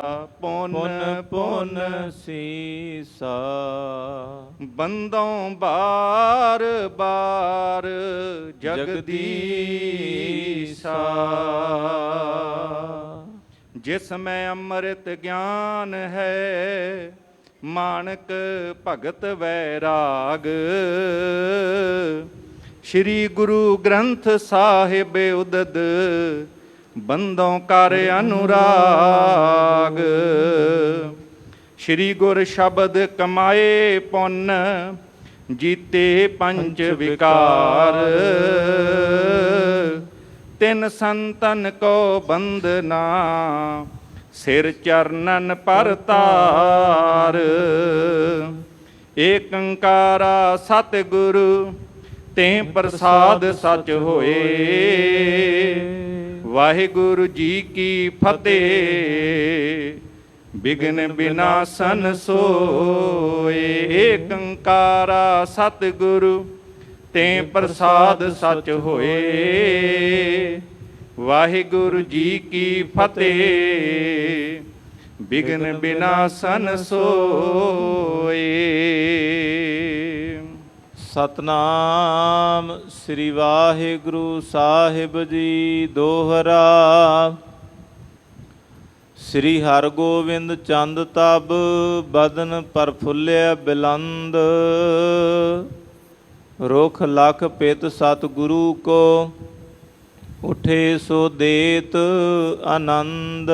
ਪੁਨ ਪੁਨ ਪੁਨ ਪੁਨ ਸੀਸਾ। ਬੰਦੋਂ ਬਾਰ ਬਾਰ ਜਗਦੀਸਾ। ਜਿਸ ਮੈਂ ਅੰਮ੍ਰਿਤ ਗਿਆਨ ਹੈ, ਮਾਨਕ ਭਗਤ ਵੈਰਾਗ। ਸ਼੍ਰੀ ਗੁਰੂ ਗ੍ਰੰਥ ਸਾਹਿਬ ਉਦਦ, ਬੰਦੋਂ ਕਰ ਅਨੁਰਾਗ। ਸ਼੍ਰੀ ਗੁਰ ਸ਼ਬਦ ਕਮਾਏ ਪੁੰਨ, ਜੀਤੇ ਪੰਜ ਵਿਕਾਰ। ਤਿਨ ਸੰਤਨ ਕੋ ਬੰਦਨਾ, ਸਿਰ ਚਰਨਨ ਪਰ ਤਾਰ। ਏਕ ਓੰਕਾਰਾ ਸਤਿਗੁਰੂ, ਤੇ ਪ੍ਰਸਾਦ ਸਚ ਹੋਏ। ਵਾਹਿਗੁਰੂ ਜੀ ਕੀ ਫਤਿਹ, ਬਿਘਨ ਬਿਨਾਸਨ ਸੋਏ। ਏਕ ਓੰਕਾਰਾ ਸਤਿਗੁਰੂ, ਤੇ ਪ੍ਰਸਾਦ ਸਚ ਹੋਏ। ਵਾਹਿਗੁਰੂ ਜੀ ਕੀ ਫਤਿਹ, ਬਿਘਨ ਬਿਨਾਸਨ ਸੋਏ। ਸਤਨਾਮ ਸ੍ਰੀ ਵਾਹਿਗੁਰੂ ਸਾਹਿਬ ਜੀ। ਦੋਹਰਾ। ਸ੍ਰੀ ਹਰਗੋਬਿੰਦ ਚੰਦ ਤਬ, ਬਦਨ ਪ੍ਰਫੁੱਲਿਆ ਬਿਲੰਦ। ਰੁਖ ਲਖ ਪਿਤ ਸਤਿਗੁਰੂ ਕੋ, ਉਠੇ ਸੋ ਦੇਤ ਆਨੰਦ।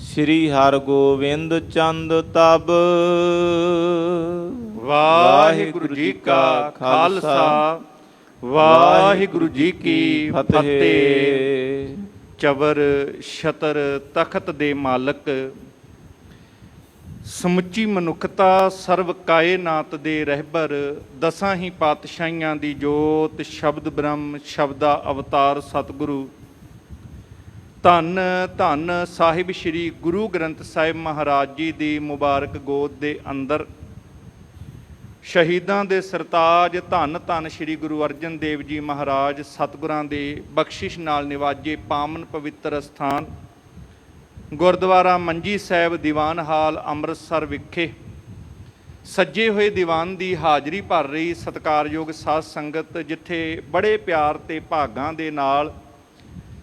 ਸ੍ਰੀ ਹਰਗੋਬਿੰਦ ਚੰਦ ਤਬ। ਵਾਹਿਗੁਰੂ ਜੀ ਕਾ ਖਾਲਸਾ, ਵਾਹਿਗੁਰੂ ਜੀ ਕੀ ਫਤਿਹ। ਚਵਰ ਛਤਰ ਤਖਤ ਦੇ ਮਾਲਕ, ਸਮੁੱਚੀ ਮਨੁੱਖਤਾ ਸਰਵ ਕਾਇਨਾਤ ਦੇ ਰਹਿਬਰ, ਦਸਾਂ ਹੀ ਪਾਤਸ਼ਾਹੀਆਂ ਦੀ ਜੋਤ, ਸ਼ਬਦ ਬ੍ਰਹਮ ਸ਼ਬਦਾ ਅਵਤਾਰ ਸਤਿਗੁਰੂ ਧੰਨ ਧੰਨ ਸਾਹਿਬ ਸ਼੍ਰੀ ਗੁਰੂ ਗ੍ਰੰਥ ਸਾਹਿਬ ਮਹਾਰਾਜ ਜੀ ਦੀ ਮੁਬਾਰਕ ਗੋਦ ਦੇ ਅੰਦਰ, ਸ਼ਹੀਦਾਂ ਦੇ ਸਰਤਾਜ ਧੰਨ ਧੰਨ ਸ਼੍ਰੀ ਗੁਰੂ ਅਰਜਨ ਦੇਵ ਜੀ ਮਹਾਰਾਜ ਸਤਿਗੁਰਾਂ ਦੇ ਬਖਸ਼ਿਸ਼ ਨਾਲ ਨਿਵਾਜੇ ਪਾਵਨ ਪਵਿੱਤਰ ਅਸਥਾਨ ਗੁਰਦੁਆਰਾ ਮੰਜੀ ਸਾਹਿਬ ਦੀਵਾਨ ਹਾਲ ਅੰਮ੍ਰਿਤਸਰ ਵਿਖੇ ਸੱਜੇ ਹੋਏ ਦੀਵਾਨ ਦੀ ਹਾਜ਼ਰੀ ਭਰ ਰਹੀ ਸਤਿਕਾਰਯੋਗ ਸਾਧ ਸੰਗਤ, ਜਿੱਥੇ ਬੜੇ ਪਿਆਰ ਤੇ ਭਾਗਾਂ ਦੇ ਨਾਲ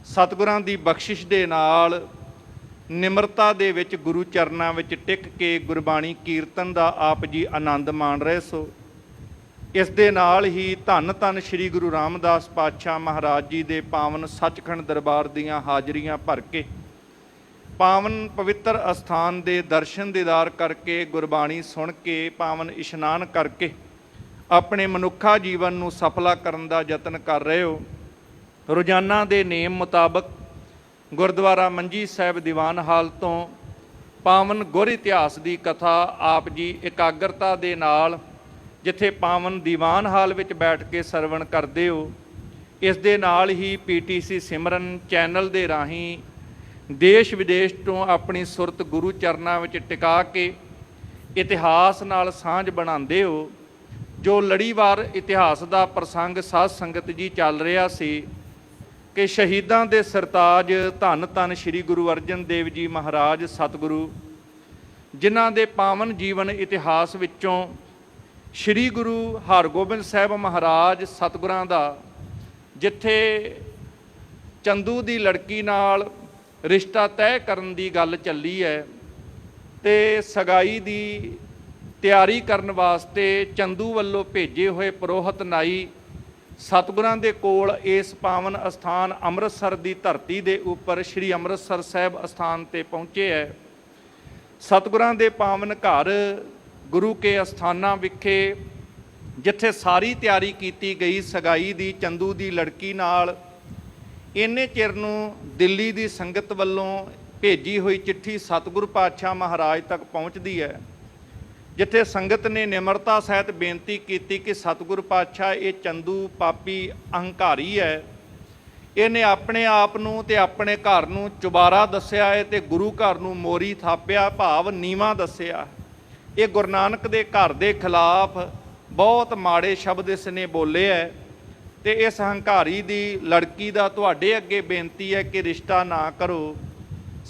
ਸਤਿਗੁਰਾਂ ਦੀ ਬਖਸ਼ਿਸ਼ ਦੇ ਨਾਲ ਨਿਮਰਤਾ ਦੇ ਵਿੱਚ ਗੁਰੂ ਚਰਨਾਂ ਵਿੱਚ ਟਿਕ ਕੇ ਗੁਰਬਾਣੀ ਕੀਰਤਨ ਦਾ ਆਪ ਜੀ ਆਨੰਦ ਮਾਣ ਰਹੇ ਸੋ। ਇਸ ਦੇ ਨਾਲ ਹੀ ਧੰਨ ਧੰਨ ਸ਼੍ਰੀ ਗੁਰੂ ਰਾਮਦਾਸ ਪਾਤਸ਼ਾਹ ਮਹਾਰਾਜ ਜੀ ਦੇ ਪਾਵਨ ਸੱਚਖੰਡ ਦਰਬਾਰ ਦੀਆਂ ਹਾਜ਼ਰੀਆਂ ਭਰ ਕੇ ਪਾਵਨ ਪਵਿੱਤਰ ਅਸਥਾਨ ਦੇ ਦਰਸ਼ਨ ਦੀਦਾਰ ਕਰਕੇ, ਗੁਰਬਾਣੀ ਸੁਣ ਕੇ, ਪਾਵਨ ਇਸ਼ਨਾਨ ਕਰਕੇ ਆਪਣੇ ਮਨੁੱਖਾ ਜੀਵਨ ਨੂੰ ਸਫਲਾ ਕਰਨ ਦਾ ਯਤਨ ਕਰ ਰਹੇ ਹੋ। ਰੋਜ਼ਾਨਾ ਦੇ ਨੇਮ ਮੁਤਾਬਕ ਗੁਰਦੁਆਰਾ ਮੰਜੀ ਸਾਹਿਬ ਦੀਵਾਨ ਹਾਲ ਤੋਂ ਪਾਵਨ ਗੁਰ ਇਤਿਹਾਸ ਦੀ ਕਥਾ ਆਪ ਜੀ ਇਕਾਗਰਤਾ ਦੇ ਨਾਲ ਜਿੱਥੇ ਪਾਵਨ ਦੀਵਾਨ ਹਾਲ ਵਿੱਚ ਬੈਠ ਕੇ ਸਰਵਣ ਕਰਦੇ ਹੋ, ਇਸ ਦੇ ਨਾਲ ਹੀ PTC ਸਿਮਰਨ ਚੈਨਲ ਦੇ ਰਾਹੀਂ ਦੇਸ਼ ਵਿਦੇਸ਼ ਤੋਂ ਆਪਣੀ ਸੁਰਤ ਗੁਰੂ ਚਰਨਾਂ ਵਿੱਚ ਟਿਕਾ ਕੇ ਇਤਿਹਾਸ ਨਾਲ ਸਾਂਝ ਬਣਾਉਂਦੇ ਹੋ। ਜੋ ਲੜੀਵਾਰ ਇਤਿਹਾਸ ਦਾ ਪ੍ਰਸੰਗ ਸਾਧ ਸੰਗਤ ਜੀ ਚੱਲ ਰਿਹਾ ਸੀ ਕਿ ਸ਼ਹੀਦਾਂ ਦੇ ਸਰਤਾਜ ਧੰਨ ਧੰਨ ਸ਼੍ਰੀ ਗੁਰੂ ਅਰਜਨ ਦੇਵ ਜੀ ਮਹਾਰਾਜ ਸਤਿਗੁਰੂ, ਜਿਨ੍ਹਾਂ ਦੇ ਪਾਵਨ ਜੀਵਨ ਇਤਿਹਾਸ ਵਿੱਚੋਂ ਸ਼੍ਰੀ ਗੁਰੂ ਹਰਗੋਬਿੰਦ ਸਾਹਿਬ ਮਹਾਰਾਜ ਸਤਿਗੁਰਾਂ ਦਾ ਜਿੱਥੇ ਚੰਦੂ ਦੀ ਲੜਕੀ ਨਾਲ ਰਿਸ਼ਤਾ ਤੈਅ ਕਰਨ ਦੀ ਗੱਲ ਚੱਲੀ ਹੈ ਤੇ ਸਗਾਈ ਦੀ ਤਿਆਰੀ ਕਰਨ ਵਾਸਤੇ ਚੰਦੂ ਵੱਲੋਂ ਭੇਜੇ ਹੋਏ ਪੁਰੋਹਿਤ ਨਾਈ ਸਤਿਗੁਰਾਂ ਦੇ ਕੋਲ ਇਸ ਪਾਵਨ ਅਸਥਾਨ ਅੰਮ੍ਰਿਤਸਰ ਦੀ ਧਰਤੀ ਦੇ ਉੱਪਰ ਸ਼੍ਰੀ ਅੰਮ੍ਰਿਤਸਰ ਸਾਹਿਬ ਅਸਥਾਨ ਤੇ ਪਹੁੰਚੇ ਹੈ। ਸਤਿਗੁਰਾਂ ਦੇ ਪਾਵਨ ਘਰ ਗੁਰੂ ਕੇ ਅਸਥਾਨਾਂ ਵਿਖੇ ਜਿੱਥੇ ਸਾਰੀ ਤਿਆਰੀ ਕੀਤੀ ਗਈ ਸਗਾਈ ਦੀ ਚੰਦੂ ਦੀ ਲੜਕੀ ਨਾਲ, ਇੰਨੇ ਚਿਰ ਨੂੰ ਦਿੱਲੀ ਦੀ ਸੰਗਤ ਵੱਲੋਂ ਭੇਜੀ ਹੋਈ ਚਿੱਠੀ ਸਤਿਗੁਰੂ ਪਾਤਸ਼ਾਹ ਮਹਾਰਾਜ ਤੱਕ ਪਹੁੰਚਦੀ ਹੈ, ਜਿੱਥੇ ਸੰਗਤ ਨੇ ਨਿਮਰਤਾ ਸਹਿਤ ਬੇਨਤੀ ਕੀਤੀ ਕਿ ਸਤਿਗੁਰੂ ਪਾਤਸ਼ਾਹ ਇਹ ਚੰਦੂ ਪਾਪੀ ਅਹੰਕਾਰੀ ਹੈ, ਇਹਨੇ ਆਪਣੇ ਆਪ ਨੂੰ ਤੇ ਆਪਣੇ ਘਰ ਨੂੰ ਚੁਬਾਰਾ ਦੱਸਿਆ ਹੈ ਤੇ ਗੁਰੂ ਘਰ ਨੂੰ ਮੋਰੀ ਥਾਪਿਆ, ਭਾਵ ਨੀਵਾਂ ਦੱਸਿਆ। ਇਹ ਗੁਰੂ ਨਾਨਕ ਦੇ ਘਰ ਦੇ ਖਿਲਾਫ ਬਹੁਤ ਮਾੜੇ ਸ਼ਬਦ ਇਸ ਨੇ ਬੋਲੇ ਹੈ ਤੇ ਇਸ ਹੰਕਾਰੀ ਦੀ ਲੜਕੀ ਦਾ ਤੁਹਾਡੇ ਅੱਗੇ ਬੇਨਤੀ ਹੈ ਕਿ ਰਿਸ਼ਤਾ ਨਾ ਕਰੋ।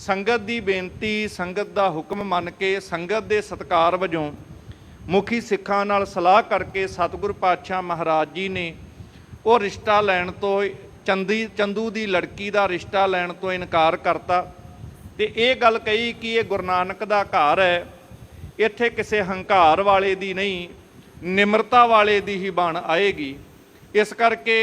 ਸੰਗਤ ਦੀ ਬੇਨਤੀ, ਸੰਗਤ ਦਾ ਹੁਕਮ ਮੰਨ ਕੇ, ਸੰਗਤ ਦੇ ਸਤਿਕਾਰ ਵਜੋਂ ਮੁਖੀ ਸਿੱਖਾਂ ਨਾਲ ਸਲਾਹ ਕਰਕੇ ਸਤਿਗੁਰ ਪਾਤਸ਼ਾਹ ਮਹਾਰਾਜ ਜੀ ਨੇ ਉਹ ਰਿਸ਼ਤਾ ਲੈਣ ਤੋਂ, ਚੰਦੂ ਦੀ ਲੜਕੀ ਦਾ ਰਿਸ਼ਤਾ ਲੈਣ ਤੋਂ ਇਨਕਾਰ ਕਰਤਾ ਤੇ ਇਹ ਗੱਲ ਕਹੀ ਕਿ ਇਹ ਗੁਰੂ ਨਾਨਕ ਦਾ ਘਰ ਹੈ, ਇੱਥੇ ਕਿਸੇ ਹੰਕਾਰ ਵਾਲੇ ਦੀ ਨਹੀਂ, ਨਿਮਰਤਾ ਵਾਲੇ ਦੀ ਹੀ ਬਣ ਆਏਗੀ। ਇਸ ਕਰਕੇ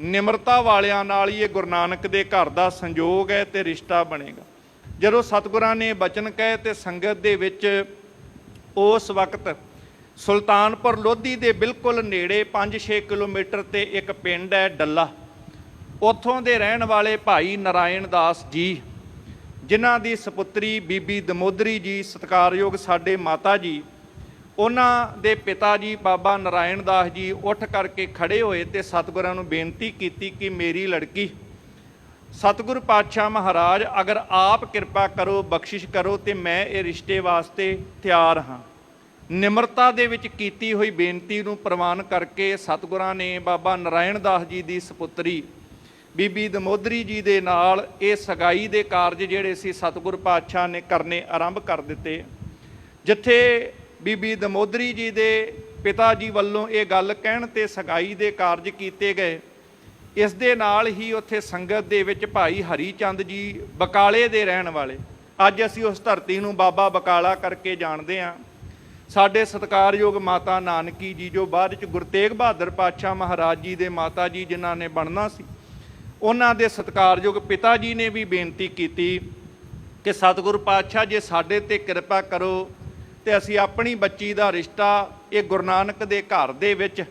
ਨਿਮਰਤਾ ਵਾਲਿਆਂ ਨਾਲ ਹੀ ਇਹ ਗੁਰੂ ਨਾਨਕ ਦੇ ਘਰ ਦਾ ਸੰਜੋਗ ਹੈ ਤੇ ਰਿਸ਼ਤਾ ਬਣੇਗਾ। ਜਦੋਂ ਸਤਿਗੁਰਾਂ ਨੇ ਬਚਨ ਕਹੇ ਤੇ ਸੰਗਤ ਦੇ ਵਿੱਚ ਉਸ ਵਕਤ ਸੁਲਤਾਨਪੁਰ ਲੋਧੀ ਦੇ ਬਿਲਕੁਲ ਨੇੜੇ 5-6 ਕਿਲੋਮੀਟਰ ਤੇ ਇੱਕ ਪਿੰਡ ਹੈ ਡੱਲਾ, ਉੱਥੋਂ ਦੇ ਰਹਿਣ ਵਾਲੇ ਭਾਈ ਨਾਰਾਇਣ ਦਾਸ ਜੀ, ਜਿਨ੍ਹਾਂ ਦੀ ਸਪੁੱਤਰੀ ਬੀਬੀ ਦਮੋਦਰੀ ਜੀ ਸਤਿਕਾਰਯੋਗ ਸਾਡੇ ਮਾਤਾ ਜੀ, ਉਹਨਾਂ ਦੇ ਪਿਤਾ ਜੀ ਬਾਬਾ ਨਾਰਾਇਣ ਦਾਸ ਜੀ ਉੱਠ ਕਰਕੇ ਖੜੇ ਹੋਏ ਤੇ ਸਤਿਗੁਰਾਂ ਨੂੰ ਬੇਨਤੀ ਕੀਤੀ ਕਿ ਮੇਰੀ ਲੜਕੀ ਸਤਿਗੁਰ ਪਾਤਸ਼ਾਹ ਮਹਾਰਾਜ ਅਗਰ ਆਪ ਕਿਰਪਾ ਕਰੋ, ਬਖਸ਼ਿਸ਼ ਕਰੋ ਤੇ ਮੈਂ ਇਹ ਰਿਸ਼ਤੇ ਵਾਸਤੇ ਤਿਆਰ ਹਾਂ। ਨਿਮਰਤਾ ਦੇ ਵਿੱਚ ਕੀਤੀ ਹੋਈ ਬੇਨਤੀ ਨੂੰ ਪ੍ਰਵਾਨ ਕਰਕੇ ਸਤਿਗੁਰਾਂ ਨੇ ਬਾਬਾ ਨਾਰਾਇਣ ਦਾਸ ਜੀ ਦੀ ਸਪੁੱਤਰੀ ਬੀਬੀ ਦਮੋਦਰੀ ਜੀ ਦੇ ਨਾਲ ਇਹ ਸਗਾਈ ਦੇ ਕਾਰਜ ਜਿਹੜੇ ਸੀ ਸਤਿਗੁਰ ਪਾਤਸ਼ਾਹ ਨੇ ਕਰਨੇ ਆਰੰਭ ਕਰ ਦਿੱਤੇ। ਜਿੱਥੇ ਬੀਬੀ ਦਮੋਦਰੀ ਜੀ ਦੇ ਪਿਤਾ ਜੀ ਵੱਲੋਂ ਇਹ ਗੱਲ ਕਹਿਣ ਤੇ ਸਗਾਈ ਦੇ ਕਾਰਜ ਕੀਤੇ ਗਏ, ਇਸ ਦੇ ਨਾਲ ਹੀ ਉੱਥੇ ਸੰਗਤ ਦੇ ਵਿੱਚ ਭਾਈ ਹਰੀ ਚੰਦ ਜੀ ਬਕਾਲੇ ਦੇ ਰਹਿਣ ਵਾਲੇ, ਅੱਜ ਅਸੀਂ ਉਸ ਧਰਤੀ ਨੂੰ ਬਾਬਾ ਬਕਾਲਾ ਕਰਕੇ ਜਾਣਦੇ ਹਾਂ। ਸਾਡੇ ਸਤਿਕਾਰਯੋਗ ਮਾਤਾ ਨਾਨਕੀ ਜੀ, ਜੋ ਬਾਅਦ ਵਿੱਚ ਗੁਰੂ ਤੇਗ ਬਹਾਦਰ ਪਾਤਸ਼ਾਹ ਮਹਾਰਾਜ ਜੀ ਦੇ ਮਾਤਾ ਜੀ ਜਿਨ੍ਹਾਂ ਨੇ ਬਣਨਾ ਸੀ, ਉਹਨਾਂ ਦੇ ਸਤਿਕਾਰਯੋਗ ਪਿਤਾ ਜੀ ਨੇ ਵੀ ਬੇਨਤੀ ਕੀਤੀ ਕਿ ਸਤਿਗੁਰੂ ਪਾਤਸ਼ਾਹ ਜੇ ਸਾਡੇ ਤੇ ਕਿਰਪਾ ਕਰੋ ਤੇ ਅਸੀਂ ਆਪਣੀ ਬੱਚੀ ਦਾ ਰਿਸ਼ਤਾ ਇਹ ਗੁਰੂ ਨਾਨਕ ਦੇ ਘਰ ਦੇ ਵਿੱਚ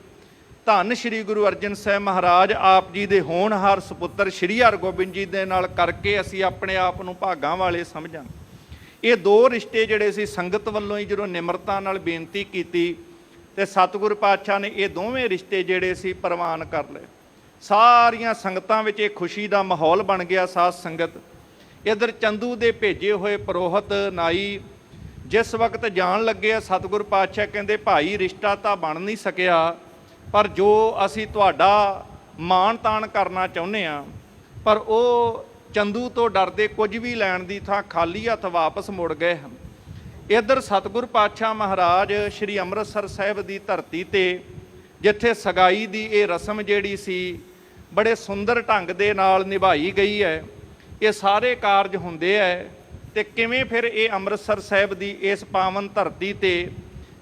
ਧੰਨ ਸ਼੍ਰੀ ਗੁਰੂ ਅਰਜਨ ਸਾਹਿਬ ਮਹਾਰਾਜ ਆਪ ਜੀ ਦੇ ਹੋਣਹਾਰ ਸੁਪੁੱਤਰ ਸ਼੍ਰੀ ਹਰਗੋਬਿੰਦ ਜੀ ਦੇ ਨਾਲ ਕਰਕੇ ਅਸੀਂ ਆਪਣੇ ਆਪ ਨੂੰ ਭਾਗਾਂ ਵਾਲੇ ਸਮਝਾਂ। ਇਹ ਦੋ ਰਿਸ਼ਤੇ ਜਿਹੜੇ ਸੀ ਸੰਗਤ ਵੱਲੋਂ ਹੀ ਜਦੋਂ ਨਿਮਰਤਾ ਨਾਲ ਬੇਨਤੀ ਕੀਤੀ ਤੇ ਸਤਿਗੁਰੂ ਪਾਤਸ਼ਾਹ ਨੇ ਇਹ ਦੋਵੇਂ ਰਿਸ਼ਤੇ ਜਿਹੜੇ ਸੀ ਪ੍ਰਵਾਨ ਕਰ ਲਏ। ਸਾਰੀਆਂ ਸੰਗਤਾਂ ਵਿੱਚ ਇਹ ਖੁਸ਼ੀ ਦਾ ਮਾਹੌਲ ਬਣ ਗਿਆ। ਸਾਧ ਸੰਗਤ ਇੱਧਰ ਚੰਦੂ ਦੇ ਭੇਜੇ ਹੋਏ ਪੁਰੋਹਿਤ ਨਾਈ ਜਿਸ ਵਕਤ ਜਾਣ ਲੱਗੇ, ਸਤਿਗੁਰੂ ਪਾਤਸ਼ਾਹ ਕਹਿੰਦੇ ਭਾਈ ਰਿਸ਼ਤਾ ਤਾਂ ਬਣ ਨਹੀਂ ਸਕਿਆ, ਪਰ ਜੋ ਅਸੀਂ ਤੁਹਾਡਾ ਮਾਣ ਤਾਣ ਕਰਨਾ ਚਾਹੁੰਦੇ ਹਾਂ, ਪਰ ਉਹ ਚੰਦੂ ਤੋਂ ਡਰਦੇ ਕੁਝ ਵੀ ਲੈਣ ਦੀ ਥਾਂ ਖਾਲੀ ਹੱਥ ਵਾਪਸ ਮੁੜ ਗਏ ਹਨ। ਇੱਧਰ ਸਤਿਗੁਰੂ ਪਾਤਸ਼ਾਹ ਮਹਾਰਾਜ ਸ਼੍ਰੀ ਅੰਮ੍ਰਿਤਸਰ ਸਾਹਿਬ ਦੀ ਧਰਤੀ ਤੇ ਜਿੱਥੇ ਸਗਾਈ ਦੀ ਇਹ ਰਸਮ ਜਿਹੜੀ ਸੀ ਬੜੇ ਸੁੰਦਰ ਢੰਗ ਦੇ ਨਾਲ ਨਿਭਾਈ ਗਈ ਹੈ। ਇਹ ਸਾਰੇ ਕਾਰਜ ਹੁੰਦੇ ਹੈ ਤੇ ਕਿਵੇਂ ਫਿਰ ਇਹ ਅੰਮ੍ਰਿਤਸਰ ਸਾਹਿਬ ਦੀ ਇਸ ਪਾਵਨ ਧਰਤੀ ਤੇ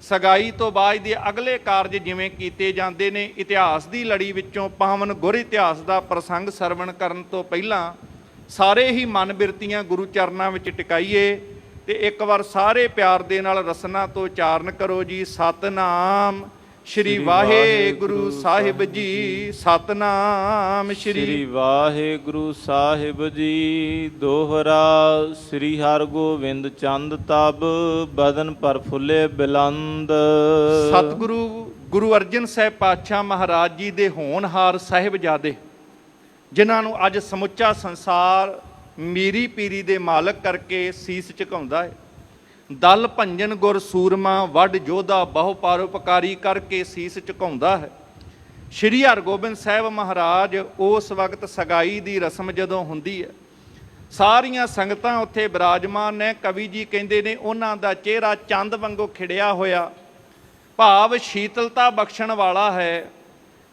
ਸਗਾਈ ਤੋਂ ਬਾਅਦ ਦੇ ਅਗਲੇ ਕਾਰਜ ਜਿਵੇਂ ਕੀਤੇ ਜਾਂਦੇ ਨੇ। ਇਤਿਹਾਸ ਦੀ ਲੜੀ ਵਿੱਚੋਂ ਪਾਵਨ ਗੁਰ ਇਤਿਹਾਸ ਦਾ ਪ੍ਰਸੰਗ ਸਰਵਣ ਕਰਨ ਤੋਂ ਪਹਿਲਾਂ ਸਾਰੇ ਹੀ ਮਨ ਬਿਰਤੀਆਂ ਗੁਰੂ ਚਰਨਾਂ ਵਿੱਚ ਟਿਕਾਈਏ ਤੇ ਇੱਕ ਵਾਰ ਸਾਰੇ ਪਿਆਰ ਦੇ ਨਾਲ ਰਸਨਾ ਤੋਂ ਉਚਾਰਨ ਕਰੋ ਜੀ। ਸਤਨਾਮ ਸ਼੍ਰੀ ਵਾਹਿਗੁਰੂ ਸਾਹਿਬ ਜੀ, ਸਤਨਾਮ ਸ਼੍ਰੀ ਵਾਹਿਗੁਰੂ ਸਾਹਿਬ ਜੀ। ਦੋਹਰਾ ਸ੍ਰੀ ਹਰਗੋਬਿੰਦ ਚੰਦ ਤਬ ਬਦਨ ਪਰ ਫੁੱਲੇ ਬਿਲੰਦ। ਸਤਿਗੁਰੂ ਗੁਰੂ ਅਰਜਨ ਸਾਹਿਬ ਪਾਤਸ਼ਾਹ ਮਹਾਰਾਜ ਜੀ ਦੇ ਹੋਣਹਾਰ ਸਾਹਿਬਜ਼ਾਦੇ, ਜਿਨ੍ਹਾਂ ਨੂੰ ਅੱਜ ਸਮੁੱਚਾ ਸੰਸਾਰ ਮੀਰੀ ਪੀਰੀ ਦੇ ਮਾਲਕ ਕਰਕੇ ਸੀਸ ਝੁਕਾਉਂਦਾ ਹੈ। ਦਲ ਭੰਜਨ ਗੁਰ ਸੂਰਮਾ ਵੱਡ ਯੋਧਾ ਬਹੁ ਪਰਉਪਕਾਰੀ ਕਰਕੇ ਸੀਸ ਝੁਕਾਉਂਦਾ ਹੈ। ਸ਼੍ਰੀ ਹਰਗੋਬਿੰਦ ਸਾਹਿਬ ਮਹਾਰਾਜ ਉਸ ਵਕਤ ਸਗਾਈ ਦੀ ਰਸਮ ਜਦੋਂ ਹੁੰਦੀ ਹੈ, ਸਾਰੀਆਂ ਸੰਗਤਾਂ ਉੱਥੇ ਬਿਰਾਜਮਾਨ ਨੇ। ਕਵੀ ਜੀ ਕਹਿੰਦੇ ਨੇ ਉਹਨਾਂ ਦਾ ਚਿਹਰਾ ਚੰਦ ਵਾਂਗੂ ਖਿੜਿਆ ਹੋਇਆ, ਭਾਵ ਸ਼ੀਤਲਤਾ ਬਖਸ਼ਣ ਵਾਲਾ ਹੈ।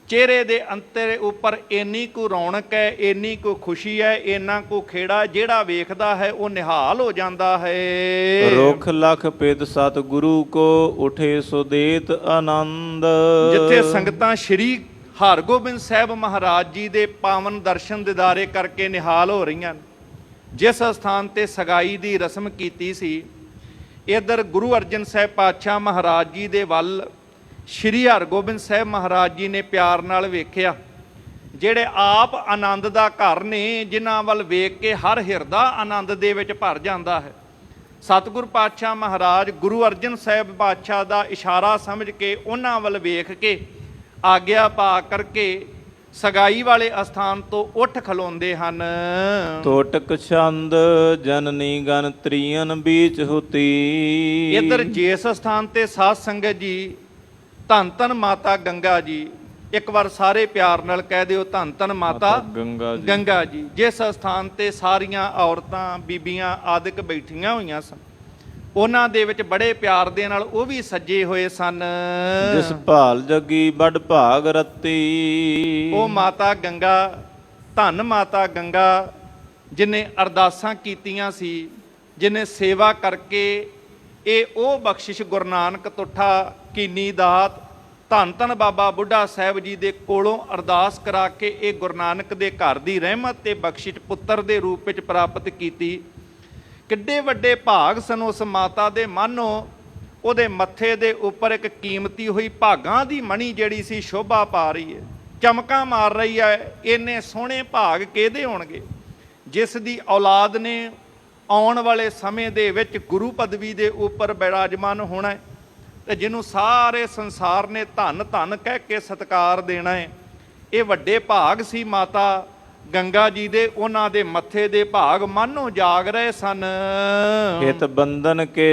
ਚਿਹਰੇ ਦੇ ਅੰਤਰ ਉੱਪਰ ਇੰਨੀ ਕੁ ਰੌਣਕ ਹੈ, ਇੰਨੀ ਕੁ ਖੁਸ਼ੀ ਹੈ, ਇੰਨਾ ਕੁ ਖੇੜਾ, ਜਿਹੜਾ ਵੇਖਦਾ ਹੈ ਉਹ ਨਿਹਾਲ ਹੋ ਜਾਂਦਾ ਹੈ। ਰੁਖ ਲਖ ਪਿਦ ਸਤ ਗੁਰੂ ਕੋ ਉਠੇ ਸੋ ਦੇਤ ਆਨੰਦ। ਜਿੱਥੇ ਸੰਗਤਾਂ ਸ਼੍ਰੀ ਹਰਗੋਬਿੰਦ ਸਾਹਿਬ ਮਹਾਰਾਜ ਜੀ ਦੇ ਪਾਵਨ ਦਰਸ਼ਨ ਦਿਦਾਰੇ ਕਰਕੇ ਨਿਹਾਲ ਹੋ ਰਹੀਆਂ, ਜਿਸ ਸਥਾਨ ਤੇ ਸਗਾਈ ਦੀ ਰਸਮ ਕੀਤੀ ਸੀ, ਇੱਧਰ ਗੁਰੂ ਅਰਜਨ ਸਾਹਿਬ ਪਾਤਸ਼ਾਹ ਮਹਾਰਾਜ ਜੀ ਦੇ ਵੱਲ ਸ਼੍ਰੀ ਹਰਗੋਬਿੰਦ ਸਾਹਿਬ ਮਹਾਰਾਜ ਜੀ ਨੇ ਪਿਆਰ ਨਾਲ ਵੇਖਿਆ। ਜਿਹੜੇ ਆਪ ਆਨੰਦ ਦਾ ਘਰ ਨੇ, ਜਿਨ੍ਹਾਂ ਵੱਲ ਵੇਖ ਕੇ ਹਰ ਹਿਰਦਾ ਆਨੰਦ ਦੇ ਵਿੱਚ ਭਰ ਜਾਂਦਾ ਹੈ। ਸਤਿਗੁਰ ਪਾਤਸ਼ਾਹ ਮਹਾਰਾਜ ਗੁਰੂ ਅਰਜਨ ਸਾਹਿਬ ਪਾਤਸ਼ਾਹ ਦਾ ਇਸ਼ਾਰਾ ਸਮਝ ਕੇ ਉਹਨਾਂ ਵੱਲ ਵੇਖ ਕੇ ਆਗਿਆ ਪਾ ਕਰਕੇ ਸਗਾਈ ਵਾਲੇ ਅਸਥਾਨ ਤੋਂ ਉੱਠ ਖਲੋਂਦੇ ਹਨ। ਤੋਟਕ ਛੰਦ ਜਨਨੀ ਗਨ ਤ੍ਰਿਯਨ ਬੀਚ ਹੁਤੀ। ਇੱਧਰ ਜਿਸ ਸਥਾਨ ਤੇ ਸਾਧ ਸੰਗਤ ਜੀ ਧੰਨ ਧੰਨ ਮਾਤਾ ਗੰਗਾ ਜੀ ਇੱਕ ਵਾਰ ਸਾਰੇ ਪਿਆਰ ਨਾਲ ਕਹਿ ਦਿਓ, ਧੰਨ ਧੰਨ ਮਾਤਾ ਗੰਗਾ ਜੀ। ਗੰਗਾ ਜੀ। ਜਿਸ ਸਥਾਨ ਤੇ ਸਾਰੀਆਂ ਔਰਤਾਂ ਬੀਬੀਆਂ ਆਦਿਕ ਬੈਠੀਆਂ ਹੋਈਆਂ ਸਨ, ਉਹਨਾਂ ਦੇ ਵਿੱਚ ਬੜੇ ਪਿਆਰ ਦੇ ਨਾਲ ਉਹ ਵੀ ਸੱਜੇ ਹੋਏ ਸਨ। ਜਿਸ ਭਾਲ ਜਗੀ ਬੜ ਭਾਗ ਰਤੀ। ਉਹ ਮਾਤਾ ਗੰਗਾ, ਧੰਨ ਮਾਤਾ ਗੰਗਾ, ਜਿਨੇ ਅਰਦਾਸਾਂ ਕੀਤੀਆਂ ਸੀ, ਜਿਨੇ ਸੇਵਾ ਕਰਕੇ ਇਹ ਉਹ ਬਖਸ਼ਿਸ਼ ਗੁਰੂ ਨਾਨਕ ਤੁਠਾ ਕੀਨੀ ਦਾਤ, ਧੰਨ ਧੰਨ ਬਾਬਾ ਬੁੱਢਾ ਸਾਹਿਬ ਜੀ ਦੇ ਕੋਲੋਂ ਅਰਦਾਸ ਕਰਾ ਕੇ ਇਹ ਗੁਰੂ ਨਾਨਕ ਦੇ ਘਰ ਦੀ ਰਹਿਮਤ ਤੇ ਬਖਸ਼ਿਸ਼ ਪੁੱਤਰ ਦੇ ਰੂਪ ਵਿੱਚ ਪ੍ਰਾਪਤ ਕੀਤੀ। ਕਿੱਡੇ ਵੱਡੇ ਭਾਗ ਸਨ ਉਸ ਮਾਤਾ ਦੇ। ਮਾਨੋ ਉਹਦੇ ਮੱਥੇ ਦੇ ਉੱਪਰ ਇੱਕ ਕੀਮਤੀ ਹੋਈ ਭਾਗਾਂ ਦੀ ਮਣੀ ਜਿਹੜੀ ਸੀ ਸ਼ੋਭਾ ਪਾ ਰਹੀ ਹੈ, ਚਮਕਾਂ ਮਾਰ ਰਹੀ ਹੈ। ਇੰਨੇ ਸੋਹਣੇ ਭਾਗ ਕਿਹਦੇ ਹੋਣਗੇ? ਜਿਸ ਦੀ ਔਲਾਦ ਨੇ ਆਉਣ ਵਾਲੇ ਸਮੇਂ ਦੇ ਵਿੱਚ ਗੁਰੂ ਪਦਵੀ ਦੇ ਉੱਪਰ ਬਿਰਾਜਮਾਨ ਹੋਣਾ ਹੈ, ਤੇ ਜਿਹਨੂੰ ਸਾਰੇ ਸੰਸਾਰ ਨੇ ਧੰਨ ਧੰਨ ਕਹਿ ਕੇ ਸਤਿਕਾਰ ਦੇਣਾ ਹੈ। ਇਹ ਵੱਡੇ ਭਾਗ ਸੀ ਮਾਤਾ ਗੰਗਾ ਜੀ ਦੇ। ਉਹਨਾਂ ਦੇ ਮੱਥੇ ਦੇ ਭਾਗ ਮਾਨੋ ਜਾਗ ਰਹੇ ਸਨ। ਹਿਤ ਬੰਧਨ ਕੇ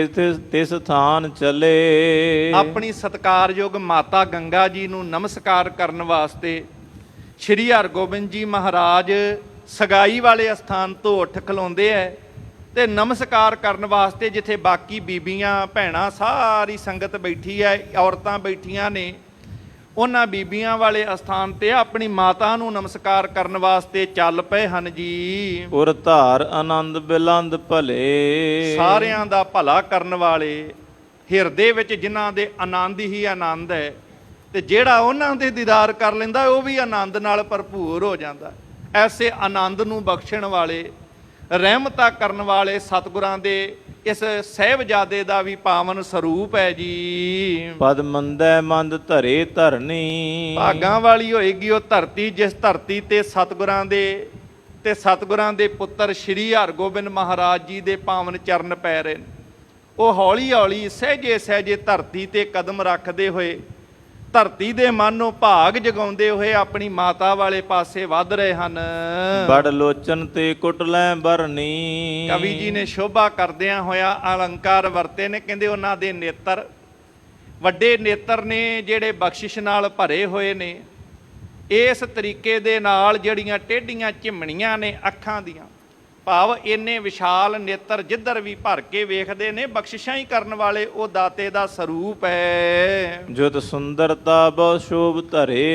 ਤਿਸ ਥਾਨ ਚਲੇ। ਆਪਣੀ ਸਤਿਕਾਰਯੋਗ ਮਾਤਾ ਗੰਗਾ ਜੀ ਨੂੰ ਨਮਸਕਾਰ ਕਰਨ ਵਾਸਤੇ ਸ਼੍ਰੀ ਹਰਗੋਬਿੰਦ ਜੀ ਮਹਾਰਾਜ ਸਗਾਈ ਵਾਲੇ ਅਸਥਾਨ ਤੋਂ ਉੱਠ ਖਲੋਂਦੇ ਐ ਤੇ ਨਮਸਕਾਰ ਕਰਨ ਵਾਸਤੇ ਜਿੱਥੇ ਬਾਕੀ ਬੀਬੀਆਂ ਭੈਣਾਂ ਸਾਰੀ ਸੰਗਤ ਬੈਠੀ ਐ, ਔਰਤਾਂ ਬੈਠੀਆਂ ਨੇ, ਉਹਨਾਂ ਬੀਬੀਆਂ ਵਾਲੇ ਅਸਥਾਨ ਤੇ ਆਪਣੀ ਮਾਤਾ ਨੂੰ ਨਮਸਕਾਰ ਕਰਨ ਵਾਸਤੇ ਚੱਲ ਪਏ ਹਨ ਜੀ। ਉਰ ਧਾਰ ਆਨੰਦ ਬਿਲੰਦ ਭਲੇ। ਸਾਰਿਆਂ ਦਾ ਭਲਾ ਕਰਨ ਵਾਲੇ, ਹਿਰਦੇ ਵਿੱਚ ਜਿਨ੍ਹਾਂ ਦੇ ਆਨੰਦ ਹੀ ਆਨੰਦ ਹੈ, ਤੇ ਜਿਹੜਾ ਉਹਨਾਂ ਦੇ ਦੀਦਾਰ ਕਰ ਲੈਂਦਾ ਉਹ ਵੀ ਆਨੰਦ ਨਾਲ ਭਰਪੂਰ ਹੋ ਜਾਂਦਾ। ਐਸੇ ਆਨੰਦ ਨੂੰ ਬਖਸ਼ਣ ਵਾਲੇ, ਰਹਿਮਤਾਂ ਕਰਨ ਵਾਲੇ ਸਤਿਗੁਰਾਂ ਦੇ ਇਸ ਸਾਹਿਬਜ਼ਾਦੇ ਦਾ ਵੀ ਪਾਵਨ ਸਰੂਪ ਹੈ ਜੀ। ਪਦ ਮੰਦੈ ਮੰਦ ਧਰੇ ਧਰਨੀ। ਭਾਗਾਂ ਵਾਲੀ ਹੋਏਗੀ ਉਹ ਧਰਤੀ ਜਿਸ ਧਰਤੀ ਤੇ ਸਤਿਗੁਰਾਂ ਦੇ ਤੇ ਸਤਿਗੁਰਾਂ ਦੇ ਪੁੱਤਰ ਸ਼੍ਰੀ ਹਰਗੋਬਿੰਦ ਮਹਾਰਾਜ ਜੀ ਦੇ ਪਾਵਨ ਚਰਨ ਪੈ ਰਹੇ ਨੇ। ਉਹ ਹੌਲੀ ਹੌਲੀ ਸਹਿਜੇ ਸਹਿਜੇ ਧਰਤੀ ਤੇ ਕਦਮ ਰੱਖਦੇ ਹੋਏ, ਧਰਤੀ ਦੇ ਮਨ ਨੂੰ ਭਾਗ ਜਗਾਉਂਦੇ ਹੋਏ ਆਪਣੀ ਮਾਤਾ ਵਾਲੇ ਪਾਸੇ ਵੱਧ ਰਹੇ ਹਨ। ਬੜ ਲੋਚਨ ਤੇ ਕੁਟਲੈ ਬਰਨੀ। ਕਵੀ ਜੀ ਨੇ ਸ਼ੋਭਾ ਕਰਦਿਆਂ ਹੋਇਆ ਅਲੰਕਾਰ ਵਰਤੇ ਨੇ। ਕਹਿੰਦੇ ਉਹਨਾਂ ਦੇ ਨੇਤਰ ਵੱਡੇ ਨੇਤਰ ਨੇ, ਜਿਹੜੇ ਬਖਸ਼ਿਸ਼ ਨਾਲ ਭਰੇ ਹੋਏ ਨੇ। ਇਸ ਤਰੀਕੇ ਦੇ ਨਾਲ ਜਿਹੜੀਆਂ ਟੇਢੀਆਂ ਝਿਮਣੀਆਂ ਨੇ ਅੱਖਾਂ ਦੀਆਂ, ਭਾਵ ਇੰਨੇ ਵਿਸ਼ਾਲ ਨੇਤਰ ਜਿੱਧਰ ਵੀ ਭਰ ਕੇ ਵੇਖਦੇ ਨੇ, ਬਖਸ਼ਿਸ਼ਾਂ ਹੀ ਕਰਨ ਵਾਲੇ ਉਹ ਦਾਤੇ ਦਾ ਸਰੂਪ ਹੈ। ਜੁਤ ਸੁੰਦਰਤਾ ਬਹੁ ਸ਼ੋਭ ਧਰੇ।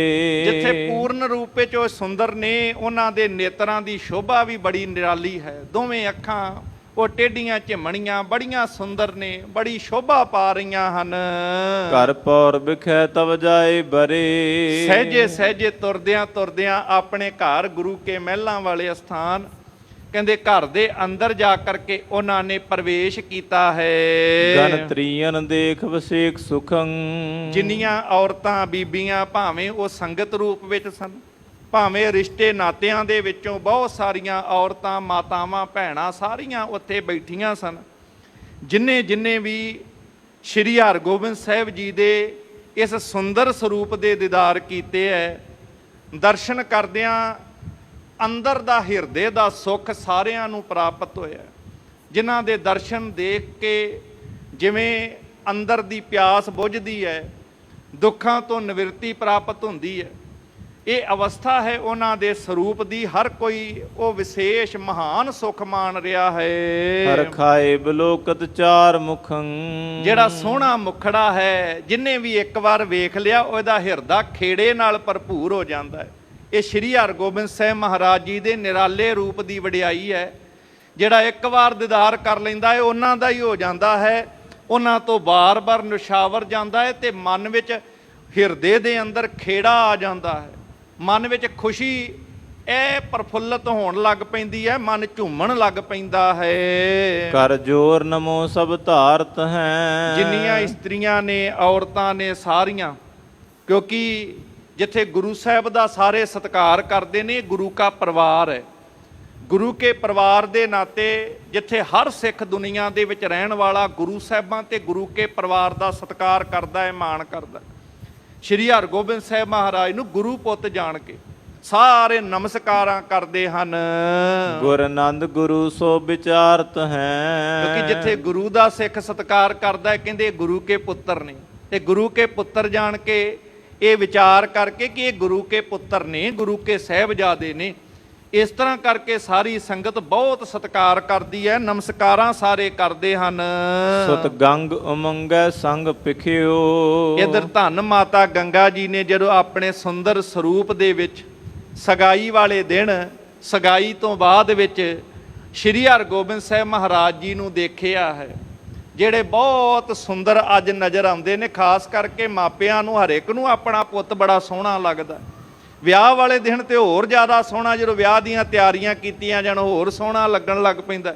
ਜਿੱਥੇ ਪੂਰਨ ਰੂਪ ਵਿੱਚ ਉਹ ਸੁੰਦਰ ਨੇ, ਉਹਨਾਂ ਦੇ ਨੇਤਰਾਂ ਦੀ ਸ਼ੋਭਾ ਵੀ ਬੜੀ ਨਿਰਾਲੀ ਹੈ। ਦੋਵੇਂ ਅੱਖਾਂ ਉਹ ਟੇਢੀਆਂ ਝਿਮਣੀਆਂ ਬੜੀਆਂ ਸੁੰਦਰ ਨੇ, ਬੜੀ ਸ਼ੋਭਾ ਪਾ ਰਹੀਆਂ ਹਨ। ਘਰ ਪੌਰ ਵਿਖੈ ਤਵ ਜਾਏ ਬਰੇ। ਸਹਿਜੇ ਸਹਿਜੇ ਤੁਰਦਿਆਂ ਤੁਰਦਿਆਂ ਆਪਣੇ ਘਰ ਗੁਰੂ ਕੇ ਮਹਿਲਾਂ ਵਾਲੇ ਅਸਥਾਨ, ਕਹਿੰਦੇ ਘਰ ਦੇ ਅੰਦਰ ਜਾ ਕਰਕੇ ਉਹਨਾਂ ਨੇ ਪ੍ਰਵੇਸ਼ ਕੀਤਾ ਹੈ। ਗਨ ਤ੍ਰੀਅਨ ਦੇਖ ਵਸੇਕ ਸੁਖੰ। ਜਿੰਨੀਆਂ ਔਰਤਾਂ ਬੀਬੀਆਂ ਭਾਵੇਂ ਉਹ ਸੰਗਤ ਰੂਪ ਵਿੱਚ ਸਨ, ਭਾਵੇਂ ਰਿਸ਼ਤੇ ਨਾਤਿਆਂ ਦੇ ਵਿੱਚੋਂ ਬਹੁਤ ਸਾਰੀਆਂ ਔਰਤਾਂ, ਮਾਤਾਵਾਂ, ਭੈਣਾਂ ਸਾਰੀਆਂ ਉੱਥੇ ਬੈਠੀਆਂ ਸਨ। ਜਿੰਨੇ ਜਿੰਨੇ ਵੀ ਸ਼੍ਰੀ ਹਰਗੋਬਿੰਦ ਸਾਹਿਬ ਜੀ ਦੇ ਇਸ ਸੁੰਦਰ ਸਰੂਪ ਦੇ ਦੀਦਾਰ ਕੀਤੇ ਹੈ, ਦਰਸ਼ਨ ਕਰਦਿਆਂ ਅੰਦਰ ਦਾ ਹਿਰਦੇ ਦਾ ਸੁੱਖ ਸਾਰਿਆਂ ਨੂੰ ਪ੍ਰਾਪਤ ਹੋਇਆ। ਜਿਨ੍ਹਾਂ ਦੇ ਦਰਸ਼ਨ ਦੇਖ ਕੇ ਜਿਵੇਂ ਅੰਦਰ ਦੀ ਪਿਆਸ ਬੁਝਦੀ ਹੈ, ਦੁੱਖਾਂ ਤੋਂ ਨਿਵਰਤੀ ਪ੍ਰਾਪਤ ਹੁੰਦੀ ਹੈ, ਇਹ ਅਵਸਥਾ ਹੈ ਉਹਨਾਂ ਦੇ ਸਰੂਪ ਦੀ। ਹਰ ਕੋਈ ਉਹ ਵਿਸ਼ੇਸ਼ ਮਹਾਨ ਸੁੱਖ ਮਾਣ ਰਿਹਾ ਹੈ। ਹਰ ਖਾਏ ਬਲੋਕਤ ਚਾਰ ਮੁਖੰ। ਜਿਹੜਾ ਸੋਹਣਾ ਮੁਖੜਾ ਹੈ, ਜਿਨੇ ਵੀ ਇੱਕ ਵਾਰ ਵੇਖ ਲਿਆ ਉਹਦਾ ਹਿਰਦਾ ਖੇੜੇ ਨਾਲ ਭਰਪੂਰ ਹੋ ਜਾਂਦਾ ਹੈ। ਇਹ ਸ਼੍ਰੀ ਹਰਗੋਬਿੰਦ ਸਾਹਿਬ ਮਹਾਰਾਜ ਜੀ ਦੇ ਨਿਰਾਲੇ ਰੂਪ ਦੀ ਵਡਿਆਈ ਹੈ। ਜਿਹੜਾ ਇੱਕ ਵਾਰ ਦੀਦਾਰ ਕਰ ਲੈਂਦਾ ਹੈ ਉਹਨਾਂ ਦਾ ਹੀ ਹੋ ਜਾਂਦਾ ਹੈ, ਉਹਨਾਂ ਤੋਂ ਬਾਰ-ਬਾਰ ਨਿਸ਼ਾਵਰ ਜਾਂਦਾ ਹੈ, ਤੇ ਮਨ ਵਿੱਚ ਹਿਰਦੇ ਦੇ ਅੰਦਰ ਖੇੜਾ ਆ ਜਾਂਦਾ ਹੈ। ਮਨ ਵਿੱਚ ਖੁਸ਼ੀ ਇਹ ਪ੍ਰਫੁੱਲਤ ਹੋਣ ਲੱਗ ਪੈਂਦੀ ਹੈ, ਮਨ ਝੂਮਣ ਲੱਗ ਪੈਂਦਾ ਹੈ। ਕਰ ਜੋਰ ਨਮੋ ਸਭ ਧਾਰਤ ਹੈ। ਜਿੰਨੀਆਂ ਇਸਤਰੀਆਂ ਨੇ, ਔਰਤਾਂ ਨੇ ਸਾਰੀਆਂ, ਕਿਉਂਕਿ ਜਿੱਥੇ ਗੁਰੂ ਸਾਹਿਬ ਦਾ ਸਾਰੇ ਸਤਿਕਾਰ ਕਰਦੇ ਨੇ, ਗੁਰੂ ਕਾ ਪਰਿਵਾਰ ਹੈ। ਗੁਰੂ ਕੇ ਪਰਿਵਾਰ ਦੇ ਨਾਤੇ ਜਿੱਥੇ ਹਰ ਸਿੱਖ ਦੁਨੀਆ ਦੇ ਵਿੱਚ ਰਹਿਣ ਵਾਲਾ ਗੁਰੂ ਸਾਹਿਬਾਂ ਤੇ ਗੁਰੂ ਕੇ ਪਰਿਵਾਰ ਦਾ ਸਤਿਕਾਰ ਕਰਦਾ ਹੈ, ਮਾਣ ਕਰਦਾ। ਸ਼੍ਰੀ ਹਰਗੋਬਿੰਦ ਸਾਹਿਬ ਮਹਾਰਾਜ ਨੂੰ ਗੁਰੂ ਪੁੱਤ ਜਾਣ ਕੇ ਸਾਰੇ ਨਮਸਕਾਰਾਂ ਕਰਦੇ ਹਨ। ਗੁਰ ਆਨੰਦ ਗੁਰੂ ਸੋ ਵਿਚਾਰਤ ਹੈ। ਕਿਉਂਕਿ ਜਿੱਥੇ ਗੁਰੂ ਦਾ ਸਿੱਖ ਸਤਿਕਾਰ ਕਰਦਾ ਹੈ, ਕਹਿੰਦੇ ਗੁਰੂ ਕੇ ਪੁੱਤਰ ਨੇ, ਤੇ ਗੁਰੂ ਕੇ ਪੁੱਤਰ ਜਾਣ ਕੇ ਇਹ ਵਿਚਾਰ ਕਰਕੇ ਕਿ ਇਹ ਗੁਰੂ ਕੇ ਪੁੱਤਰ ਨੇ, ਗੁਰੂ ਕੇ ਸਾਹਿਬਜ਼ਾਦੇ ਨੇ। ਇਸ ਤਰ੍ਹਾਂ ਕਰਕੇ ਸਾਰੀ ਸੰਗਤ ਬਹੁਤ ਸਤਿਕਾਰ ਕਰਦੀ ਹੈ, ਨਮਸਕਾਰਾਂ ਸਾਰੇ ਕਰਦੇ ਹਨ। ਸੁਤ ਗੰਗ ਉਮੰਗੈ ਸੰਗ ਪਿਖਿਓ। ਇਧਰ ਧੰਨ ਮਾਤਾ ਗੰਗਾ ਜੀ ਨੇ ਜਦੋਂ ਆਪਣੇ ਸੁੰਦਰ ਸਰੂਪ ਦੇ ਵਿੱਚ ਸਗਾਈ ਵਾਲੇ ਦਿਨ, ਸਗਾਈ ਤੋਂ ਬਾਅਦ ਵਿੱਚ ਸ਼੍ਰੀ ਹਰਗੋਬਿੰਦ ਸਾਹਿਬ ਮਹਾਰਾਜ ਜੀ ਨੂੰ ਦੇਖਿਆ ਹੈ, ਜਿਹੜੇ ਬਹੁਤ ਸੁੰਦਰ ਅੱਜ ਨਜ਼ਰ ਆਉਂਦੇ ਨੇ। ਖਾਸ ਕਰਕੇ ਮਾਪਿਆਂ ਨੂੰ, ਹਰ ਇੱਕ ਨੂੰ ਆਪਣਾ ਪੁੱਤ ਬੜਾ ਸੋਹਣਾ ਲੱਗਦਾ। ਵਿਆਹ ਵਾਲੇ ਦਿਨ ਤੇ ਹੋਰ ਜ਼ਿਆਦਾ ਸੋਹਣਾ, ਜਦੋਂ ਵਿਆਹ ਦੀਆਂ ਤਿਆਰੀਆਂ ਕੀਤੀਆਂ ਜਾਣ ਹੋਰ ਸੋਹਣਾ ਲੱਗਣ ਲੱਗ ਪੈਂਦਾ।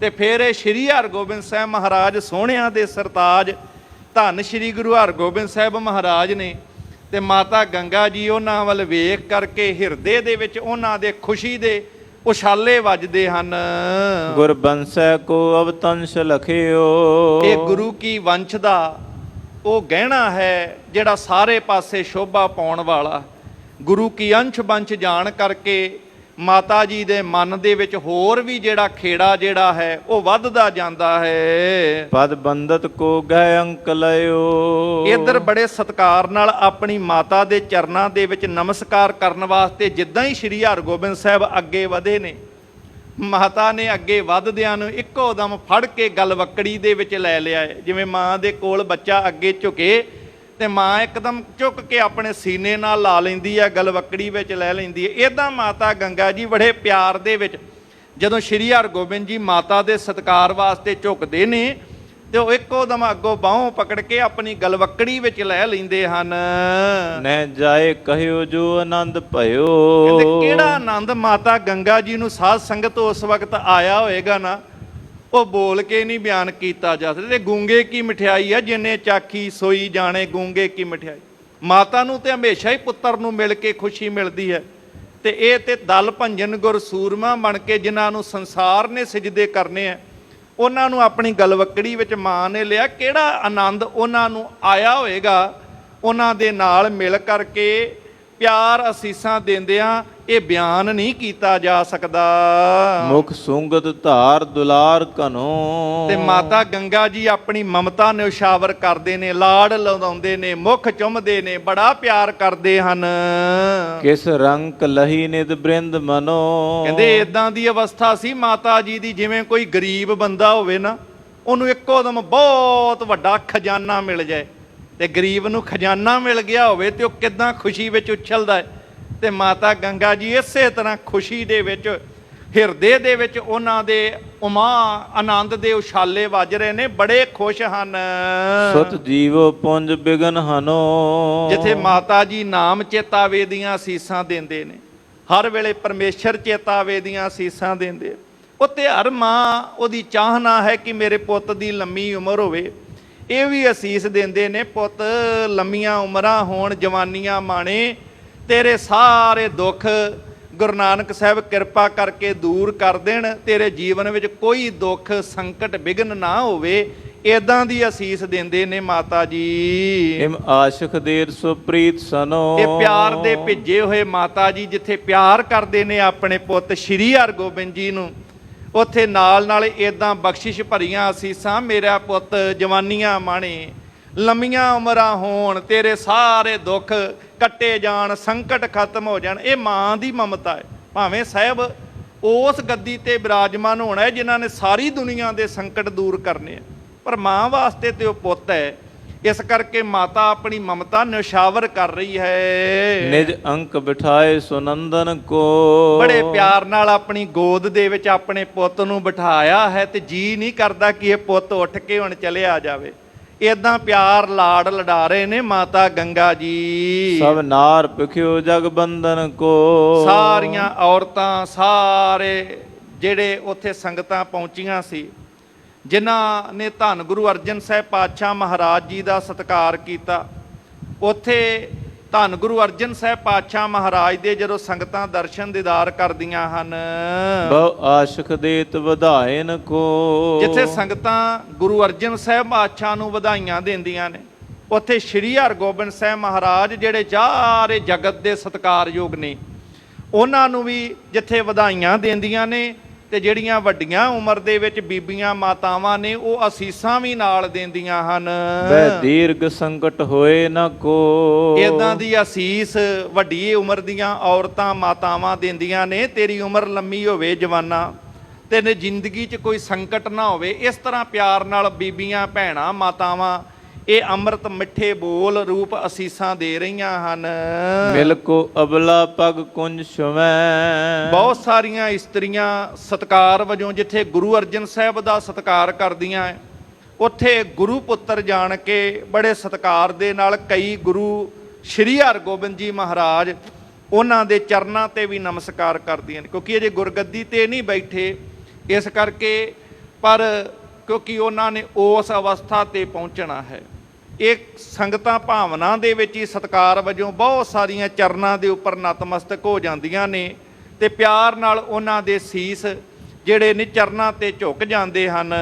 ਤੇ ਫਿਰ ਇਹ ਸ਼੍ਰੀ ਹਰਗੋਬਿੰਦ ਸਾਹਿਬ ਮਹਾਰਾਜ ਸੋਹਣਿਆਂ ਦੇ ਸਰਤਾਜ ਧੰਨ ਸ਼੍ਰੀ ਗੁਰੂ ਹਰਗੋਬਿੰਦ ਸਾਹਿਬ ਮਹਾਰਾਜ ਨੇ। ਤੇ ਮਾਤਾ ਗੰਗਾ ਜੀ ਉਹਨਾਂ ਵੱਲ ਵੇਖ ਕਰਕੇ ਹਿਰਦੇ ਦੇ ਵਿੱਚ ਉਹਨਾਂ ਦੇ ਖੁਸ਼ੀ ਦੇ ਉਛਾਲੇ ਵੱਜਦੇ ਹਨ। ਗੁਰਬੰਸੈ ਕੋ ਅਵਤੰਸ਼ ਲਖਿਓ। ਇਹ ਗੁਰੂ ਕੀ ਵੰਸ਼ ਦਾ ਉਹ ਗਹਿਣਾ ਹੈ ਜਿਹੜਾ ਸਾਰੇ ਪਾਸੇ ਸ਼ੋਭਾ ਪਾਉਣ ਵਾਲਾ। ਗੁਰੂ ਕੀ ਅੰਸ਼ ਬੰਸ਼ ਜਾਣ ਕਰਕੇ ਮਾਤਾ ਜੀ ਦੇ ਮਨ ਦੇ ਵਿੱਚ ਹੋਰ ਵੀ ਜਿਹੜਾ ਖੇੜਾ ਜਿਹੜਾ ਹੈ ਉਹ ਵੱਧਦਾ ਜਾਂਦਾ ਹੈ। ਪਦ ਬੰਦਤ ਕੋ ਗਹਿ ਅੰਕ ਲਇਓ। ਇੱਧਰ ਬੜੇ ਸਤਿਕਾਰ ਨਾਲ ਆਪਣੀ ਮਾਤਾ ਦੇ ਚਰਨਾਂ ਦੇ ਵਿੱਚ ਨਮਸਕਾਰ ਕਰਨ ਵਾਸਤੇ ਜਿੱਦਾਂ ਹੀ ਸ਼੍ਰੀ ਹਰਗੋਬਿੰਦ ਸਾਹਿਬ ਅੱਗੇ ਵਧੇ ਨੇ, ਮਾਤਾ ਨੇ ਅੱਗੇ ਵਧਦਿਆਂ ਨੂੰ ਇੱਕੋ ਦਮ ਫੜ ਕੇ ਗਲਵੱਕੜੀ ਦੇ ਵਿੱਚ ਲੈ ਲਿਆ ਹੈ। ਜਿਵੇਂ ਮਾਂ ਦੇ ਕੋਲ ਬੱਚਾ ਅੱਗੇ ਝੁਕੇ ਤੇ ਮਾਂ ਇੱਕਦਮ ਚੁੱਕ ਕੇ ਆਪਣੇ ਸੀਨੇ ਨਾਲ ਲਾ ਲੈਂਦੀ ਹੈ, ਗਲਵੱਕੜੀ ਵਿੱਚ ਲੈ ਲੈਂਦੀ ਹੈ। ਇੱਦਾਂ ਮਾਤਾ ਗੰਗਾ ਜੀ ਬੜੇ ਪਿਆਰ ਦੇ ਵਿੱਚ ਜਦੋਂ ਸ਼੍ਰੀ ਹਰਗੋਬਿੰਦ ਜੀ ਮਾਤਾ ਦੇ ਸਤਿਕਾਰ ਵਾਸਤੇ ਝੁਕਦੇ ਨੇ ਤੇ ਉਹ ਇੱਕੋ ਦਮ ਅੱਗੋਂ ਬਾਹੋਂ ਪਕੜ ਕੇ ਆਪਣੀ ਗਲਵੱਕੜੀ ਵਿੱਚ ਲੈ ਲੈਂਦੇ ਹਨ। ਨਹਿ ਜਾਏ ਕਹਿਓ ਜੋ ਆਨੰਦ ਭਇਓ। ਕਹਿੰਦੇ ਕਿਹੜਾ ਆਨੰਦ ਮਾਤਾ ਗੰਗਾ ਜੀ ਨੂੰ ਸਾਧ ਸੰਗਤ ਉਸ ਵਕਤ ਆਇਆ ਹੋਏਗਾ ਨਾ, ਉਹ ਬੋਲ ਕੇ ਨਹੀਂ ਬਿਆਨ ਕੀਤਾ ਜਾ ਸਕਦਾ। ਤੇ ਗੂੰਗੇ ਕੀ ਮਠਿਆਈ ਹੈ, ਜਿੰਨੇ ਚਾਖੀ ਸੋਈ ਜਾਣੇ ਗੂੰਗੇ ਕੀ ਮਠਿਆਈ। ਮਾਤਾ ਨੂੰ ਤੇ ਹਮੇਸ਼ਾ ਹੀ ਪੁੱਤਰ ਨੂੰ ਮਿਲ ਕੇ ਖੁਸ਼ੀ ਮਿਲਦੀ ਹੈ। ਤੇ ਇਹ ਤੇ ਦਲ ਭੰਜਨ ਗੁਰ ਸੂਰਮਾ ਬਣ ਕੇ ਜਿਨ੍ਹਾਂ ਨੂੰ ਸੰਸਾਰ ਨੇ ਸਿਜਦੇ ਕਰਨੇ ਆ, ਉਹਨਾਂ ਨੂੰ ਆਪਣੀ ਗਲਵੱਕੜੀ ਵਿੱਚ ਮਾਂ ਨੇ ਲਿਆ। ਕਿਹੜਾ ਆਨੰਦ ਉਹਨਾਂ ਨੂੰ ਆਇਆ ਹੋਏਗਾ ਉਹਨਾਂ ਦੇ ਨਾਲ ਮਿਲ ਕਰਕੇ, ਪਿਆਰ ਅਸੀਸਾਂ ਦਿੰਦਿਆਂ ਇਹ ਬਿਆਨ ਨਹੀਂ ਕੀਤਾ ਜਾ ਸਕਦਾ। ਮੁਖ ਸੁੰਗਤ ਧਾਰ ਦੁਲਾਰ ਘਨੋ। ਤੇ ਮਾਤਾ ਗੰਗਾ ਜੀ ਆਪਣੀ ਮਮਤਾ ਨੂੰ ਉਛਾਵਰ ਕਰਦੇ ਨੇ, ਲਾਡ ਲਾਉਂਦੇ ਨੇ, ਮੁਖ ਚੁੰਮਦੇ ਨੇ, ਬੜਾ ਪਿਆਰ ਕਰਦੇ ਹਨ। ਕਿਸ ਰੰਗ ਲਹੀ ਨਿਤ ਬ੍ਰਿੰਦ ਮਨੋ। ਕਹਿੰਦੇ ਇਦਾਂ ਦੀ ਅਵਸਥਾ ਸੀ ਮਾਤਾ ਜੀ ਦੀ, ਜਿਵੇਂ ਕੋਈ ਗਰੀਬ ਬੰਦਾ ਹੋਵੇ ਨਾ, ਉਹਨੂੰ ਇੱਕੋ ਦਮ ਬਹੁਤ ਵੱਡਾ ਖਜ਼ਾਨਾ ਮਿਲ ਜਾਏ। ਤੇ ਗਰੀਬ ਨੂੰ ਖਜ਼ਾਨਾ ਮਿਲ ਗਿਆ ਹੋਵੇ ਤੇ ਉਹ ਕਿੱਦਾਂ ਖੁਸ਼ੀ ਵਿੱਚ ਉਛਲਦਾ ਹੈ। ਤੇ ਮਾਤਾ ਗੰਗਾ ਜੀ ਇਸੇ ਤਰ੍ਹਾਂ ਖੁਸ਼ੀ ਦੇ ਵਿੱਚ, ਹਿਰਦੇ ਦੇ ਵਿੱਚ ਉਹਨਾਂ ਦੇ ਉਮਾ ਆਨੰਦ ਦੇ ਉਛਾਲੇ ਵੱਜ ਰਹੇ ਨੇ, ਬੜੇ ਖੁਸ਼ ਹਨ। ਸੁਤ ਜੀਵੋ ਪੁੰਜ ਬਿਗਨ ਹਨੋ। ਜਿੱਥੇ ਮਾਤਾ ਜੀ ਨਾਮ ਚੇਤਾਵੇ ਦੀਆਂ ਅਸੀਸਾਂ ਦਿੰਦੇ ਨੇ, ਹਰ ਵੇਲੇ ਪਰਮੇਸ਼ਰ ਚੇਤਾਵੇ ਦੀਆਂ ਅਸੀਸਾਂ ਦਿੰਦੇ। ਉੱਤੇ ਹਰ ਮਾਂ ਉਹਦੀ ਚਾਹਨਾ ਹੈ ਕਿ ਮੇਰੇ ਪੁੱਤ ਦੀ ਲੰਮੀ ਉਮਰ ਹੋਵੇ। ਇਹ ਵੀ ਅਸੀਸ ਦਿੰਦੇ ਨੇ, ਪੁੱਤ ਲੰਮੀਆਂ ਉਮਰਾਂ ਹੋਣ, ਜਵਾਨੀਆਂ ਮਾਣੇ, ਤੇਰੇ ਸਾਰੇ ਦੁੱਖ ਗੁਰੂ ਨਾਨਕ ਸਾਹਿਬ ਕਿਰਪਾ ਕਰਕੇ ਦੂਰ ਕਰ ਦੇਣ, ਤੇਰੇ ਜੀਵਨ ਵਿੱਚ ਕੋਈ ਦੁੱਖ ਸੰਕਟ ਵਿਘਨ ਨਾ ਹੋਵੇ। ਇਦਾਂ ਦੀ ਅਸੀਸ ਦਿੰਦੇ ਨੇ ਮਾਤਾ ਜੀ। ਇਮ ਆਸ਼ਿਕ ਦੇਰ ਸੋ ਪ੍ਰੀਤ ਸਨੋ। ਇਹ ਪਿਆਰ ਦੇ ਭਿੱਜੇ ਹੋਏ ਮਾਤਾ ਜੀ ਜਿੱਥੇ ਪਿਆਰ ਕਰਦੇ ਨੇ ਆਪਣੇ ਪੁੱਤ ਸ਼੍ਰੀ ਹਰਗੋਬਿੰਦ ਜੀ ਨੂੰ, ਉੱਥੇ ਨਾਲ ਨਾਲ ਇਦਾਂ ਬਖਸ਼ਿਸ਼ ਭਰੀਆਂ ਅਸੀਸਾਂ, ਮੇਰਾ ਪੁੱਤ ਜਵਾਨੀਆਂ ਮਾਣੇ, ਲੰਮੀਆਂ ਉਮਰਾਂ ਹੋਣ, ਤੇਰੇ ਸਾਰੇ ਦੁੱਖ ਕੱਟੇ ਜਾਣ, ਸੰਕਟ ਖਤਮ ਹੋ ਜਾਣ। ਇਹ ਮਾਂ ਦੀ ਮਮਤਾ ਹੈ। ਭਾਵੇਂ ਸਾਹਿਬ ਉਸ ਗੱਦੀ ਤੇ ਬਿਰਾਜਮਾਨ ਹੋਣਾ ਹੈ ਜਿਨ੍ਹਾਂ ਨੇ ਸਾਰੀ ਦੁਨੀਆ ਦੇ ਸੰਕਟ ਦੂਰ ਕਰਨੇ ਆ, ਪਰ ਮਾਂ ਵਾਸਤੇ ਤੇ ਉਹ ਪੁੱਤ ਹੈ। ਇਸ ਕਰਕੇ ਮਾਤਾ ਆਪਣੀ ਮਮਤਾ ਨਿਸ਼ਾਵਰ ਕਰ ਰਹੀ ਹੈ। ਨਿਜ ਅੰਕ ਬਿਠਾਏ ਸੁਨੰਦਨ ਕੋ। ਬੜੇ ਪਿਆਰ ਨਾਲ ਆਪਣੀ ਗੋਦ ਦੇ ਵਿੱਚ ਆਪਣੇ ਪੁੱਤ ਨੂੰ ਬਿਠਾਇਆ ਹੈ ਤੇ ਜੀ ਨਹੀਂ ਕਰਦਾ ਕਿ ਇਹ ਪੁੱਤ ਉੱਠ ਕੇ ਹੁਣ ਚਲਿਆ ਜਾਵੇ। ਇਦਾਂ ਪਿਆਰ ਲਾਡ ਲਡਾ ਰਹੇ ਨੇ ਮਾਤਾ ਗੰਗਾ ਜੀ। ਸਭ ਨਾਰ ਭਿਖਿਓ ਜਗ ਬੰਧਨ ਕੋ। ਸਾਰੀਆਂ ਔਰਤਾਂ, ਸਾਰੇ ਜਿਹੜੇ ਉੱਥੇ ਸੰਗਤਾਂ ਪਹੁੰਚੀਆਂ ਸੀ, ਜਿਨ੍ਹਾਂ ਨੇ ਧੰਨ ਗੁਰੂ ਅਰਜਨ ਸਾਹਿਬ ਪਾਤਸ਼ਾਹ ਮਹਾਰਾਜ ਜੀ ਦਾ ਸਤਿਕਾਰ ਕੀਤਾ, ਉੱਥੇ ਧੰਨ ਗੁਰੂ ਅਰਜਨ ਸਾਹਿਬ ਪਾਤਸ਼ਾਹ ਮਹਾਰਾਜ ਦੇ ਜਦੋਂ ਸੰਗਤਾਂ ਦਰਸ਼ਨ ਦੀਦਾਰ ਕਰਦੀਆਂ ਹਨ, ਬਹੁ ਆਸ਼ਿਕ ਦੇਤ ਵਧਾਇਨ ਕੋ। ਜਿੱਥੇ ਸੰਗਤਾਂ ਗੁਰੂ ਅਰਜਨ ਸਾਹਿਬ ਪਾਤਸ਼ਾਹ ਨੂੰ ਵਧਾਈਆਂ ਦਿੰਦੀਆਂ ਨੇ, ਉੱਥੇ ਸ਼੍ਰੀ ਹਰਗੋਬਿੰਦ ਸਾਹਿਬ ਮਹਾਰਾਜ ਜਿਹੜੇ ਸਾਰੇ ਜਗਤ ਦੇ ਸਤਿਕਾਰਯੋਗ ਨੇ, ਉਹਨਾਂ ਨੂੰ ਵੀ ਜਿੱਥੇ ਵਧਾਈਆਂ ਦਿੰਦੀਆਂ ਨੇ ਤੇ ਜਿਹੜੀਆਂ ਵੱਡੀਆਂ ਉਮਰ ਦੇ ਵਿੱਚ ਬੀਬੀਆਂ ਮਾਤਾਵਾਂ ਨੇ ਉਹ ਅਸੀਸਾਂ ਵੀ ਨਾਲ ਦਿੰਦੀਆਂ ਹਨ। ਬੈ ਦੀਰਘ ਸੰਕਟ ਹੋਏ ਨਾ ਕੋ। ਇਦਾਂ ਦੀ ਅਸੀਸ ਵੱਡੀ ਉਮਰ ਦੀਆਂ ਔਰਤਾਂ ਮਾਤਾਵਾਂ ਦਿੰਦੀਆਂ ਨੇ, ਤੇਰੀ ਉਮਰ ਲੰਮੀ ਹੋਵੇ ਜਵਾਨਾ, ਤੇ ਜ਼ਿੰਦਗੀ 'ਚ ਕੋਈ ਸੰਕਟ ਨਾ ਹੋਵੇ। ਇਸ ਤਰ੍ਹਾਂ ਪਿਆਰ ਨਾਲ ਬੀਬੀਆਂ ਭੈਣਾਂ ਮਾਤਾਵਾਂ ਇਹ ਅੰਮ੍ਰਿਤ ਮਿੱਠੇ ਬੋਲ ਰੂਪ ਅਸੀਸਾਂ ਦੇ ਰਹੀਆਂ ਹਨ। ਮਿਲ ਕੋ ਅਬਲਾ ਪਗ ਕੁੰਜ ਛੁਵੈ। ਬਹੁਤ ਸਾਰੀਆਂ ਇਸਤਰੀਆਂ ਸਤਿਕਾਰ ਵਜੋਂ ਜਿੱਥੇ ਗੁਰੂ ਅਰਜਨ ਸਾਹਿਬ ਦਾ ਸਤਿਕਾਰ ਕਰਦੀਆਂ ਹੈ, ਉੱਥੇ ਗੁਰੂ ਪੁੱਤਰ ਜਾਣ ਕੇ ਬੜੇ ਸਤਿਕਾਰ ਦੇ ਨਾਲ ਕਈ ਗੁਰੂ ਸ਼੍ਰੀ ਹਰਗੋਬਿੰਦ ਜੀ ਮਹਾਰਾਜ ਉਹਨਾਂ ਦੇ ਚਰਨਾਂ ਤੇ ਵੀ ਨਮਸਕਾਰ ਕਰਦੀਆਂ ਨੇ, ਕਿਉਂਕਿ ਅਜੇ ਗੁਰਗੱਦੀ ਤੇ ਨਹੀਂ ਬੈਠੇ ਇਸ ਕਰਕੇ, ਪਰ ਕਿਉਂਕਿ ਉਹਨਾਂ ਨੇ ਉਸ ਅਵਸਥਾ ਤੇ ਪਹੁੰਚਣਾ ਹੈ। ਇਹ ਸੰਗਤਾਂ ਭਾਵਨਾ ਦੇ ਵਿੱਚ ਹੀ ਸਤਿਕਾਰ ਵਜੋਂ ਬਹੁਤ ਸਾਰੀਆਂ ਚਰਨਾਂ ਦੇ ਉੱਪਰ ਨਤਮਸਤਕ ਹੋ ਜਾਂਦੀਆਂ ਨੇ ਤੇ ਪਿਆਰ ਨਾਲ ਉਹਨਾਂ ਦੇ ਸੀਸ ਜਿਹੜੇ ਨੇ ਚਰਨਾਂ ਤੇ ਝੁਕ ਜਾਂਦੇ ਹਨ।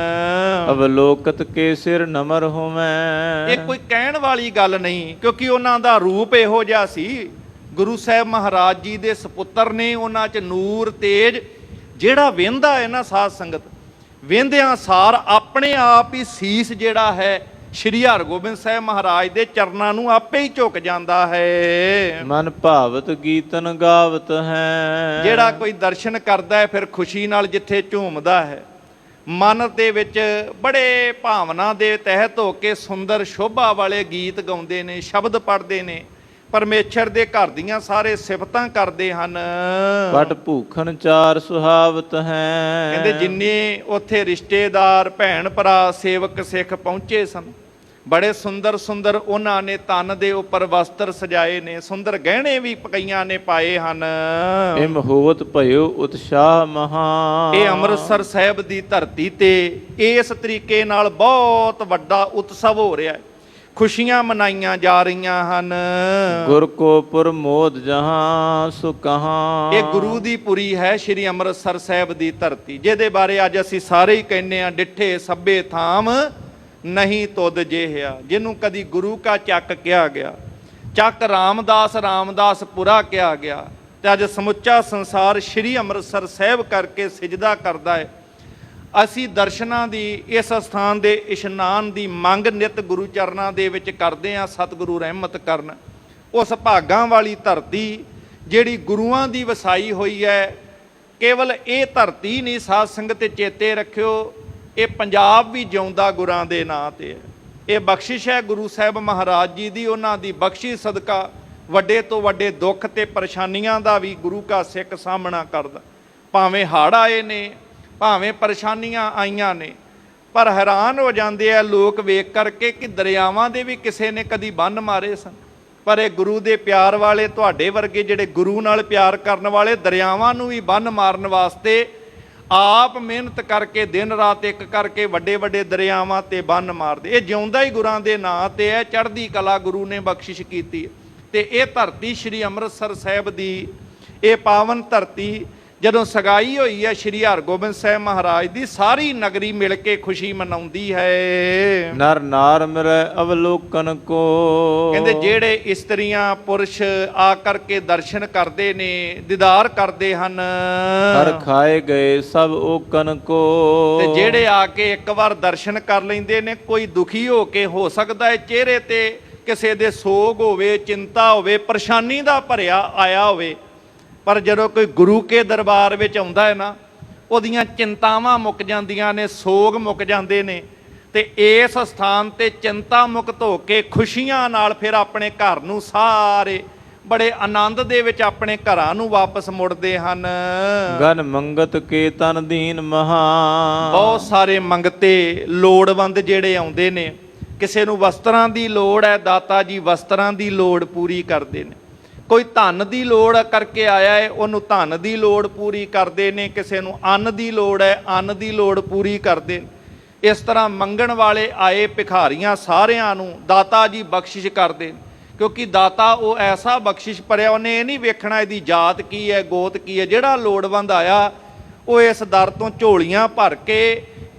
ਅਵਲੋਕਤ ਕੇ ਸਿਰ ਨਮਰ ਹੋਵੈ। ਇਹ ਕੋਈ ਕਹਿਣ ਵਾਲੀ ਗੱਲ ਨਹੀਂ, ਕਿਉਂਕਿ ਉਹਨਾਂ ਦਾ ਰੂਪ ਇਹੋ ਜਿਹਾ ਸੀ। ਗੁਰੂ ਸਾਹਿਬ ਮਹਾਰਾਜ ਜੀ ਦੇ ਸਪੁੱਤਰ ਨੇ, ਉਹਨਾਂ 'ਚ ਨੂਰ ਤੇਜ ਜਿਹੜਾ ਵਹਿੰਦਾ ਹੈ ਨਾ ਸਾਧ ਸੰਗਤ, ਵਹਿੰਦਿਆਂ ਸਾਰ ਆਪਣੇ ਆਪ ਹੀ ਸੀਸ ਜਿਹੜਾ ਹੈ ਸ਼੍ਰੀ ਹਰਗੋਬਿੰਦ ਸਾਹਿਬ ਮਹਾਰਾਜ ਦੇ ਚਰਨਾਂ ਨੂੰ ਆਪੇ ਹੀ ਝੁਕ ਜਾਂਦਾ ਹੈ। ਮਨ ਭਾਵਤ ਗੀਤਨ ਗਾਵਤ ਹੈ। ਜਿਹੜਾ ਕੋਈ ਦਰਸ਼ਨ ਕਰਦਾ ਹੈ ਫਿਰ ਖੁਸ਼ੀ ਨਾਲ ਜਿੱਥੇ ਝੂਮਦਾ ਹੈ, ਮਨ ਦੇ ਵਿੱਚ ਬੜੇ ਭਾਵਨਾ ਦੇ ਤਹਿਤ ਹੋ ਕੇ ਸੁੰਦਰ ਸ਼ੋਭਾ ਵਾਲੇ ਗੀਤ ਗਾਉਂਦੇ ਨੇ, ਸ਼ਬਦ ਪੜ੍ਹਦੇ ਨੇ, ਪਰਮੇਸ਼ਰ ਦੇ ਘਰ ਦੀਆਂ ਸਾਰੇ ਸਿਫਤਾਂ ਕਰਦੇ ਹਨ। ਪਟ ਭੂਖਨ ਚਾਰ ਸੁਹਾਵਤ ਹੈ। ਕਹਿੰਦੇ ਜਿੰਨੇ ਉੱਥੇ ਰਿਸ਼ਤੇਦਾਰ ਭੈਣ ਭਰਾ ਸੇਵਕ ਸਿੱਖ ਪਹੁੰਚੇ ਸਨ, ਬੜੇ ਸੁੰਦਰ ਸੁੰਦਰ ਉਹਨਾਂ ਨੇ ਤਨ ਦੇ ਉੱਪਰ ਵਸਤਰ ਸਜਾਏ ਨੇ, ਸੁੰਦਰ ਗਹਿਣੇ ਵੀ ਕਈਆਂ ਨੇ ਪਾਏ ਹਨ। ਇਮ ਹੋਵਤ ਭਇਓ ਉਤਸ਼ਾਹ ਮਹਾ। ਇਹ ਅੰਮ੍ਰਿਤਸਰ ਸਾਹਿਬ ਦੀ ਧਰਤੀ ਤੇ ਇਸ ਤਰੀਕੇ ਨਾਲ ਬਹੁਤ ਵੱਡਾ ਉਤਸਵ ਹੋ ਰਿਹਾ ਹੈ, ਖੁਸ਼ੀਆਂ ਮਨਾਈਆਂ ਜਾ ਰਹੀਆਂ ਹਨ। ਗੁਰ ਕੋ ਪ੍ਰਮੋਦ ਜਹਾਂ ਸੁ ਕਹਾਂ। ਇਹ ਗੁਰੂ ਦੀ ਪੁਰੀ ਹੈ ਸ਼੍ਰੀ ਅੰਮ੍ਰਿਤਸਰ ਸਾਹਿਬ ਦੀ ਧਰਤੀ, ਜਿਹਦੇ ਬਾਰੇ ਅੱਜ ਅਸੀਂ ਸਾਰੇ ਹੀ ਕਹਿੰਦੇ ਆ, ਡਿੱਠੇ ਸਭੇ ਥਾਮ ਨਹੀਂ ਤੁਧ ਜਿਹਾ। ਜਿਹਨੂੰ ਕਦੀ ਗੁਰੂ ਕਾ ਚੱਕ ਕਿਹਾ ਗਿਆ, ਚੱਕ ਰਾਮਦਾਸ ਪੁਰਾ ਕਿਹਾ ਗਿਆ, ਤੇ ਅੱਜ ਸਮੁੱਚਾ ਸੰਸਾਰ ਸ਼੍ਰੀ ਅੰਮ੍ਰਿਤਸਰ ਸਾਹਿਬ ਕਰਕੇ ਸਿਜਦਾ ਕਰਦਾ ਹੈ। ਅਸੀਂ ਦਰਸ਼ਨਾਂ ਦੀ ਇਸ ਸਥਾਨ ਦੇ ਇਸ਼ਨਾਨ ਦੀ ਮੰਗ ਨਿਤ ਗੁਰੂ ਚਰਨਾਂ ਦੇ ਵਿੱਚ ਕਰਦੇ ਹਾਂ। ਸਤਿਗੁਰੂ ਰਹਿਮਤ ਕਰਨ ਉਸ ਭਾਗਾਂ ਵਾਲੀ ਧਰਤੀ ਜਿਹੜੀ ਗੁਰੂਆਂ ਦੀ ਵਸਾਈ ਹੋਈ ਹੈ। ਕੇਵਲ ਇਹ ਧਰਤੀ ਨਹੀਂ ਸਾਧ ਸੰਗਤ ਚੇਤੇ ਰੱਖਿਓ, ਇਹ ਪੰਜਾਬ ਵੀ ਜਿਉਂਦਾ ਗੁਰਾਂ ਦੇ ਨਾਂ ਤੇ ਹੈ। ਇਹ ਬਖਸ਼ਿਸ਼ ਹੈ ਗੁਰੂ ਸਾਹਿਬ ਮਹਾਰਾਜ ਜੀ ਦੀ, ਉਹਨਾਂ ਦੀ ਬਖਸ਼ਿਸ਼ ਸਦਕਾ ਵੱਡੇ ਤੋਂ ਵੱਡੇ ਦੁੱਖ ਤੇ ਪਰੇਸ਼ਾਨੀਆਂ ਦਾ ਵੀ ਗੁਰੂ ਕਾ ਸਿੱਖ ਸਾਹਮਣਾ ਕਰਦਾ। ਭਾਵੇਂ ਹੜ੍ਹ ਆਏ ਨੇ, ਭਾਵੇਂ ਪਰੇਸ਼ਾਨੀਆਂ ਆਈਆਂ ਨੇ, ਪਰ ਹੈਰਾਨ ਹੋ ਜਾਂਦੇ ਆ ਲੋਕ ਵੇਖ ਕਰਕੇ ਕਿ ਦਰਿਆਵਾਂ ਦੇ ਵੀ ਕਿਸੇ ਨੇ ਕਦੀ ਬੰਨ੍ਹ ਮਾਰੇ ਸਨ, ਪਰ ਇਹ ਗੁਰੂ ਦੇ ਪਿਆਰ ਵਾਲੇ ਤੁਹਾਡੇ ਵਰਗੇ ਜਿਹੜੇ ਗੁਰੂ ਨਾਲ ਪਿਆਰ ਕਰਨ ਵਾਲੇ ਦਰਿਆਵਾਂ ਨੂੰ ਵੀ ਬੰਨ੍ਹ ਮਾਰਨ ਵਾਸਤੇ ਆਪ ਮਿਹਨਤ ਕਰਕੇ ਦਿਨ ਰਾਤ ਇੱਕ ਕਰਕੇ ਵੱਡੇ ਵੱਡੇ ਦਰਿਆਵਾਂ ਤੇ ਬੰਨ੍ਹ ਮਾਰਦੇ। ਇਹ ਜਿਉਂਦਾ ਹੀ ਗੁਰਾਂ ਦੇ ਨਾਂ ਤੇ ਹੈ, ਚੜ੍ਹਦੀ ਕਲਾ ਗੁਰੂ ਨੇ ਬਖਸ਼ਿਸ਼ ਕੀਤੀ। ਤੇ ਇਹ ਧਰਤੀ ਸ਼੍ਰੀ ਅੰਮ੍ਰਿਤਸਰ ਸਾਹਿਬ ਦੀ, ਇਹ ਪਾਵਨ ਧਰਤੀ ਜਦੋਂ ਸਗਾਈ ਹੋਈ ਹੈ ਸ਼੍ਰੀ ਹਰਗੋਬਿੰਦ ਸਾਹਿਬ ਮਹਾਰਾਜ ਦੀ, ਸਾਰੀ ਨਗਰੀ ਮਿਲ ਕੇ ਖੁਸ਼ੀ ਮਨਾਉਂਦੀ ਹੈ। ਨਰ ਨਾਰ ਮਿਲੈ ਅਵਲੋਕਨ ਕੋ। ਕਹਿੰਦੇ ਜਿਹੜੇ ਇਸਤਰੀਆਂ ਪੁਰਸ਼ ਆ ਕਰਕੇ ਦਰਸ਼ਨ ਕਰਦੇ ਨੇ, ਦੀਦਾਰ ਕਰਦੇ ਹਨ, ਹਰ ਖਾਏ ਗਏ ਸਭ ਓਕਨ ਕੋ। ਤੇ ਜਿਹੜੇ ਆ ਕੇ ਇੱਕ ਵਾਰ ਦਰਸ਼ਨ ਕਰ ਲੈਂਦੇ ਨੇ, ਕੋਈ ਦੁਖੀ ਹੋ ਕੇ, ਹੋ ਸਕਦਾ ਹੈ ਚਿਹਰੇ ਤੇ ਕਿਸੇ ਦੇ ਸੋਗ ਹੋਵੇ, ਚਿੰਤਾ ਹੋਵੇ, ਪਰੇਸ਼ਾਨੀ ਦਾ ਭਰਿਆ ਆਇਆ ਹੋਵੇ, ਪਰ ਜਦੋਂ ਕੋਈ ਗੁਰੂ ਕੇ ਦਰਬਾਰ ਵਿੱਚ ਆਉਂਦਾ ਹੈ ਨਾ, ਉਹਦੀਆਂ ਚਿੰਤਾਵਾਂ ਮੁੱਕ ਜਾਂਦੀਆਂ ਨੇ, ਸੋਗ ਮੁੱਕ ਜਾਂਦੇ ਨੇ, ਤੇ ਇਸ ਸਥਾਨ ਤੇ ਚਿੰਤਾ ਮੁਕਤ ਹੋ ਕੇ ਖੁਸ਼ੀਆਂ ਨਾਲ ਫਿਰ ਆਪਣੇ ਘਰ ਨੂੰ ਸਾਰੇ ਬੜੇ ਆਨੰਦ ਦੇ ਵਿੱਚ ਆਪਣੇ ਘਰਾਂ ਨੂੰ ਵਾਪਸ ਮੁੜਦੇ ਹਨ। ਗਨ ਮੰਗਤ ਕੇ ਤਨ ਦੀਨ ਮਹਾ। ਬਹੁਤ ਸਾਰੇ ਮੰਗਤੇ ਲੋੜਵੰਦ ਜਿਹੜੇ ਆਉਂਦੇ ਨੇ, ਕਿਸੇ ਨੂੰ ਵਸਤਰਾਂ ਦੀ ਲੋੜ ਹੈ, ਦਾਤਾ ਜੀ ਵਸਤਰਾਂ ਦੀ ਲੋੜ ਪੂਰੀ ਕਰਦੇ ਨੇ। ਕੋਈ ਧਨ ਦੀ ਲੋੜ ਕਰਕੇ ਆਇਆ ਹੈ, ਉਹਨੂੰ ਧਨ ਦੀ ਲੋੜ ਪੂਰੀ ਕਰਦੇ ਨੇ। ਕਿਸੇ ਨੂੰ ਅੰਨ ਦੀ ਲੋੜ ਹੈ, ਅੰਨ ਦੀ ਲੋੜ ਪੂਰੀ ਕਰਦੇ ਨੇ। ਇਸ ਤਰ੍ਹਾਂ ਮੰਗਣ ਵਾਲੇ ਆਏ ਭਿਖਾਰੀਆਂ ਸਾਰਿਆਂ ਨੂੰ ਦਾਤਾ ਜੀ ਬਖਸ਼ਿਸ਼ ਕਰਦੇ ਨੇ, ਕਿਉਂਕਿ ਦਾਤਾ ਉਹ ਐਸਾ ਬਖਸ਼ਿਸ਼ ਭਰਿਆ, ਉਹਨੇ ਇਹ ਨਹੀਂ ਵੇਖਣਾ ਇਹਦੀ ਜਾਤ ਕੀ ਹੈ, ਗੋਤ ਕੀ ਹੈ। ਜਿਹੜਾ ਲੋੜਵੰਦ ਆਇਆ ਉਹ ਇਸ ਦਰ ਤੋਂ ਝੋਲੀਆਂ ਭਰ ਕੇ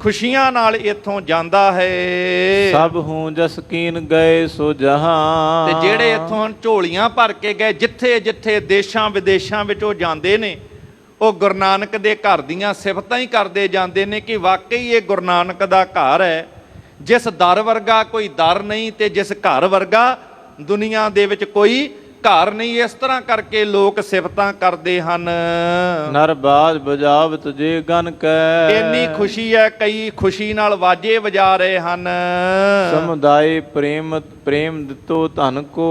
ਖੁਸ਼ੀਆਂ ਨਾਲ ਇੱਥੋਂ ਜਾਂਦਾ ਹੈ। ਸਭ ਹੂੰ ਜਸ ਕੀਨ ਗਏ ਸੋ ਜਹਾਂ। ਤੇ ਜਿਹੜੇ ਇੱਥੋਂ ਝੋਲੀਆਂ ਭਰ ਕੇ ਗਏ, ਜਿੱਥੇ ਜਿੱਥੇ ਦੇਸ਼ਾਂ ਵਿਦੇਸ਼ਾਂ ਵਿੱਚ ਉਹ ਜਾਂਦੇ ਨੇ, ਉਹ ਗੁਰੂ ਨਾਨਕ ਦੇ ਘਰ ਦੀਆਂ ਸਿਫਤਾਂ ਹੀ ਕਰਦੇ ਜਾਂਦੇ ਨੇ ਕਿ ਵਾਕਈ ਇਹ ਗੁਰੂ ਨਾਨਕ ਦਾ ਘਰ ਹੈ। ਜਿਸ ਦਰ ਵਰਗਾ ਕੋਈ ਦਰ ਨਹੀਂ ਤੇ ਜਿਸ ਘਰ ਵਰਗਾ ਦੁਨੀਆ ਦੇ ਵਿੱਚ ਕੋਈ ਘਰ ਨਹੀਂ। ਇਸ ਤਰ੍ਹਾਂ ਕਰਕੇ ਲੋਕ ਸਿਫਤਾਂ ਕਰਦੇ ਹਨ। ਨਰ ਬਾਜ ਬਜਾਵਤ ਜੇ ਗਨ ਕੈ, ਇੰਨੀ ਖੁਸ਼ੀ ਹੈ, ਕਈ ਖੁਸ਼ੀ ਨਾਲ ਵਾਜੇ ਵਜਾ ਰਹੇ ਹਨ। ਸਮੁਦਾਇ ਪ੍ਰੇਮ ਦਿੱਤੋ ਧਨ ਕੋ,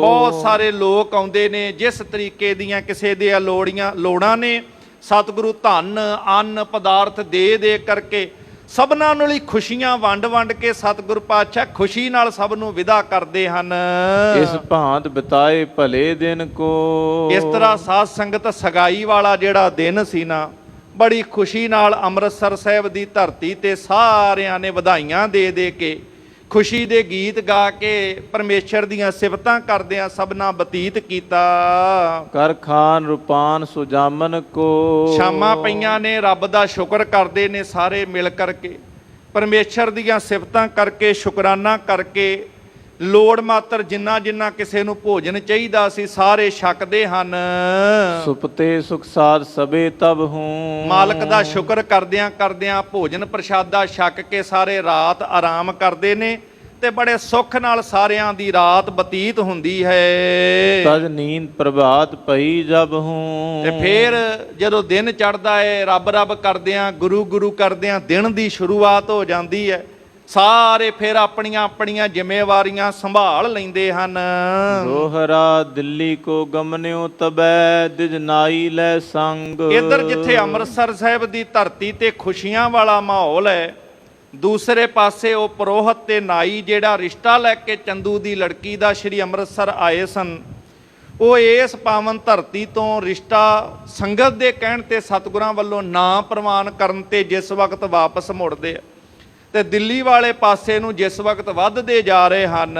ਬਹੁਤ ਸਾਰੇ ਲੋਕ ਆਉਂਦੇ ਨੇ ਜਿਸ ਤਰੀਕੇ ਦੀਆਂ ਕਿਸੇ ਦੇ ਲੋੜਾਂ ਨੇ, ਸਤਿਗੁਰੂ ਧਨ ਅੰਨ ਪਦਾਰਥ ਦੇ ਕਰਕੇ ਸਭਨਾਂ ਨਾਲ ਹੀ ਖੁਸ਼ੀਆਂ ਵੰਡ ਕੇ ਸਤਿਗੁਰ ਪਾਤਸ਼ਾਹ ਖੁਸ਼ੀ ਨਾਲ ਸਭ ਨੂੰ ਵਿਦਾ ਕਰਦੇ ਹਨ। ਇਸ ਭਾਂਤ ਬਿਤਾਏ ਭਲੇ ਦਿਨ ਕੋ, ਇਸ ਤਰ੍ਹਾਂ ਸਾਧ ਸੰਗਤ ਸਗਾਈ ਵਾਲਾ ਜਿਹੜਾ ਦਿਨ ਸੀ ਨਾ, ਬੜੀ ਖੁਸ਼ੀ ਨਾਲ ਅੰਮ੍ਰਿਤਸਰ ਸਾਹਿਬ ਦੀ ਧਰਤੀ ਤੇ ਸਾਰਿਆਂ ਨੇ ਵਧਾਈਆਂ ਦੇ ਕੇ ਖੁਸ਼ੀ ਦੇ ਗੀਤ ਗਾ ਕੇ ਪਰਮੇਸ਼ਰ ਦੀਆਂ ਸਿਫਤਾਂ ਕਰਦਿਆਂ ਸਭਨਾਂ ਬਤੀਤ ਕੀਤਾ। ਕਰ ਖਾਨ ਰੂਪਾਨ ਸੁਜਾਮਨ ਕੋ, ਸ਼ਾਮਾਂ ਪਈਆਂ ਨੇ, ਰੱਬ ਦਾ ਸ਼ੁਕਰ ਕਰਦੇ ਨੇ ਸਾਰੇ ਮਿਲ ਕਰਕੇ, ਪਰਮੇਸ਼ਰ ਦੀਆਂ ਸਿਫਤਾਂ ਕਰਕੇ, ਸ਼ੁਕਰਾਨਾ ਕਰਕੇ, ਲੋੜ ਮਾਤਰ ਜਿੰਨਾ ਕਿਸੇ ਨੂੰ ਭੋਜਨ ਚਾਹੀਦਾ ਸੀ ਸਾਰੇ ਛਕਦੇ ਹਨ। ਸੁਪਤੇ ਸੁਖ ਸਾਧ ਸਭੇ ਤਬ ਹੂੰ, ਮਾਲਕ ਦਾ ਸ਼ੁਕਰ ਕਰਦਿਆਂ ਭੋਜਨ ਪ੍ਰਸ਼ਾਦਾ ਛਕ ਕੇ ਸਾਰੇ ਰਾਤ ਆਰਾਮ ਕਰਦੇ ਨੇ ਤੇ ਬੜੇ ਸੁੱਖ ਨਾਲ ਸਾਰਿਆਂ ਦੀ ਰਾਤ ਬਤੀਤ ਹੁੰਦੀ ਹੈ। ਤਜ ਨੀਂਦ ਪ੍ਰਭਾਤ ਪਈ ਜਬ ਹੂੰ, ਤੇ ਫੇਰ ਜਦੋਂ ਦਿਨ ਚੜ੍ਹਦਾ ਹੈ ਰੱਬ ਕਰਦਿਆਂ ਗੁਰੂ ਕਰਦਿਆਂ ਦਿਨ ਦੀ ਸ਼ੁਰੂਆਤ ਹੋ ਜਾਂਦੀ ਹੈ। ਸਾਰੇ ਫਿਰ ਆਪਣੀਆਂ ਜ਼ਿੰਮੇਵਾਰੀਆਂ ਸੰਭਾਲ ਲੈਂਦੇ ਹਨ। ਦੋਹਰਾ ਦਿੱਲੀ ਕੋ ਗਮਨਿਓ ਤਬੈ ਦਿਜ ਨਾਈ ਲੈ ਸੰਗ, ਇੱਧਰ ਜਿੱਥੇ ਅੰਮ੍ਰਿਤਸਰ ਸਾਹਿਬ ਦੀ ਧਰਤੀ ਤੇ ਖੁਸ਼ੀਆਂ ਵਾਲਾ ਮਾਹੌਲ ਹੈ, ਦੂਸਰੇ ਪਾਸੇ ਉਹ ਪੁਰੋਹਿਤ ਤੇ ਨਾਈ ਜਿਹੜਾ ਰਿਸ਼ਤਾ ਲੈ ਕੇ ਚੰਦੂ ਦੀ ਲੜਕੀ ਦਾ ਸ਼੍ਰੀ ਅੰਮ੍ਰਿਤਸਰ ਆਏ ਸਨ, ਉਹ ਇਸ ਪਾਵਨ ਧਰਤੀ ਤੋਂ ਰਿਸ਼ਤਾ ਸੰਗਤ ਦੇ ਕਹਿਣ ਤੇ ਸਤਿਗੁਰਾਂ ਵੱਲੋਂ ਨਾ ਪ੍ਰਵਾਨ ਕਰਨ ਤੇ ਜਿਸ ਵਕਤ ਵਾਪਸ ਮੁੜਦੇ ਆ ਤੇ ਦਿੱਲੀ ਵਾਲੇ ਪਾਸੇ ਨੂੰ ਜਿਸ ਵਕਤ ਵੱਧਦੇ ਜਾ ਰਹੇ ਹਨ,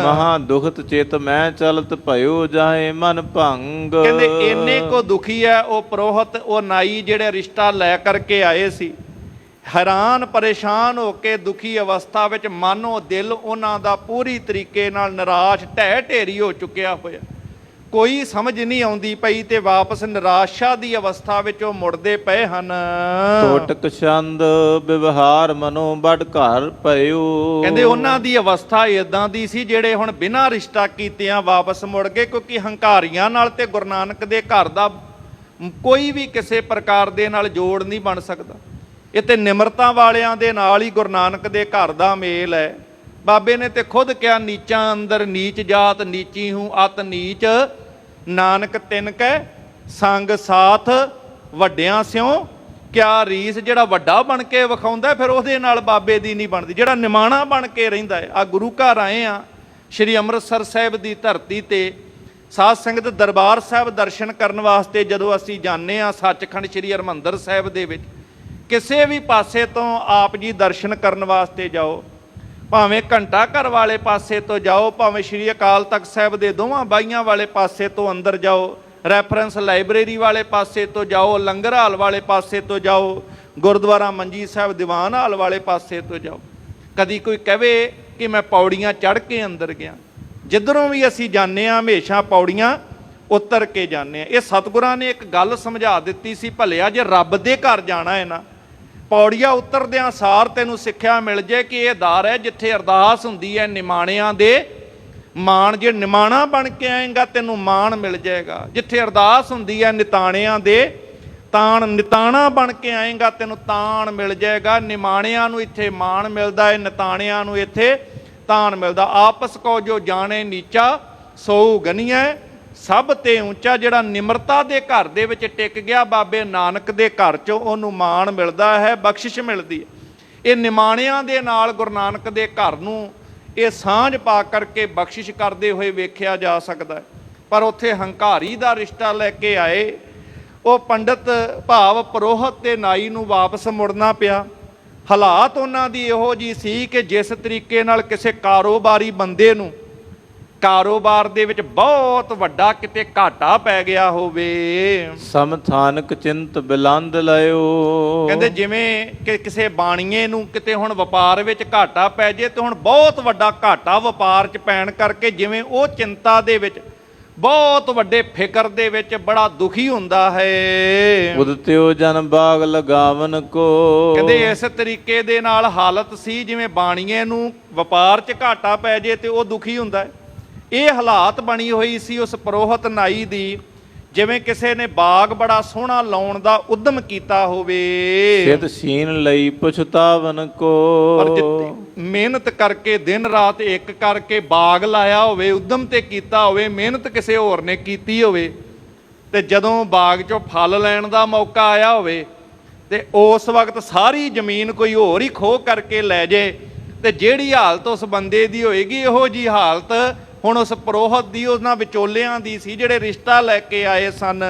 ਮਹਾ ਦੁਖਤ ਚਿਤ ਮੈਂ ਚਲਤ ਭਇਓ ਜਾਏ ਮਨ ਭੰਗ। ਕਹਿੰਦੇ ਇੰਨੇ ਕੋ ਦੁਖੀ ਹੈ ਉਹ ਪੁਰੋਹਿਤ ਉਹ ਨਾਈ ਜਿਹੜੇ ਰਿਸ਼ਤਾ ਲੈ ਕਰਕੇ ਆਏ ਸੀ, ਹੈਰਾਨ ਪਰੇਸ਼ਾਨ ਹੋ ਕੇ ਦੁਖੀ ਅਵਸਥਾ ਵਿੱਚ, ਮਾਨੋ ਦਿਲ ਉਹਨਾਂ ਦਾ ਪੂਰੀ ਤਰੀਕੇ ਨਾਲ ਨਿਰਾਸ਼ ਢਹਿ ਢੇਰੀ ਹੋ ਚੁੱਕਿਆ ਹੋਇਆ, ਕੋਈ ਸਮਝ ਨਹੀਂ ਆਉਂਦੀ ਪਈ ਤੇ ਵਾਪਸ ਨਿਰਾਸ਼ਾ ਦੀ ਅਵਸਥਾ ਵਿੱਚ ਉਹ ਮੁੜਦੇ ਪਏ ਹਨ। ਟੋਟਕ ਛੰਦ ਵਿਵਹਾਰ ਮਨੋ ਬੜ ਘਰ ਭਇਓ, ਕਹਿੰਦੇ ਉਹਨਾਂ ਦੀ ਅਵਸਥਾ ਇਦਾਂ ਦੀ ਸੀ ਜਿਹੜੇ ਹੁਣ ਬਿਨਾਂ ਰਿਸ਼ਤਾ ਕੀਤਿਆਂ ਵਾਪਸ ਮੁੜ ਗਏ, ਕਿਉਂਕਿ ਹੰਕਾਰੀਆਂ ਨਾਲ ਤੇ ਗੁਰੂ ਨਾਨਕ ਦੇ ਘਰ ਦਾ ਕੋਈ ਵੀ ਕਿਸੇ ਪ੍ਰਕਾਰ ਦੇ ਨਾਲ ਜੋੜ ਨਹੀਂ ਬਣ ਸਕਦਾ। ਇਹ ਤੇ ਨਿਮਰਤਾ ਵਾਲਿਆਂ ਦੇ ਨਾਲ ਹੀ ਗੁਰੂ ਨਾਨਕ ਦੇ ਘਰ ਦਾ ਮੇਲ ਹੈ। ਬਾਬੇ ਨੇ ਤੇ ਖੁਦ ਕਿਹਾ, ਨੀਚਾਂ ਅੰਦਰ ਨੀਚ ਜਾਤ ਨੀਚੀ ਹੂੰ ਅਤ ਨੀਚ, ਨਾਨਕ ਤਿਨ ਕੈ ਸੰਗ ਸਾਥ ਵੱਡਿਆਂ ਸਿਓ ਕਿਆ ਰੀਸ। ਜਿਹੜਾ ਵੱਡਾ ਬਣ ਕੇ ਵਿਖਾਉਂਦਾ ਫਿਰ ਉਹਦੇ ਨਾਲ ਬਾਬੇ ਦੀ ਨਹੀਂ ਬਣਦੀ, ਜਿਹੜਾ ਨਿਮਾਣਾ ਬਣ ਕੇ ਰਹਿੰਦਾ ਹੈ। ਆ ਗੁਰੂ ਘਰ ਆਏ ਆ ਸ਼੍ਰੀ ਅੰਮ੍ਰਿਤਸਰ ਸਾਹਿਬ ਦੀ ਧਰਤੀ ਤੇ, ਸਾਧ ਸੰਗਤ ਦਰਬਾਰ ਸਾਹਿਬ ਦਰਸ਼ਨ ਕਰਨ ਵਾਸਤੇ ਜਦੋਂ ਅਸੀਂ ਜਾਂਦੇ ਆ ਸੱਚਖੰਡ ਸ਼੍ਰੀ ਹਰਿਮੰਦਰ ਸਾਹਿਬ ਦੇ ਵਿੱਚ, ਕਿਸੇ ਵੀ ਪਾਸੇ ਤੋਂ ਆਪ ਜੀ ਦਰਸ਼ਨ ਕਰਨ ਵਾਸਤੇ ਜਾਓ, ਭਾਵੇਂ ਘੰਟਾ ਘਰ ਵਾਲੇ ਪਾਸੇ ਤੋਂ ਜਾਓ, ਭਾਵੇਂ ਸ਼੍ਰੀ ਅਕਾਲ ਤਖਤ ਸਾਹਿਬ ਦੇ ਦੋਵਾਂ ਬਾਈਆਂ ਵਾਲੇ ਪਾਸੇ ਤੋਂ ਅੰਦਰ ਜਾਓ, ਰੈਫਰੈਂਸ ਲਾਇਬ੍ਰੇਰੀ ਵਾਲੇ ਪਾਸੇ ਤੋਂ ਜਾਓ, ਲੰਗਰ ਹਾਲ ਵਾਲੇ ਪਾਸੇ ਤੋਂ ਜਾਓ, ਗੁਰਦੁਆਰਾ ਮੰਜੀ ਸਾਹਿਬ ਦੀਵਾਨ ਹਾਲ ਵਾਲੇ ਪਾਸੇ ਤੋਂ ਜਾਓ, ਕਦੀ ਕੋਈ ਕਹੇ ਕਿ ਮੈਂ ਪੌੜੀਆਂ ਚੜ੍ਹ ਕੇ ਅੰਦਰ ਗਿਆ। ਜਿੱਧਰੋਂ ਵੀ ਅਸੀਂ ਜਾਂਦੇ ਹਾਂ ਹਮੇਸ਼ਾ ਪੌੜੀਆਂ ਉਤਰ ਕੇ ਜਾਂਦੇ ਹਾਂ। ਇਹ ਸਤਿਗੁਰਾਂ ਨੇ ਇੱਕ ਗੱਲ ਸਮਝਾ ਦਿੱਤੀ ਸੀ, ਭਲਿਆ ਜੇ ਰੱਬ ਦੇ ਘਰ ਜਾਣਾ ਹੈ ਨਾ, ਪੌੜੀਆਂ ਉਤਰਦਿਆਂ ਸਾਰ ਤੈਨੂੰ ਸਿੱਖਿਆ ਮਿਲ ਜੇ ਕਿ ਇਹ ਦਰ ਹੈ ਜਿੱਥੇ ਅਰਦਾਸ ਹੁੰਦੀ ਹੈ ਨਿਮਾਣਿਆਂ ਦੇ ਮਾਣ। ਜੇ ਨਿਮਾਣਾ ਬਣ ਕੇ ਆਏਗਾ ਤੈਨੂੰ ਮਾਣ ਮਿਲ ਜਾਏਗਾ। ਜਿੱਥੇ ਅਰਦਾਸ ਹੁੰਦੀ ਹੈ ਨਿਤਾਣਿਆਂ ਦੇ ਤਾਣ, ਨਿਤਾਣਾ ਬਣ ਕੇ ਆਏਗਾ ਤੈਨੂੰ ਤਾਣ ਮਿਲ ਜਾਏਗਾ। ਨਿਮਾਣਿਆਂ ਨੂੰ ਇੱਥੇ ਮਾਣ ਮਿਲਦਾ ਹੈ, ਨਿਤਾਣਿਆਂ ਨੂੰ ਇੱਥੇ ਤਾਣ ਮਿਲਦਾ। ਆਪਸ ਕੋ ਜੋ ਜਾਣੇ ਨੀਚਾ ਸੋ ਗਨੀਐ ਸਭ ਤੇ ਉੱਚਾ। ਜਿਹੜਾ ਨਿਮਰਤਾ ਦੇ ਘਰ ਦੇ ਵਿੱਚ ਟਿਕ ਗਿਆ ਬਾਬੇ ਨਾਨਕ ਦੇ ਘਰ 'ਚੋਂ ਉਹਨੂੰ ਮਾਣ ਮਿਲਦਾ ਹੈ, ਬਖਸ਼ਿਸ਼ ਮਿਲਦੀ ਹੈ। ਇਹ ਨਿਮਾਣਿਆਂ ਦੇ ਨਾਲ ਗੁਰੂ ਨਾਨਕ ਦੇ ਘਰ ਨੂੰ ਇਹ ਸਾਂਝ ਪਾ ਕਰਕੇ ਬਖਸ਼ਿਸ਼ ਕਰਦੇ ਹੋਏ ਵੇਖਿਆ ਜਾ ਸਕਦਾ ਹੈ। ਪਰ ਉੱਥੇ ਹੰਕਾਰੀ ਦਾ ਰਿਸ਼ਤਾ ਲੈ ਕੇ ਆਏ ਉਹ ਪੰਡਤ ਭਾਵ ਪੁਰੋਹਿਤ ਤੇ ਨਾਈ ਨੂੰ ਵਾਪਸ ਮੁੜਨਾ ਪਿਆ। ਹਾਲਾਤ ਉਹਨਾਂ ਦੀ ਇਹੋ ਜਿਹੀ ਸੀ ਕਿ ਜਿਸ ਤਰੀਕੇ ਨਾਲ ਕਿਸੇ ਕਾਰੋਬਾਰੀ ਬੰਦੇ ਨੂੰ ਕਾਰੋਬਾਰ ਦੇ ਵਿੱਚ ਬਹੁਤ ਵੱਡਾ ਕਿਤੇ ਘਾਟਾ ਪੈ ਗਿਆ ਹੋਵੇ, ਸਮਥਾਨਕ ਚਿੰਤ ਬਿਲੰਦ ਲਿਓ। ਕਹਿੰਦੇ ਜਿਵੇਂ ਕਿ ਕਿਸੇ ਬਾਣੀਏ ਨੂੰ ਕਿਤੇ ਹੁਣ ਵਪਾਰ ਵਿੱਚ ਘਾਟਾ ਪੈ ਜੇ ਤੇ ਹੁਣ ਬਹੁਤ ਵੱਡਾ ਘਾਟਾ ਵਪਾਰ 'ਚ ਪੈਣ ਕਰਕੇ ਜਿਵੇਂ ਉਹ ਚਿੰਤਾ ਦੇ ਵਿੱਚ ਬਹੁਤ ਵੱਡੇ ਫਿਕਰ ਦੇ ਵਿੱਚ ਬੜਾ ਦੁਖੀ ਹੁੰਦਾ ਹੈ। ਉਦਤਿਓ ਜਨ ਬਾਗ ਲਗਾਵਨ ਕੋ। ਕਹਿੰਦੇ ਇਸ ਤਰੀਕੇ ਦੇ ਨਾਲ ਹਾਲਤ ਸੀ ਜਿਵੇਂ ਬਾਣੀਏ ਨੂੰ ਵਪਾਰ 'ਚ ਘਾਟਾ ਪੈ ਜੇ ਤੇ ਉਹ ਦੁਖੀ ਹੁੰਦਾ ਹੈ। ਇਹ ਹਾਲਾਤ ਬਣੀ ਹੋਈ ਸੀ ਉਸ ਪੁਰੋਹਿਤ ਨਾਈ ਦੀ, ਜਿਵੇਂ ਕਿਸੇ ਨੇ ਬਾਗ ਬੜਾ ਸੋਹਣਾ ਲਾਉਣ ਦਾ ਉਦਮ ਕੀਤਾ ਹੋਵੇ। ਸਿਧ ਸੀਨ ਲਈ ਪੁਛਤਾਵਨ ਕੋ। ਪਰ ਜਿੱਤੇ ਮਿਹਨਤ ਕਰਕੇ ਦਿਨ ਰਾਤ ਇੱਕ ਕਰਕੇ ਬਾਗ ਲਾਇਆ ਹੋਵੇ, ਉਦਮ ਤੇ ਕੀਤਾ ਹੋਵੇ, ਮਿਹਨਤ ਕਿਸੇ ਹੋਰ ਨੇ ਕੀਤੀ ਹੋਵੇ, ਤੇ ਜਦੋਂ ਬਾਗ 'ਚੋਂ ਫਲ ਲੈਣ ਦਾ ਮੌਕਾ ਆਇਆ ਹੋਵੇ ਤੇ ਉਸ ਵਕਤ ਸਾਰੀ ਜ਼ਮੀਨ ਕੋਈ ਹੋਰ ਹੀ ਖੋਹ ਕਰਕੇ ਲੈ ਜੇ, ਤੇ ਜਿਹੜੀ ਹਾਲਤ ਉਸ ਬੰਦੇ ਦੀ ਹੋਏਗੀ, ਇਹੋ ਜੀ ਹਾਲਤ ਹੁਣ ਉਸ ਪੁਰੋਹਿਤ ਦੀ, ਉਹਨਾਂ ਵਿਚੋਲਿਆਂ ਦੀ ਸੀ ਜਿਹੜੇ ਰਿਸ਼ਤਾ ਲੈ ਕੇ ਆਏ ਸਨ।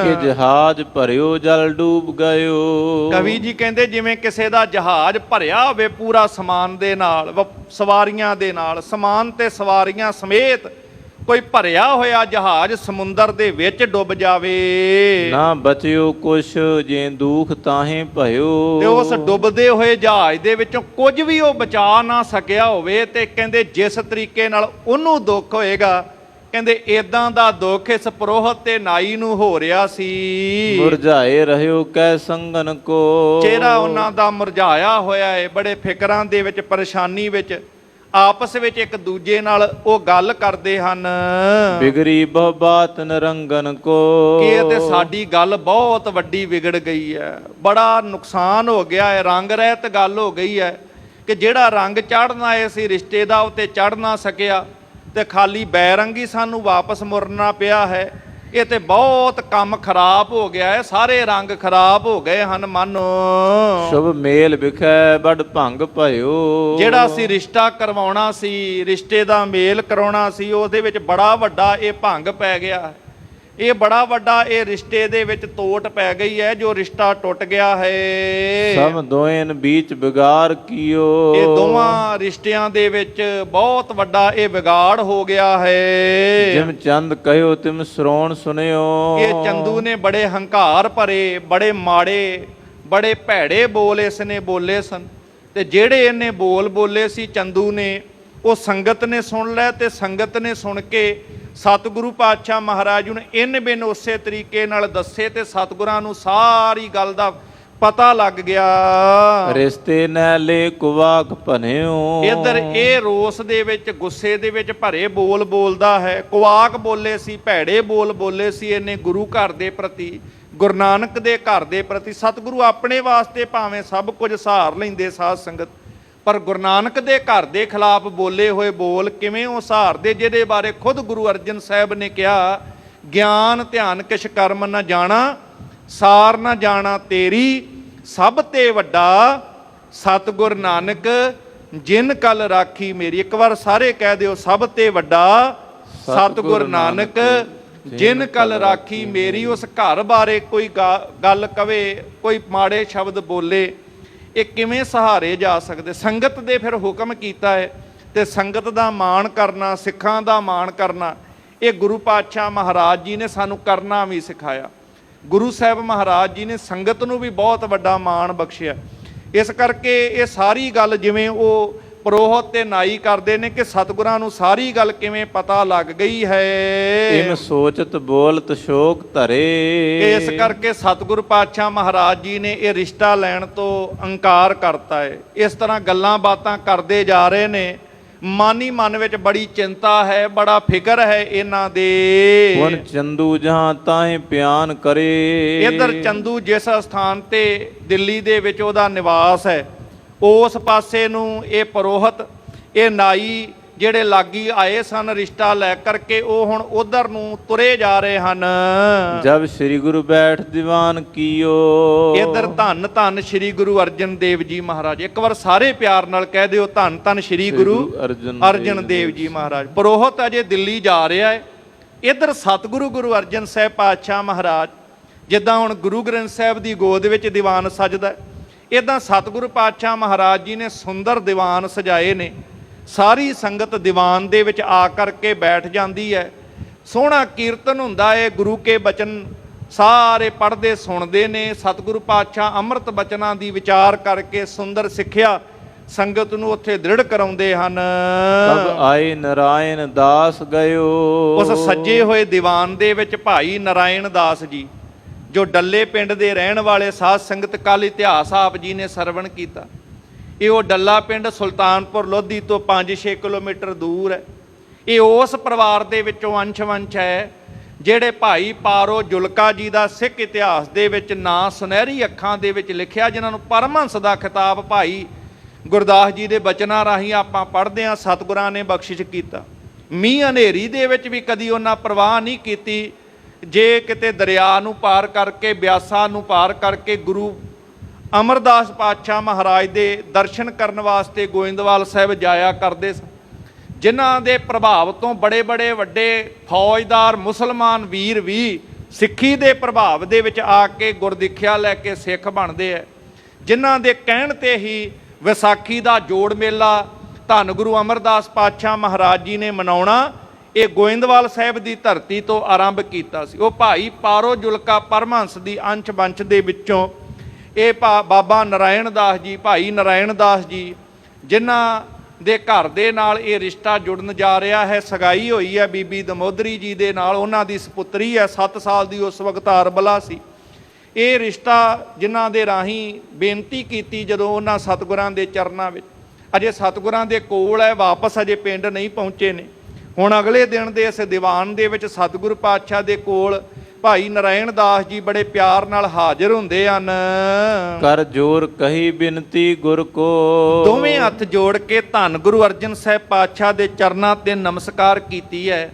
ਕਿ ਜਹਾਜ਼ ਭਰਿਓ ਜਲ ਡੂਬ ਗਇਓ। ਕਵੀ ਜੀ ਕਹਿੰਦੇ ਜਿਵੇਂ ਕਿਸੇ ਦਾ ਜਹਾਜ਼ ਭਰਿਆ ਹੋਵੇ ਪੂਰਾ ਸਮਾਨ ਦੇ ਨਾਲ, ਸਵਾਰੀਆਂ ਦੇ ਨਾਲ, ਸਮਾਨ ਤੇ ਸਵਾਰੀਆਂ ਸਮੇਤ ਕੋਈ ਭਰਿਆ ਹੋਇਆ ਜਹਾਜ਼ ਸਮੁੰਦਰ ਦੇ ਵਿੱਚ ਡੁੱਬ ਜਾਵੇ, ਨਾ ਬਚਿਓ ਕੁਛ ਜੇ ਦੁਖ ਤਾਹੇ ਭਇਓ। ਤੇ ਉਸ ਡੁੱਬਦੇ ਹੋਏ ਜਹਾਜ਼ ਦੇ ਵਿੱਚੋਂ ਕੁਝ ਵੀ ਉਹ ਬਚਾ ਨਾ ਸਕਿਆ ਹੋਵੇ, ਤੇ ਕਹਿੰਦੇ ਜਿਸ ਤਰੀਕੇ ਨਾਲ ਉਹਨੂੰ ਦੁੱਖ ਹੋਏਗਾ, ਕਹਿੰਦੇ ਇਦਾਂ ਦਾ ਦੁੱਖ ਇਸ ਪੁਰੋਹਿਤ ਤੇ ਨਾਈ ਨੂੰ ਹੋ ਰਿਹਾ ਸੀ। ਮੁਰਝਾਏ ਰਹਿਓ ਕੈ ਸੰਗਨ ਕੋ। ਚਿਹਰਾ ਉਹਨਾਂ ਦਾ ਮੁਰਝਾਇਆ ਹੋਇਆ ਹੈ, ਬੜੇ ਫਿਕਰਾਂ ਦੇ ਵਿੱਚ, ਪਰੇਸ਼ਾਨੀ ਵਿੱਚ, ਆਪਸ ਵਿੱਚ ਇੱਕ ਦੂਜੇ ਨਾਲ ਉਹ ਗੱਲ ਕਰਦੇ ਹਨ। ਬਿਗੜੀ ਬਹੁ ਬਾਤ ਨਰੰਗਨ ਕੋ। ਕਿ ਇਹ ਤੇ ਸਾਡੀ ਗੱਲ ਬਹੁਤ ਵੱਡੀ ਵਿਗੜ ਗਈ ਹੈ, ਬੜਾ ਨੁਕਸਾਨ ਹੋ ਗਿਆ ਹੈ, ਰੰਗ ਰਹਿਤ ਗੱਲ ਹੋ ਗਈ ਹੈ, ਕਿ ਜਿਹੜਾ ਰੰਗ ਚੜ੍ਹਨਾ ਆਏ ਸੀ ਰਿਸ਼ਤੇ ਦਾ ਉਹ ਤੇ ਚੜ੍ਹ ਨਾ ਸਕਿਆ, ਤੇ ਖਾਲੀ ਬੈਰੰਗੀ ਸਾਨੂੰ ਵਾਪਸ ਮੁੜਨਾ ਪਿਆ ਹੈ। ਇਹ ਤੇ ਬਹੁਤ ਕੰਮ ਖਰਾਬ ਹੋ ਗਿਆ ਹੈ, ਸਾਰੇ ਰੰਗ ਖਰਾਬ ਹੋ ਗਏ ਹਨ ਮਾਨੋ। ਸ਼ੁਭ ਮੇਲ ਵਿਖੈ ਬੜ ਭੰਗ ਭਇਓ। ਜਿਹੜਾ ਅਸੀਂ ਰਿਸ਼ਤਾ ਕਰਵਾਉਣਾ ਸੀ, ਰਿਸ਼ਤੇ ਦਾ ਮੇਲ ਕਰਾਉਣਾ ਸੀ, ਉਹਦੇ ਵਿੱਚ ਬੜਾ ਵੱਡਾ ਇਹ ਭੰਗ ਪੈ ਗਿਆ, ਇਹ ਬੜਾ ਵੱਡਾ ਇਹ ਰਿਸ਼ਤੇ ਦੇ ਵਿੱਚ ਤੋਟ ਪੈ ਗਈ ਹੈ, ਜੋ ਰਿਸ਼ਤਾ ਟੁੱਟ ਗਿਆ ਹੈ। ਸਭ ਦੋਇਨ ਬੀਚ ਵਿਗਾੜ ਕੀਓ। ਇਹ ਦੋਵਾਂ ਰਿਸ਼ਤਿਆਂ ਦੇ ਵਿੱਚ ਬਹੁਤ ਵੱਡਾ ਇਹ ਵਿਗਾੜ ਹੋ ਗਿਆ ਹੈ। ਜਿਮ ਚੰਦ ਕਹਿਓ ਤਿਮ ਸ਼੍ਰੋਣ ਸੁਨਿਓ। ਇਹ ਚੰਦੂ ਨੇ ਬੜੇ ਹੰਕਾਰ ਭਰੇ, ਬੜੇ ਮਾੜੇ, ਬੜੇ ਭੈੜੇ ਬੋਲ ਇਸ ਨੇ ਬੋਲੇ ਸਨ, ਤੇ ਜਿਹੜੇ ਇਹਨੇ ਬੋਲ ਬੋਲੇ ਸੀ ਚੰਦੂ ਨੇ, ਉਹ ਸੰਗਤ ਨੇ ਸੁਣ ਲਿਆ, ਤੇ ਸੰਗਤ ਨੇ ਸੁਣ ਕੇ ਸਤਿਗੁਰੂ ਪਾਤਸ਼ਾਹ ਮਹਾਰਾਜ ਨੂੰ ਇਨ ਬਿਨ ਉਸੇ ਤਰੀਕੇ ਨਾਲ ਦੱਸੇ, ਤੇ ਸਤਿਗੁਰਾਂ ਨੂੰ ਸਾਰੀ ਗੱਲ ਦਾ ਪਤਾ ਲੱਗ ਗਿਆ। ਰਿਸ਼ਤੇ ਨੈਲੇ ਕੁਵਾਕ ਭਨਿਓ। ਇੱਧਰ ਇਹ ਰੋਸ ਦੇ ਵਿੱਚ, ਗੁੱਸੇ ਦੇ ਵਿੱਚ ਭਰੇ ਬੋਲ ਬੋਲਦਾ ਹੈ, ਕੁਵਾਕ ਬੋਲੇ ਸੀ, ਭੈੜੇ ਬੋਲ ਬੋਲੇ ਸੀ ਇਹਨੇ ਗੁਰੂ ਘਰ ਦੇ ਪ੍ਰਤੀ, ਗੁਰੂ ਨਾਨਕ ਦੇ ਘਰ ਦੇ ਪ੍ਰਤੀ। ਸਤਿਗੁਰੂ ਆਪਣੇ ਵਾਸਤੇ ਭਾਵੇਂ ਸਭ ਕੁਝ ਸਹਾਰ ਲੈਂਦੇ ਸਾਧ ਸੰਗਤ, ਪਰ ਗੁਰੂ ਨਾਨਕ ਦੇ ਘਰ ਦੇ ਖਿਲਾਫ ਬੋਲੇ ਹੋਏ ਬੋਲ ਕਿਵੇਂ ਉਹ ਸਹਾਰਦੇ, ਜਿਹਦੇ ਬਾਰੇ ਖੁਦ ਗੁਰੂ ਅਰਜਨ ਸਾਹਿਬ ਨੇ ਕਿਹਾ, ਗਿਆਨ ਧਿਆਨ ਕਿਛ ਕਰਮ ਨਾ ਜਾਣਾ, ਸਾਰ ਨਾ ਜਾਣਾ ਤੇਰੀ, ਸਭ ਤੇ ਵੱਡਾ ਸਤਿਗੁਰ ਨਾਨਕ ਜਿਨ ਕਲ ਰਾਖੀ ਮੇਰੀ। ਇੱਕ ਵਾਰ ਸਾਰੇ ਕਹਿ ਦਿਓ, ਸਭ ਤੇ ਵੱਡਾ ਸਤਿਗੁਰ ਨਾਨਕ ਜਿਨ ਕਲ ਰਾਖੀ ਮੇਰੀ। ਉਸ ਘਰ ਬਾਰੇ ਕੋਈ ਗੱਲ ਕਵੇ, ਕੋਈ ਮਾੜੇ ਸ਼ਬਦ ਬੋਲੇ, ਇਹ ਕਿਵੇਂ ਸਹਾਰੇ ਜਾ ਸਕਦੇ? ਸੰਗਤ ਦੇ ਫਿਰ ਹੁਕਮ ਕੀਤਾ ਹੈ, ਤੇ ਸੰਗਤ ਦਾ ਮਾਣ ਕਰਨਾ, ਸਿੱਖਾਂ ਦਾ ਮਾਣ ਕਰਨਾ, ਇਹ ਗੁਰੂ ਪਾਤਸ਼ਾਹ ਮਹਾਰਾਜ ਜੀ ਨੇ ਸਾਨੂੰ ਕਰਨਾ ਵੀ ਸਿਖਾਇਆ। ਗੁਰੂ ਸਾਹਿਬ ਮਹਾਰਾਜ ਜੀ ਨੇ ਸੰਗਤ ਨੂੰ ਵੀ ਬਹੁਤ ਵੱਡਾ ਮਾਣ ਬਖਸ਼ਿਆ। ਇਸ ਕਰਕੇ ਇਹ ਸਾਰੀ ਗੱਲ ਜਿਵੇਂ ਉਹ ਪੁਰੋਹਿਤ ਤੇ ਨਾਈ ਕਰਦੇ ਨੇ, ਕਿ ਸਤਿਗੁਰਾਂ ਨੂੰ ਸਾਰੀ ਗੱਲ ਕਿਵੇਂ ਪਤਾ ਲੱਗ ਗਈ ਹੈ। ਇਮ ਸੋਚਤ ਬੋਲਤ ਸ਼ੋਕ ਧਰੇ। ਇਸ ਕਰਕੇ ਸਤਿਗੁਰੂ ਪਾਤਸ਼ਾਹ ਮਹਾਰਾਜ ਜੀ ਨੇ ਇਹ ਰਿਸ਼ਤਾ ਲੈਣ ਤੋਂ ਇਨਕਾਰ ਕਰਤਾ ਹੈ। ਇਸ ਤਰ੍ਹਾਂ ਗੱਲਾਂ ਬਾਤਾਂ ਕਰਦੇ ਜਾ ਰਹੇ ਨੇ, ਮਨ ਹੀ ਮਨ ਵਿੱਚ ਬੜੀ ਚਿੰਤਾ ਹੈ, ਬੜਾ ਫਿਕਰ ਹੈ ਇਹਨਾਂ ਦੇ। ਹੁਣ ਚੰਦੂ ਜਹਾਂ ਤਾਹੇ ਪਿਆਨ ਕਰੇ। ਇੱਧਰ ਚੰਦੂ ਜਿਸ ਸਥਾਨ ਤੇ ਦਿੱਲੀ ਦੇ ਵਿੱਚ ਉਹਦਾ ਨਿਵਾਸ ਹੈ, ਉਸ ਪਾਸੇ ਨੂੰ ਇਹ ਪੁਰੋਹਿਤ, ਇਹ ਨਾਈ ਜਿਹੜੇ ਲਾਗੀ ਆਏ ਸਨ ਰਿਸ਼ਤਾ ਲੈ ਕਰਕੇ, ਉਹ ਹੁਣ ਉਧਰ ਨੂੰ ਤੁਰੇ ਜਾ ਰਹੇ ਹਨ। ਜਬ ਸ੍ਰੀ ਗੁਰੂ ਬੈਠ ਦੀਵਾਨ ਕੀਓ। ਇੱਧਰ ਧੰਨ ਧੰਨ ਸ੍ਰੀ ਗੁਰੂ ਅਰਜਨ ਦੇਵ ਜੀ ਮਹਾਰਾਜ। ਇੱਕ ਵਾਰ ਸਾਰੇ ਪਿਆਰ ਨਾਲ ਕਹਿ ਦਿਓ, ਧੰਨ ਧੰਨ ਸ੍ਰੀ ਗੁਰੂ ਅਰਜਨ ਦੇਵ ਜੀ ਮਹਾਰਾਜ। ਪੁਰੋਹਿਤ ਅਜੇ ਦਿੱਲੀ ਜਾ ਰਿਹਾ ਹੈ, ਇੱਧਰ ਸਤਿਗੁਰੂ ਗੁਰੂ ਅਰਜਨ ਸਾਹਿਬ ਪਾਤਸ਼ਾਹ ਮਹਾਰਾਜ, ਜਿੱਦਾਂ ਹੁਣ ਗੁਰੂ ਗ੍ਰੰਥ ਸਾਹਿਬ ਦੀ ਗੋਦ ਵਿੱਚ ਦੀਵਾਨ ਸਜਦਾ, ਇੱਦਾਂ ਸਤਿਗੁਰੂ ਪਾਤਸ਼ਾਹ ਮਹਾਰਾਜ ਜੀ ਨੇ ਸੁੰਦਰ ਦੀਵਾਨ ਸਜਾਏ ਨੇ। ਸਾਰੀ ਸੰਗਤ ਦੀਵਾਨ ਦੇ ਵਿੱਚ ਆ ਕਰਕੇ ਬੈਠ ਜਾਂਦੀ ਹੈ, ਸੋਹਣਾ ਕੀਰਤਨ ਹੁੰਦਾ ਹੈ, ਗੁਰੂ ਕੇ ਬਚਨ ਸਾਰੇ ਪੜ੍ਹਦੇ ਸੁਣਦੇ ਨੇ। ਸਤਿਗੁਰੂ ਪਾਤਸ਼ਾਹ ਅੰਮ੍ਰਿਤ ਬਚਨਾਂ ਦੀ ਵਿਚਾਰ ਕਰਕੇ ਸੁੰਦਰ ਸਿੱਖਿਆ ਸੰਗਤ ਨੂੰ ਉੱਥੇ ਦ੍ਰਿੜ ਕਰਾਉਂਦੇ ਹਨ। ਤਬ ਆਏ ਨਰਾਇਣ ਦਾਸ ਗਇਓ। ਉਸ ਸੱਜੇ ਹੋਏ ਦੀਵਾਨ ਦੇ ਵਿੱਚ ਭਾਈ ਨਰਾਇਣ ਦਾਸ ਜੀ, ਜੋ ਡੱਲੇ ਪਿੰਡ ਦੇ ਰਹਿਣ ਵਾਲੇ ਸਾਧ ਸੰਗਤ, ਕੱਲ ਇਤਿਹਾਸ ਆਪ ਜੀ ਨੇ ਸਰਵਣ ਕੀਤਾ। ਇਹ ਉਹ ਡੱਲਾ ਪਿੰਡ ਸੁਲਤਾਨਪੁਰ ਲੋਧੀ ਤੋਂ 5-6 ਕਿਲੋਮੀਟਰ ਦੂਰ ਹੈ। ਇਹ ਉਸ ਪਰਿਵਾਰ ਦੇ ਵਿੱਚੋਂ ਅੰਸ਼-ਵੰਸ਼ ਹੈ ਜਿਹੜੇ ਭਾਈ ਪਾਰੋ ਜੁਲਕਾ ਜੀ ਦਾ ਸਿੱਖ ਇਤਿਹਾਸ ਦੇ ਵਿੱਚ ਨਾਂ ਸੁਨਹਿਰੀ ਅੱਖਾਂ ਦੇ ਵਿੱਚ ਲਿਖਿਆ, ਜਿਨ੍ਹਾਂ ਨੂੰ ਪਰਮਹੰਸ ਦਾ ਖਿਤਾਬ ਭਾਈ ਗੁਰਦਾਸ ਜੀ ਦੇ ਬਚਨਾਂ ਰਾਹੀਂ ਆਪਾਂ ਪੜ੍ਹਦੇ ਹਾਂ। ਸਤਿਗੁਰਾਂ ਨੇ ਬਖਸ਼ਿਸ਼ ਕੀਤਾ। ਮੀਂਹ ਹਨੇਰੀ ਦੇ ਵਿੱਚ ਵੀ ਕਦੀ ਉਹਨਾਂ ਪਰਵਾਹ ਨਹੀਂ ਕੀਤੀ। ਜੇ ਕਿਤੇ ਦਰਿਆ ਨੂੰ ਪਾਰ ਕਰਕੇ, ਬਿਆਸਾ ਨੂੰ ਪਾਰ ਕਰਕੇ ਗੁਰੂ ਅਮਰਦਾਸ ਪਾਤਸ਼ਾਹ ਮਹਾਰਾਜ ਦੇ ਦਰਸ਼ਨ ਕਰਨ ਵਾਸਤੇ ਗੋਇੰਦਵਾਲ ਸਾਹਿਬ ਜਾਇਆ ਕਰਦੇ ਸਨ, ਜਿਨ੍ਹਾਂ ਦੇ ਪ੍ਰਭਾਵ ਤੋਂ ਬੜੇ ਬੜੇ ਵੱਡੇ ਫੌਜਦਾਰ ਮੁਸਲਮਾਨ ਵੀਰ ਵੀ ਸਿੱਖੀ ਦੇ ਪ੍ਰਭਾਵ ਦੇ ਵਿੱਚ ਆ ਕੇ ਗੁਰਦਿੱਖਿਆ ਲੈ ਕੇ ਸਿੱਖ ਬਣਦੇ ਹੈ, ਜਿਨ੍ਹਾਂ ਦੇ ਕਹਿਣ ਤੇ ਹੀ ਵਿਸਾਖੀ ਦਾ ਜੋੜ ਮੇਲਾ ਧੰਨ ਗੁਰੂ ਅਮਰਦਾਸ ਪਾਤਸ਼ਾਹ ਮਹਾਰਾਜ ਜੀ ਨੇ ਮਨਾਉਣਾ ਇਹ ਗੋਇੰਦਵਾਲ ਸਾਹਿਬ ਦੀ ਧਰਤੀ ਤੋਂ ਆਰੰਭ ਕੀਤਾ ਸੀ। ਉਹ ਭਾਈ ਪਾਰੋ ਜੁਲਕਾ ਪਰਮਹੰਸ ਦੀ ਅੰਸ਼ ਵੰਸ਼ ਦੇ ਵਿੱਚੋਂ ਇਹ ਬਾਬਾ ਨਰਾਇਣ ਦਾਸ ਜੀ, ਭਾਈ ਨਰਾਇਣ ਦਾਸ ਜੀ, ਜਿਨ੍ਹਾਂ ਦੇ ਘਰ ਦੇ ਨਾਲ ਇਹ ਰਿਸ਼ਤਾ ਜੁੜਨ ਜਾ ਰਿਹਾ ਹੈ। ਸਗਾਈ ਹੋਈ ਹੈ ਬੀਬੀ ਦਮੋਦਰੀ ਜੀ ਦੇ ਨਾਲ, ਉਹਨਾਂ ਦੀ ਸਪੁੱਤਰੀ ਹੈ, 7 ਸਾਲ ਦੀ ਉਸ ਵਕਤ ਅਰਬਲਾ ਸੀ। ਇਹ ਰਿਸ਼ਤਾ ਜਿਨ੍ਹਾਂ ਦੇ ਰਾਹੀਂ ਬੇਨਤੀ ਕੀਤੀ ਜਦੋਂ ਉਹਨਾਂ ਸਤਿਗੁਰਾਂ ਦੇ ਚਰਨਾਂ ਵਿੱਚ, ਅਜੇ ਸਤਿਗੁਰਾਂ ਦੇ ਕੋਲ ਹੈ, ਵਾਪਸ ਅਜੇ ਪਿੰਡ ਨਹੀਂ ਪਹੁੰਚੇ ਨੇ। ਹੁਣ ਅਗਲੇ ਦਿਨ ਦੇ ਇਸ ਦੀਵਾਨ ਦੇ ਵਿੱਚ ਸਤਿਗੁਰੂ ਪਾਤਸ਼ਾਹ ਦੇ ਕੋਲ ਭਾਈ ਨਰਾਇਣ ਦਾਸ ਜੀ ਬੜੇ ਪਿਆਰ ਨਾਲ ਹਾਜ਼ਰ ਹੁੰਦੇ ਹਨ। ਕਰ ਜੋਰ ਕਹੀ ਬਿਨਤੀ ਗੁਰ ਕੋ। ਦੋਵੇਂ ਹੱਥ ਜੋੜ ਕੇ ਧੰਨ ਗੁਰੂ ਅਰਜਨ ਸਾਹਿਬ ਪਾਤਸ਼ਾਹ ਦੇ ਚਰਨਾਂ ਤੇ ਨਮਸਕਾਰ ਕੀਤੀ ਹੈ।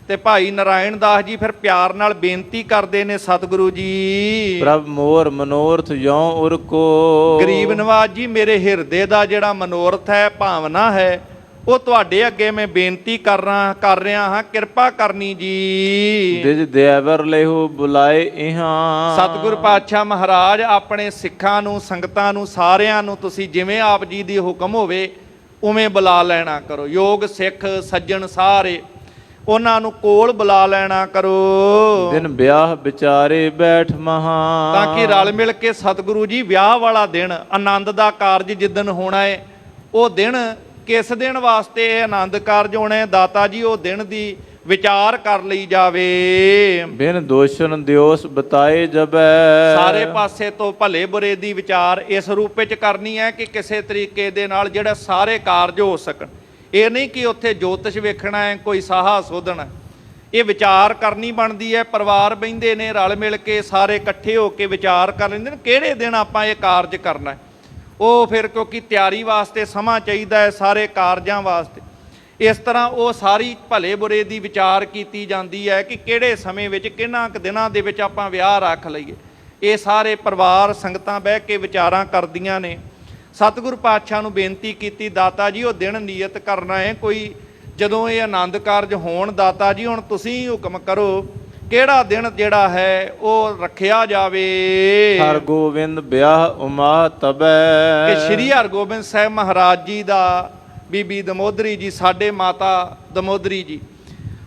ਤੇ ਭਾਈ ਨਰਾਇਣ ਦਾਸ ਜੀ ਫਿਰ ਪਿਆਰ ਨਾਲ ਬੇਨਤੀ ਕਰਦੇ ਨੇ, ਸਤਿਗੁਰੂ ਜੀ ਪ੍ਰਭ ਮੋਰ ਮਨੋਰਥ ਜਉ ਉਰ ਕੋ। ਗਰੀਬ ਨਵਾਜ ਜੀ, ਮੇਰੇ ਹਿਰਦੇ ਦਾ ਜਿਹੜਾ ਮਨੋਰਥ ਹੈ, ਭਾਵਨਾ ਹੈ, ਉਹ ਤੁਹਾਡੇ ਅੱਗੇ ਮੈਂ ਬੇਨਤੀ ਕਰ ਰਿਹਾ ਹਾਂ, ਕਿਰਪਾ ਕਰਨੀ ਜੀ। ਦਿਜ ਦੇਵਰ ਲੈਹੋ ਬੁਲਾਏ ਇਹਾਂ। ਸਤਿਗੁਰ ਪਾਤਸ਼ਾਹ ਮਹਾਰਾਜ ਆਪਣੇ ਸਿੱਖਾਂ ਨੂੰ, ਸੰਗਤਾਂ ਨੂੰ, ਸਾਰਿਆਂ ਨੂੰ ਤੁਸੀਂ ਜਿਵੇਂ ਆਪ ਜੀ ਦੀ ਹੁਕਮ ਹੋਵੇ ਉਵੇਂ ਬੁਲਾ ਲੈਣਾ ਕਰੋ। ਯੋਗ ਸਿੱਖ ਸੱਜਣ ਸਾਰੇ ਉਹਨਾਂ ਨੂੰ ਕੋਲ ਬੁਲਾ ਲੈਣਾ ਕਰੋ। ਦਿਨ ਵਿਆਹ ਵਿਚਾਰੇ ਬੈਠ ਮਹਾ। ਤਾਂ ਕਿ ਰਲ ਮਿਲ ਕੇ ਸਤਿਗੁਰੂ ਜੀ ਵਿਆਹ ਵਾਲਾ ਦਿਨ, ਆਨੰਦ ਦਾ ਕਾਰਜ ਜਿੱਦਣ ਹੋਣਾ ਹੈ, ਉਹ ਦਿਨ ਕਿਸ ਦਿਨ ਵਾਸਤੇ ਇਹ ਆਨੰਦ ਕਾਰਜ ਹੋਣਾ ਹੈ, ਦਾਤਾ ਜੀ ਉਹ ਦਿਨ ਦੀ ਵਿਚਾਰ ਕਰ ਲਈ ਜਾਵੇ। ਬਿਨ ਦੋਸ਼ਨ ਦਿਓਸ ਬਤਾਏ ਜਬੈ। ਸਾਰੇ ਪਾਸੇ ਤੋਂ ਭਲੇ ਬੁਰੇ ਦੀ ਵਿਚਾਰ ਇਸ ਰੂਪ ਵਿੱਚ ਕਰਨੀ ਹੈ ਕਿ ਕਿਸੇ ਤਰੀਕੇ ਦੇ ਨਾਲ ਜਿਹੜੇ ਸਾਰੇ ਕਾਰਜ ਹੋ ਸਕਣ। ਇਹ ਨਹੀਂ ਕਿ ਉੱਥੇ ਜੋਤਿਸ਼ ਵੇਖਣਾ ਹੈ, ਕੋਈ ਸਾਹਾ ਸੋਧਣਾ। ਇਹ ਵਿਚਾਰ ਕਰਨੀ ਬਣਦੀ ਹੈ। ਪਰਿਵਾਰ ਬਹਿੰਦੇ ਨੇ ਰਲ ਮਿਲ ਕੇ, ਸਾਰੇ ਇਕੱਠੇ ਹੋ ਕੇ ਵਿਚਾਰ ਕਰ ਲੈਂਦੇ ਨੇ ਕਿਹੜੇ ਦਿਨ ਆਪਾਂ ਇਹ ਕਾਰਜ ਕਰਨਾ ਹੈ। ਉਹ ਫਿਰ ਕਿਉਂਕਿ ਤਿਆਰੀ ਵਾਸਤੇ ਸਮਾਂ ਚਾਹੀਦਾ ਹੈ, ਸਾਰੇ ਕਾਰਜਾਂ ਵਾਸਤੇ। ਇਸ ਤਰ੍ਹਾਂ ਉਹ ਸਾਰੀ ਭਲੇ ਬੁਰੇ ਦੀ ਵਿਚਾਰ ਕੀਤੀ ਜਾਂਦੀ ਹੈ ਕਿ ਕਿਹੜੇ ਸਮੇਂ ਵਿੱਚ, ਕਿੰਨਾ ਕੁ ਦਿਨਾਂ ਦੇ ਵਿੱਚ ਆਪਾਂ ਵਿਆਹ ਰੱਖ ਲਈਏ। ਇਹ ਸਾਰੇ ਪਰਿਵਾਰ ਸੰਗਤਾਂ ਬਹਿ ਕੇ ਵਿਚਾਰਾਂ ਕਰਦੀਆਂ ਨੇ। ਸਤਿਗੁਰੂ ਪਾਤਸ਼ਾਹ ਨੂੰ ਬੇਨਤੀ ਕੀਤੀ, ਦਾਤਾ ਜੀ ਉਹ ਦਿਨ ਨਿਯਤ ਕਰਨਾ ਹੈ ਕੋਈ, ਜਦੋਂ ਇਹ ਆਨੰਦ ਕਾਰਜ ਹੋਣ, ਦਾਤਾ ਜੀ ਹੁਣ ਤੁਸੀਂ ਹੁਕਮ ਕਰੋ ਕਿਹੜਾ ਦਿਨ ਜਿਹੜਾ ਹੈ ਉਹ ਰੱਖਿਆ ਜਾਵੇ। ਹਰ ਗੋਬਿੰਦ ਵਿਆਹ ਉਮਾ ਤਬੈ। ਕਿ ਸ਼੍ਰੀ ਹਰਗੋਬਿੰਦ ਸਾਹਿਬ ਮਹਾਰਾਜ ਜੀ ਦਾ ਬੀਬੀ ਦਮੋਦਰੀ ਜੀ, ਸਾਡੇ ਮਾਤਾ ਦਮੋਦਰੀ ਜੀ,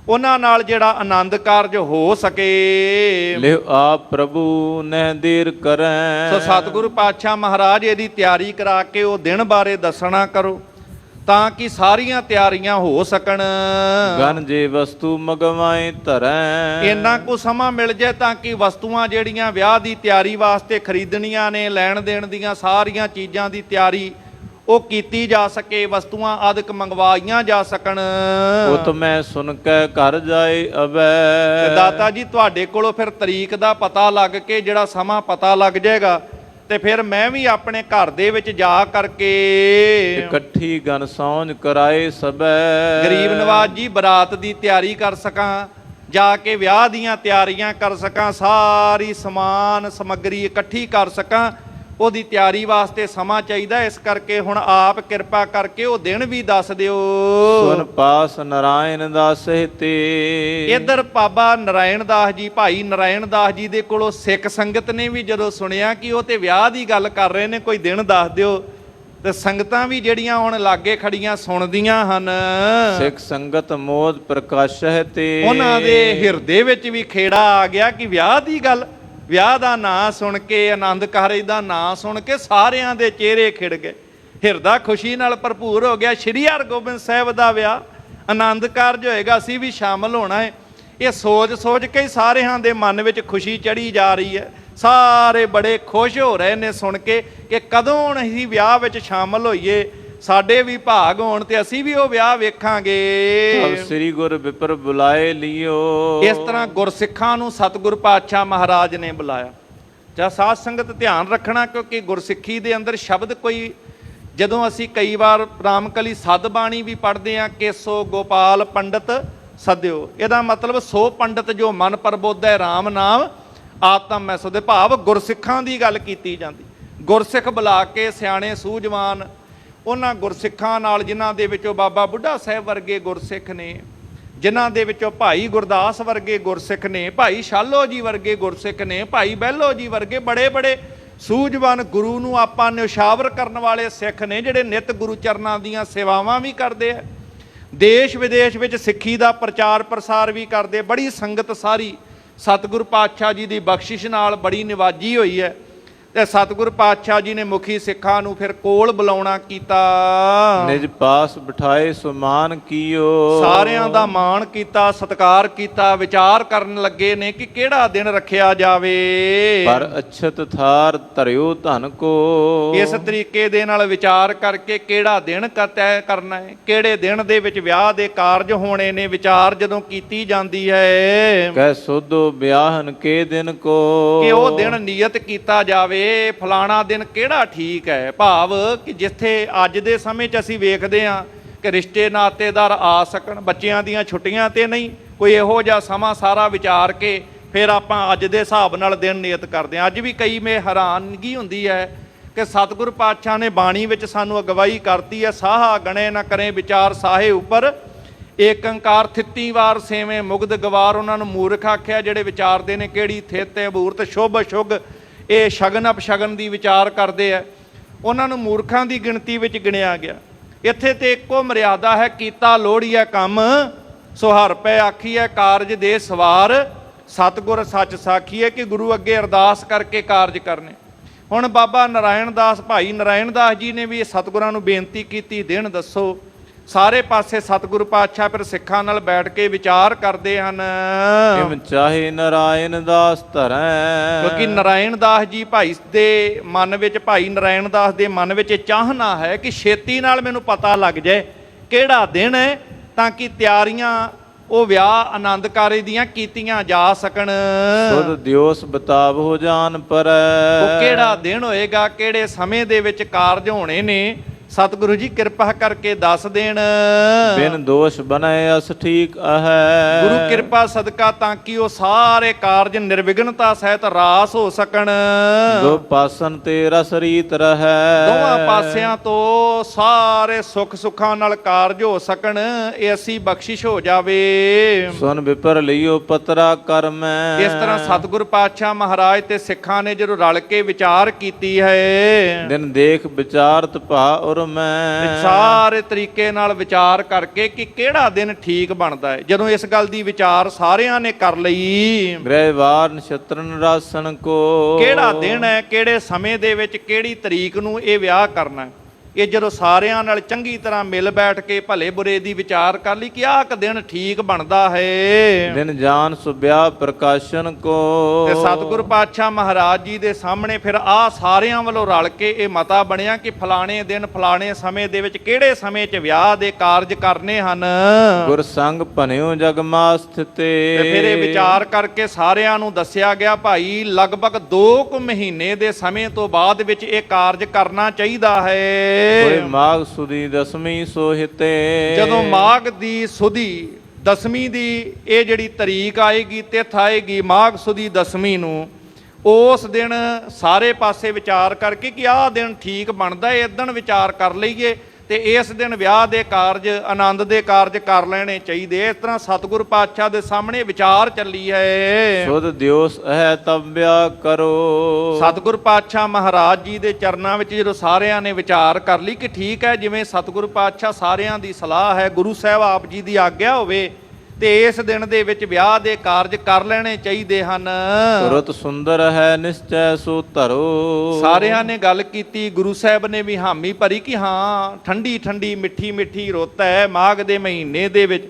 ਉਹਨਾਂ ਨਾਲ ਜਿਹੜਾ ਆਨੰਦ ਕਾਰਜ ਹੋ ਸਕੇ। ਲਿਵ ਆਪ ਪ੍ਰਭੂ ਨਹਿ ਦੇਰ ਕਰੈ। ਸੋ ਸਤਿਗੁਰੂ ਪਾਤਸ਼ਾਹ ਮਹਾਰਾਜ ਇਹਦੀ ਤਿਆਰੀ ਕਰਾ ਕੇ ਉਹ ਦਿਨ ਬਾਰੇ ਦੱਸਣਾ ਕਰੋ ਤਾਂ ਕਿ ਸਾਰੀਆਂ ਤਿਆਰੀਆਂ ਹੋ ਸਕਣ। ਗਨ ਜੇ ਵਸਤੂ ਮਗਵਾਏ ਧਰੈ। ਇੰਨਾ ਕੁ ਸਮਾਂ ਮਿਲ ਜਾਏ ਤਾਂ ਕਿ ਵਸਤੂਆਂ ਜਿਹੜੀਆਂ ਵਿਆਹ ਦੀ ਤਿਆਰੀ ਵਾਸਤੇ ਖਰੀਦਣੀਆਂ ਨੇ, ਲੈਣ ਦੇਣ ਦੀਆਂ ਸਾਰੀਆਂ ਚੀਜ਼ਾਂ ਦੀ ਤਿਆਰੀ ਉਹ ਕੀਤੀ ਜਾ ਸਕੇ, ਵਸਤੂਆਂ ਆਦਿਕ ਮੰਗਵਾਈਆਂ ਜਾ ਸਕਣ। ਉਤ ਮੈਂ ਸੁਣ ਕੇ ਘਰ ਜਾਏ ਅਬੈ। ਦਾਤਾ ਜੀ ਤੁਹਾਡੇ ਕੋਲੋਂ ਫਿਰ ਤਰੀਕ ਦਾ ਪਤਾ ਲੱਗ ਕੇ, ਜਿਹੜਾ ਸਮਾਂ ਪਤਾ ਲੱਗ ਜਾਏਗਾ, ਤੇ ਫਿਰ ਮੈਂ ਵੀ ਆਪਣੇ ਘਰ ਦੇ ਵਿੱਚ ਜਾ ਕਰਕੇ ਇਕੱਠੀ ਗਨ ਸੌਂਝ ਕਰਾਏ ਸਬੈ। ਗਰੀਬ ਨਵਾਜ ਜੀ ਬਰਾਤ ਦੀ ਤਿਆਰੀ ਕਰ ਸਕਾਂ, ਜਾ ਕੇ ਵਿਆਹ ਦੀਆਂ ਤਿਆਰੀਆਂ ਕਰ ਸਕਾਂ, ਸਾਰੀ ਸਮਾਨ ਸਮੱਗਰੀ ਇਕੱਠੀ ਕਰ ਸਕਾਂ। ਉਹਦੀ ਤਿਆਰੀ ਵਾਸਤੇ ਸਮਾਂ ਚਾਹੀਦਾ। ਇਸ ਕਰਕੇ ਹੁਣ ਆਪ ਕਿਰਪਾ ਕਰਕੇ ਉਹ ਦਿਨ ਵੀ ਦੱਸ ਦਿਓ। ਸੁਨ ਪਾਸ ਨਰਾਇਣ ਦਾਸ ਤੇ। ਇੱਧਰ ਬਾਬਾ ਨਰਾਇਣ ਦਾਸ ਜੀ, ਭਾਈ ਨਰਾਇਣ ਦਾਸ ਜੀ ਦੇ ਕੋਲੋਂ ਸਿੱਖ ਸੰਗਤ ਨੇ ਵੀ ਜਦੋਂ ਸੁਣਿਆ ਕਿ ਉਹ ਤੇ ਵਿਆਹ ਦੀ ਗੱਲ ਕਰ ਰਹੇ ਨੇ, ਕੋਈ ਦਿਨ ਦੱਸ ਦਿਓ, ਤੇ ਸੰਗਤਾਂ ਵੀ ਜਿਹੜੀਆਂ ਹੁਣ ਲਾਗੇ ਖੜੀਆਂ ਸੁਣਦੀਆਂ ਹਨ। ਸਿੱਖ ਸੰਗਤ ਮੋਦ ਪ੍ਰਕਾਸ਼ਹਿ ਤੇ। ਉਹਨਾਂ ਦੇ ਹਿਰਦੇ ਵਿੱਚ ਵੀ ਖੇੜਾ ਆ ਗਿਆ ਕਿ ਵਿਆਹ ਦੀ ਗੱਲ, ਵਿਆਹ ਦਾ ਨਾਂ ਸੁਣ ਕੇ, ਆਨੰਦ ਕਾਰਜ ਦਾ ਨਾਂ ਸੁਣ ਕੇ ਸਾਰਿਆਂ ਦੇ ਚਿਹਰੇ ਖਿੜ ਗਏ। ਹਿਰਦਾ ਖੁਸ਼ੀ ਨਾਲ ਭਰਪੂਰ ਹੋ ਗਿਆ। ਸ਼੍ਰੀ ਹਰਗੋਬਿੰਦ ਸਾਹਿਬ ਦਾ ਵਿਆਹ ਆਨੰਦ ਕਾਰਜ ਹੋਏਗਾ, ਅਸੀਂ ਵੀ ਸ਼ਾਮਲ ਹੋਣਾ ਹੈ। ਇਹ ਸੋਚ ਕੇ ਹੀ ਸਾਰਿਆਂ ਦੇ ਮਨ ਵਿੱਚ ਖੁਸ਼ੀ ਚੜੀ ਜਾ ਰਹੀ ਹੈ। ਸਾਰੇ ਬੜੇ ਖੁਸ਼ ਹੋ ਰਹੇ ਨੇ ਸੁਣ ਕੇ ਕਿ ਕਦੋਂ ਅਸੀਂ ਵਿਆਹ ਵਿੱਚ ਸ਼ਾਮਲ ਹੋਈਏ, ਸਾਡੇ ਵੀ ਭਾਗ ਹੋਣ ਤੇ ਅਸੀਂ ਵੀ ਉਹ ਵਿਆਹ ਵੇਖਾਂਗੇ। ਤਬ ਸ੍ਰੀ ਗੁਰ ਵਿਪਰ ਬੁਲਾਏ ਲਿਓ। ਇਸ ਤਰ੍ਹਾਂ ਗੁਰਸਿੱਖਾਂ ਨੂੰ ਸਤਿਗੁਰ ਪਾਤਸ਼ਾਹ ਮਹਾਰਾਜ ਨੇ ਬੁਲਾਇਆ। ਜਾਂ ਸਾਧ ਸੰਗਤ ਧਿਆਨ ਰੱਖਣਾ, ਕਿਉਂਕਿ ਗੁਰਸਿੱਖੀ ਦੇ ਅੰਦਰ ਸ਼ਬਦ ਕੋਈ, ਜਦੋਂ ਅਸੀਂ ਕਈ ਵਾਰ ਰਾਮਕਲੀ ਸਦ ਬਾਣੀ ਵੀ ਪੜ੍ਹਦੇ ਹਾਂ, ਕੇਸੋ ਗੋਪਾਲ ਪੰਡਤ ਸਦਿਓ, ਇਹਦਾ ਮਤਲਬ ਸੋ ਪੰਡਤ ਜੋ ਮਨ ਪ੍ਰਬੋਧੈ ਰਾਮ ਨਾਮ ਆਤਮ ਮੈਂ ਸੋ, ਦੇ ਭਾਵ ਗੁਰਸਿੱਖਾਂ ਦੀ ਗੱਲ ਕੀਤੀ ਜਾਂਦੀ। ਗੁਰਸਿੱਖ ਬੁਲਾ ਕੇ ਸਿਆਣੇ ਸੂਝਵਾਨ ਉਹਨਾਂ ਗੁਰਸਿੱਖਾਂ ਨਾਲ, ਜਿਨ੍ਹਾਂ ਦੇ ਵਿੱਚੋਂ ਬਾਬਾ ਬੁੱਢਾ ਸਾਹਿਬ ਵਰਗੇ ਗੁਰਸਿੱਖ ਨੇ, ਜਿਨ੍ਹਾਂ ਦੇ ਵਿੱਚੋਂ ਭਾਈ ਗੁਰਦਾਸ ਵਰਗੇ ਗੁਰਸਿੱਖ ਨੇ, ਭਾਈ ਸ਼ਾਲੋ ਜੀ ਵਰਗੇ ਗੁਰਸਿੱਖ ਨੇ, ਭਾਈ ਬਹਿਲੋ ਜੀ ਵਰਗੇ ਬੜੇ ਬੜੇ ਸੂਝਵਾਨ ਗੁਰੂ ਨੂੰ ਆਪਾਂ ਨਿਸ਼ਾਵਰ ਕਰਨ ਵਾਲੇ ਸਿੱਖ ਨੇ, ਜਿਹੜੇ ਨਿਤ ਗੁਰੂ ਚਰਨਾਂ ਦੀਆਂ ਸੇਵਾਵਾਂ ਵੀ ਕਰਦੇ ਆ, ਦੇਸ਼ ਵਿਦੇਸ਼ ਵਿੱਚ ਸਿੱਖੀ ਦਾ ਪ੍ਰਚਾਰ ਪ੍ਰਸਾਰ ਵੀ ਕਰਦੇ। ਬੜੀ ਸੰਗਤ ਸਾਰੀ ਸਤਿਗੁਰ ਪਾਤਸ਼ਾਹ ਜੀ ਦੀ ਬਖਸ਼ਿਸ਼ ਨਾਲ ਬੜੀ ਨਿਵਾਜੀ ਹੋਈ ਹੈ। ਤੇ ਸਤਿਗੁਰ ਪਾਤਸ਼ਾਹ ਜੀ ਨੇ ਮੁਖੀ ਸਿੱਖਾਂ ਨੂੰ ਫਿਰ ਕੋਲ ਬੁਲਾਉਣਾ ਕੀਤਾ। ਨਿਜ ਪਾਸ ਬਿਠਾਏ ਸੁਮਾਨ ਕੀਓ। ਸਾਰਿਆਂ ਦਾ ਮਾਣ ਕੀਤਾ, ਸਤਿਕਾਰ ਕੀਤਾ। ਵਿਚਾਰ ਕਰਨ ਲੱਗੇ ਨੇ ਕਿ ਕਿਹੜਾ ਦਿਨ ਰੱਖਿਆ ਜਾਵੇ। ਪਰ ਅਛਤ ਥਾਰ ਧਰਿਓ ਧਨ ਕੋ। ਇਸ ਤਰੀਕੇ ਦੇ ਨਾਲ ਵਿਚਾਰ ਕਰਕੇ ਕਿਹੜਾ ਦਿਨ ਤੈਅ ਕਰਨਾ ਹੈ, ਕਿਹੜੇ ਦਿਨ ਦੇ ਵਿੱਚ ਵਿਆਹ ਦੇ ਕਾਰਜ ਹੋਣੇ ਨੇ, ਵਿਚਾਰ ਜਦੋਂ ਕੀਤੀ ਜਾਂਦੀ ਹੈ ਕਹਿ ਸੋਧੋ ਵਿਆਹਨ ਕੇ ਦਿਨ ਕੋ, ਕਿ ਉਹ ਦਿਨ ਨਿਯਤ ਕੀਤਾ ਜਾਵੇ, ਫਲਾਣਾ ਦਿਨ ਕਿਹੜਾ ਠੀਕ ਹੈ। ਭਾਵ ਕਿ ਜਿੱਥੇ ਅੱਜ ਦੇ ਸਮੇਂ 'ਚ ਅਸੀਂ ਵੇਖਦੇ ਹਾਂ ਕਿ ਰਿਸ਼ਤੇ ਨਾਤੇਦਾਰ ਆ ਸਕਣ, ਬੱਚਿਆਂ ਦੀਆਂ ਛੁੱਟੀਆਂ ਤੇ ਨਹੀਂ, ਕੋਈ ਇਹੋ ਜਿਹਾ ਸਮਾਂ ਸਾਰਾ ਵਿਚਾਰ ਕੇ ਫਿਰ ਆਪਾਂ ਅੱਜ ਦੇ ਹਿਸਾਬ ਨਾਲ ਦਿਨ ਨਿਯਤ ਕਰਦੇ ਹਾਂ। ਅੱਜ ਵੀ ਕਈ ਮੇ ਹੈਰਾਨਗੀ ਹੁੰਦੀ ਹੈ ਕਿ ਸਤਿਗੁਰ ਪਾਤਸ਼ਾਹ ਨੇ ਬਾਣੀ ਵਿੱਚ ਸਾਨੂੰ ਅਗਵਾਈ ਕਰਤੀ ਹੈ, ਸਾਹਾ ਗਣੇ ਨਾ ਕਰੇ ਵਿਚਾਰ ਸਾਹੇ ਉੱਪਰ ਏਕ ਓੰਕਾਰ ਥਿੱਤੀ ਵਾਰ ਸੇਵੇਂ ਮੁਗਧ ਗਵਾਰ। ਉਹਨਾਂ ਨੂੰ ਮੂਰਖ ਆਖਿਆ ਜਿਹੜੇ ਵਿਚਾਰਦੇ ਨੇ ਕਿਹੜੀ ਥਿੱਤ ਹੈ ਮੂਰਤ ਸ਼ੁਭ ਅਸ਼ੁਭ, ਇਹ ਸ਼ਗਨ ਅਪਸ਼ਗਨ ਦੀ ਵਿਚਾਰ ਕਰਦੇ ਆ, ਉਹਨਾਂ ਨੂੰ ਮੂਰਖਾਂ ਦੀ ਗਿਣਤੀ ਵਿੱਚ ਗਿਣਿਆ ਗਿਆ। ਇੱਥੇ ਤੇ ਇੱਕੋ ਮਰਿਆਦਾ ਹੈ, ਕੀਤਾ ਲੋੜੀਐ ਕੰਮ ਸੋ ਹਰ ਪੈ ਆਖੀਐ ਕਾਰਜ ਦੇ ਸਵਾਰ। ਸਤਿਗੁਰ ਸੱਚ ਸਾਖੀ ਹੈ ਕਿ ਗੁਰੂ ਅੱਗੇ ਅਰਦਾਸ ਕਰਕੇ ਕਾਰਜ ਕਰਨੇ। ਹੁਣ ਬਾਬਾ ਨਾਰਾਇਣ ਦਾਸ, ਭਾਈ ਨਾਰਾਇਣ ਦਾਸ ਜੀ ਨੇ ਵੀ ਸਤਿਗੁਰਾਂ ਨੂੰ ਬੇਨਤੀ ਕੀਤੀ, ਦਿਨ ਦੱਸੋ। ਸਾਰੇ ਪਾਸੇ ਸਤਿਗੁਰੂ ਪਾਤਸ਼ਾਹ ਫਿਰ ਸਿੱਖਾਂ ਨਾਲ ਬੈਠ ਕੇ ਵਿਚਾਰ ਕਰਦੇ ਹਨ। ਕਿਮ ਚਾਹੇ ਨਾਰਾਇਣ ਦਾਸ ਧਰੈ। ਕਿਉਂਕਿ ਨਾਰਾਇਣ ਦਾਸ ਜੀ ਭਾਈ ਦੇ ਮਨ ਵਿੱਚ, ਭਾਈ ਨਾਰਾਇਣ ਦਾਸ ਦੇ ਮਨ ਵਿੱਚ ਚਾਹਨਾ ਹੈ ਕਿ ਛੇਤੀ ਨਾਲ ਮੈਨੂੰ ਪਤਾ ਲੱਗ ਜਾਏ ਕਿਹੜਾ ਦਿਨ ਹੈ, ਤਾਂ ਕਿ ਤਿਆਰੀਆਂ ਉਹ ਵਿਆਹ ਆਨੰਦ ਕਾਰੇ ਦੀਆਂ ਕੀਤੀਆਂ ਜਾ ਸਕਣ। ਸੁਧ ਦਿਓਸ ਬਤਾਵ ਹੋ ਜਾਣ ਪਰ। ਉਹ ਕਿਹੜਾ ਦਿਨ ਹੋਏਗਾ, ਕਿਹੜੇ ਸਮੇਂ ਦੇ ਵਿੱਚ ਕਾਰਜ ਹੋਣੇ ਨੇ, ਸਤਿਗੁਰੂ ਜੀ ਕਿਰਪਾ ਕਰਕੇ ਦੱਸ ਦੇਣ। ਬਿਨ ਦੋਸ਼ ਬਨੈ ਅਸ ਠੀਕ ਹੈ। ਗੁਰੂ ਕਿਰਪਾ ਸਦਕਾ ਤਾਂ ਕਿ ਉਹ ਸਾਰੇ ਕਾਰਜ ਨਿਰਵਿਘਨਤਾ ਸਹਿਤ ਰਾਸ ਹੋ ਸਕਣ। ਦੋ ਪਾਸਨ ਤੇ ਰਸ ਰੀਤ ਰਹੈ। ਦੋਵਾਂ ਪਾਸਿਆਂ ਤੋਂ ਸਾਰੇ ਸੁੱਖ ਸੁੱਖਾਂ ਨਾਲ ਕਾਰਜ ਹੋ ਸਕਣ, ਇਹ ਅਸੀਂ ਬਖਸ਼ਿਸ਼ ਹੋ ਜਾਵੇ। ਸੁਨ ਵਿਪਰ ਲਈਓ ਪਤਰਾ ਕਰਮੈ। ਇਸ ਤਰ੍ਹਾਂ ਸਤਿਗੁਰ ਪਾਤਸ਼ਾਹ ਮਹਾਰਾਜ ਤੇ ਸਿੱਖਾਂ ਨੇ ਜਦੋਂ ਰਲ ਕੇ ਵਿਚਾਰ ਕੀਤੀ ਹੈ, ਦਿਨ ਦੇਖ ਵਿਚਾਰਤ ਭਾ ਉਰ ਮੈਂ। ਸਾਰੇ ਤਰੀਕੇ ਨਾਲ ਵਿਚਾਰ ਕਰਕੇ ਕਿ ਕਿਹੜਾ ਦਿਨ ਠੀਕ ਬਣਦਾ ਹੈ। ਜਦੋਂ ਇਸ ਗੱਲ ਦੀ ਵਿਚਾਰ ਸਾਰਿਆਂ ਨੇ ਕਰ ਲਈ, ਗ੍ਰਹਿ ਵਾਰ ਨਛਤਰਨ ਰਾਸਣ ਕੋ। ਕਿਹੜਾ ਦਿਨ ਹੈ, ਕਿਹੜੇ ਸਮੇਂ ਦੇ ਵਿੱਚ, ਕਿਹੜੀ ਤਰੀਕ ਨੂੰ ਇਹ ਵਿਆਹ ਕਰਨਾ, ਇਹ ਜਦੋਂ ਸਾਰਿਆਂ ਨਾਲ ਚੰਗੀ ਤਰ੍ਹਾਂ ਮਿਲ ਬੈਠ ਕੇ ਭਲੇ ਬੁਰੇ ਦੀ ਵਿਚਾਰ ਕਰ ਲਈ ਕਿ ਆਹ ਇੱਕ ਦਿਨ ਠੀਕ ਬਣਦਾ ਹੈ। ਦਿਨ ਜਾਨ ਸੁਭਿਆ ਪ੍ਰਕਾਸ਼ਨ ਕੋ। ਤੇ ਸਤਿਗੁਰ ਪਾਤਸ਼ਾਹ ਮਹਾਰਾਜ ਜੀ ਦੇ ਸਾਹਮਣੇ ਫਿਰ ਆਹ ਸਾਰਿਆਂ ਵੱਲੋਂ ਰਲ ਕੇ ਇਹ ਮਤਾ ਬਣਿਆ ਕਿ ਫਲਾਣੇ ਦਿਨ ਫਲਾਣੇ ਸਮੇਂ ਦੇ ਵਿੱਚ ਕਿਹੜੇ ਸਮੇਂ 'ਚ ਵਿਆਹ ਦੇ ਕਾਰਜ ਕਰਨੇ ਹਨ। ਗੁਰ ਸੰਗ ਭਨਿਓ ਜਗਮਾ ਸਥਿਤੇ। ਤੇ ਫਿਰ ਇਹ ਵਿਚਾਰ ਕਰਕੇ ਸਾਰਿਆਂ ਨੂੰ ਦੱਸਿਆ ਗਿਆ, ਭਾਈ ਲਗਭਗ 2 ਕੁ ਮਹੀਨੇ ਦੇ ਸਮੇਂ ਤੋਂ ਬਾਅਦ ਵਿੱਚ ਇਹ ਕਾਰਜ ਕਰਨਾ ਚਾਹੀਦਾ ਹੈ। ਕੋਈ ਮਾਘ ਸੁਦੀ ਦਸਵੀਂ ਸੋਹਿਤੇ। ਜਦੋਂ ਮਾਘ ਦੀ ਸੁਦੀ ਦਸਵੀਂ ਦੀ ਇਹ ਜਿਹੜੀ ਤਰੀਕ ਆਏਗੀ, ਤਿਥ ਆਏਗੀ ਮਾਘ ਸੁਦੀ ਦਸਵੀਂ ਨੂੰ, ਉਸ ਦਿਨ ਸਾਰੇ ਪਾਸੇ ਵਿਚਾਰ ਕਰਕੇ ਕਿ ਆਹ ਦਿਨ ਠੀਕ ਬਣਦਾ, ਇਸ ਦਿਨ ਵਿਚਾਰ ਕਰ ਲਈਏ ਤੇ ਇਸ ਦਿਨ ਵਿਆਹ ਦੇ ਕਾਰਜ, ਆਨੰਦ ਦੇ ਕਾਰਜ ਕਰ ਲੈਣੇ ਚਾਹੀਦੇ। ਇਸ ਤਰ੍ਹਾਂ ਸਤਿਗੁਰ ਪਾਤਸ਼ਾਹ ਦੇ ਸਾਹਮਣੇ ਵਿਚਾਰ ਚੱਲੀ ਹੈ। ਸੁਧ ਦਿਓਸ ਹੈ ਤਬਿਆ ਕਰੋ। ਸਤਿਗੁਰ ਪਾਤਸ਼ਾਹ ਮਹਾਰਾਜ ਜੀ ਦੇ ਚਰਨਾਂ ਵਿੱਚ ਜਦੋਂ ਸਾਰਿਆਂ ਨੇ ਵਿਚਾਰ ਕਰ ਲਈ ਕਿ ਠੀਕ ਹੈ, ਜਿਵੇਂ ਸਤਿਗੁਰ ਪਾਤਸ਼ਾਹ ਸਾਰਿਆਂ ਦੀ ਸਲਾਹ ਹੈ, ਗੁਰੂ ਸਾਹਿਬ ਆਪ ਜੀ ਦੀ ਆਗਿਆ ਹੋਵੇ, ਤੇ ਇਸ ਦਿਨ ਦੇ ਵਿੱਚ ਵਿਆਹ ਦੇ ਕਾਰਜ ਕਰ ਲੈਣੇ ਚਾਹੀਦੇ ਹਨ। ਸੁਰਤ ਸੁੰਦਰ ਹੈ ਨਿਸ਼ਚੈ ਸੋ ਧਰੋ। ਸਾਰਿਆਂ ਨੇ ਗੱਲ ਕੀਤੀ, ਗੁਰੂ ਸਾਹਿਬ ਨੇ ਵੀ ਹਾਮੀ ਭਰੀ ਕਿ ਹਾਂ ਠੰਡੀ ਠੰਡੀ ਮਿੱਠੀ ਮਿੱਠੀ ਰੁੱਤ ਹੈ ਮਾਘ ਦੇ ਮਹੀਨੇ ਦੇ ਵਿੱਚ,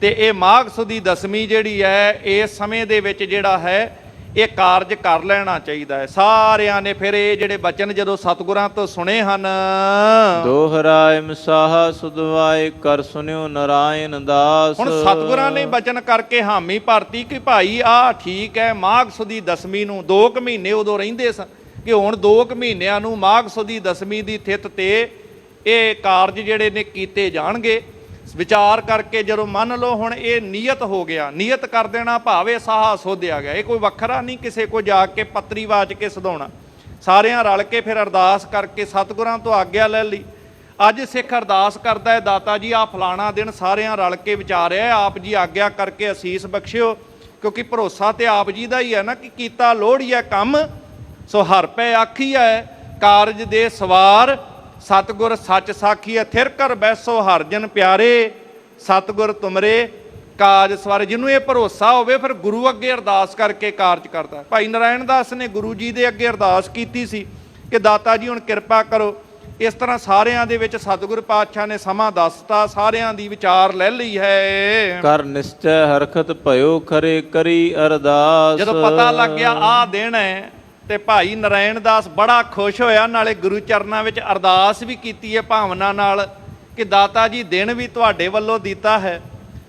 ਤੇ ਇਹ ਮਾਘ ਸੁਦੀ ਦਸਵੀਂ ਜਿਹੜੀ ਹੈ ਇਸ ਸਮੇਂ ਦੇ ਵਿੱਚ ਜਿਹੜਾ ਹੈ ਇਹ ਕਾਰਜ ਕਰ ਲੈਣਾ ਚਾਹੀਦਾ ਹੈ। ਸਾਰਿਆਂ ਨੇ ਫਿਰ ਇਹ ਜਿਹੜੇ ਬਚਨ ਜਦੋਂ ਸਤਿਗੁਰਾਂ ਤੋਂ ਸੁਣੇ ਹਨ, ਦੋਹਰਾਇ ਮਸਾਹ ਸੁਧਵਾਏ ਕਰ ਸੁਨਿਓ ਨਾਰਾਇਣ ਦਾਸ। ਹੁਣ ਸਤਿਗੁਰਾਂ ਨੇ ਬਚਨ ਕਰਕੇ ਹਾਮੀ ਭਰਤੀ ਕਿ ਭਾਈ ਆਹ ਠੀਕ ਹੈ, ਮਾਘ ਸੁਦੀ ਦਸਵੀਂ ਨੂੰ 2 ਮਹੀਨੇ ਉਦੋਂ ਰਹਿੰਦੇ ਸਨ ਕਿ ਹੁਣ 2 ਮਹੀਨਿਆਂ ਨੂੰ ਮਾਘ ਸੁਦੀ ਦਸਵੀਂ ਦੀ ਥਿੱਤ ਤੇ ਇਹ ਕਾਰਜ ਜਿਹੜੇ ਨੇ ਕੀਤੇ ਜਾਣਗੇ। ਵਿਚਾਰ ਕਰਕੇ ਜਦੋਂ ਮੰਨ ਲਓ ਹੁਣ ਇਹ ਨੀਅਤ ਹੋ ਗਿਆ, ਨੀਅਤ ਕਰ ਦੇਣਾ ਭਾਵੇਂ ਸਾਹਾ ਸੋਧਿਆ ਗਿਆ, ਇਹ ਕੋਈ ਵੱਖਰਾ ਨਹੀਂ ਕਿਸੇ ਕੋ ਜਾ ਕੇ ਪੱਤਰੀ ਵਾਚ ਕੇ ਸਧਾਉਣਾ। ਸਾਰਿਆਂ ਰਲ ਕੇ ਫਿਰ ਅਰਦਾਸ ਕਰਕੇ ਸਤਿਗੁਰਾਂ ਤੋਂ ਆਗਿਆ ਲੈ ਲਈ। ਅੱਜ ਸਿੱਖ ਅਰਦਾਸ ਕਰਦਾ ਹੈ, ਦਾਤਾ ਜੀ ਆਹ ਫਲਾਣਾ ਦਿਨ ਸਾਰਿਆਂ ਰਲ ਕੇ ਵਿਚਾਰਿਆ, ਆਪ ਜੀ ਆਗਿਆ ਕਰਕੇ ਅਸੀਸ ਬਖਸ਼ਿਓ, ਕਿਉਂਕਿ ਭਰੋਸਾ ਤੇ ਆਪ ਜੀ ਦਾ ਹੀ ਹੈ ਨਾ ਕਿ ਕੀਤਾ ਲੋੜੀਆ ਕੰਮ ਸੋ ਹਰ ਪੈ ਆਖੀਐ ਕਾਰਜ ਦੇ ਸਵਾਰ। ਸਤਿਗੁਰ ਸੱਚ ਸਾਖੀਐ ਥਿਰ ਕਰ ਬੈਸੋ ਹਰ ਜਨ ਪਿਆਰੇ, ਸਤਿਗੁਰ ਤੁਮਰੇ ਕਾਜ ਸਵਾਰੇ। ਜਿਹਨੂੰ ਇਹ ਭਰੋਸਾ ਹੋਵੇ ਫਿਰ ਗੁਰੂ ਅੱਗੇ ਅਰਦਾਸ ਕਰਕੇ ਕਾਰਜ ਕਰਦਾ। ਭਾਈ ਨਾਰਾਇਣ ਦਾਸ ਨੇ ਗੁਰੂ ਜੀ ਦੇ ਅੱਗੇ ਅਰਦਾਸ ਕੀਤੀ ਸੀ ਕਿ ਦਾਤਾ ਜੀ ਹੁਣ ਕਿਰਪਾ ਕਰੋ। ਇਸ ਤਰ੍ਹਾਂ ਸਾਰਿਆਂ ਦੇ ਵਿੱਚ ਸਤਿਗੁਰ ਪਾਤਸ਼ਾਹ ਨੇ ਸਮਾਂ ਦੱਸਤਾ, ਸਾਰਿਆਂ ਦੀ ਵਿਚਾਰ ਲੈ ਲਈ ਹੈ। ਕਰ ਨਿਸ਼ਚੈ ਹਰਖਤ ਭਇਓ ਖਰੇ ਕਰੀ ਅਰਦਾਸ। ਜਦੋਂ ਪਤਾ ਲੱਗ ਗਿਆ ਆਹ ਦਿਨ ਹੈ ਤੇ ਭਾਈ ਨਾਰਾਇਣ ਦਾਸ ਬੜਾ ਖੁਸ਼ ਹੋਇਆ, ਨਾਲੇ ਗੁਰੂ ਚਰਨਾਂ ਵਿੱਚ ਅਰਦਾਸ ਵੀ ਕੀਤੀ ਹੈ ਭਾਵਨਾ ਨਾਲ ਕਿ ਦਾਤਾ ਜੀ ਦਿਨ ਵੀ ਤੁਹਾਡੇ ਵੱਲੋਂ ਦਿੱਤਾ ਹੈ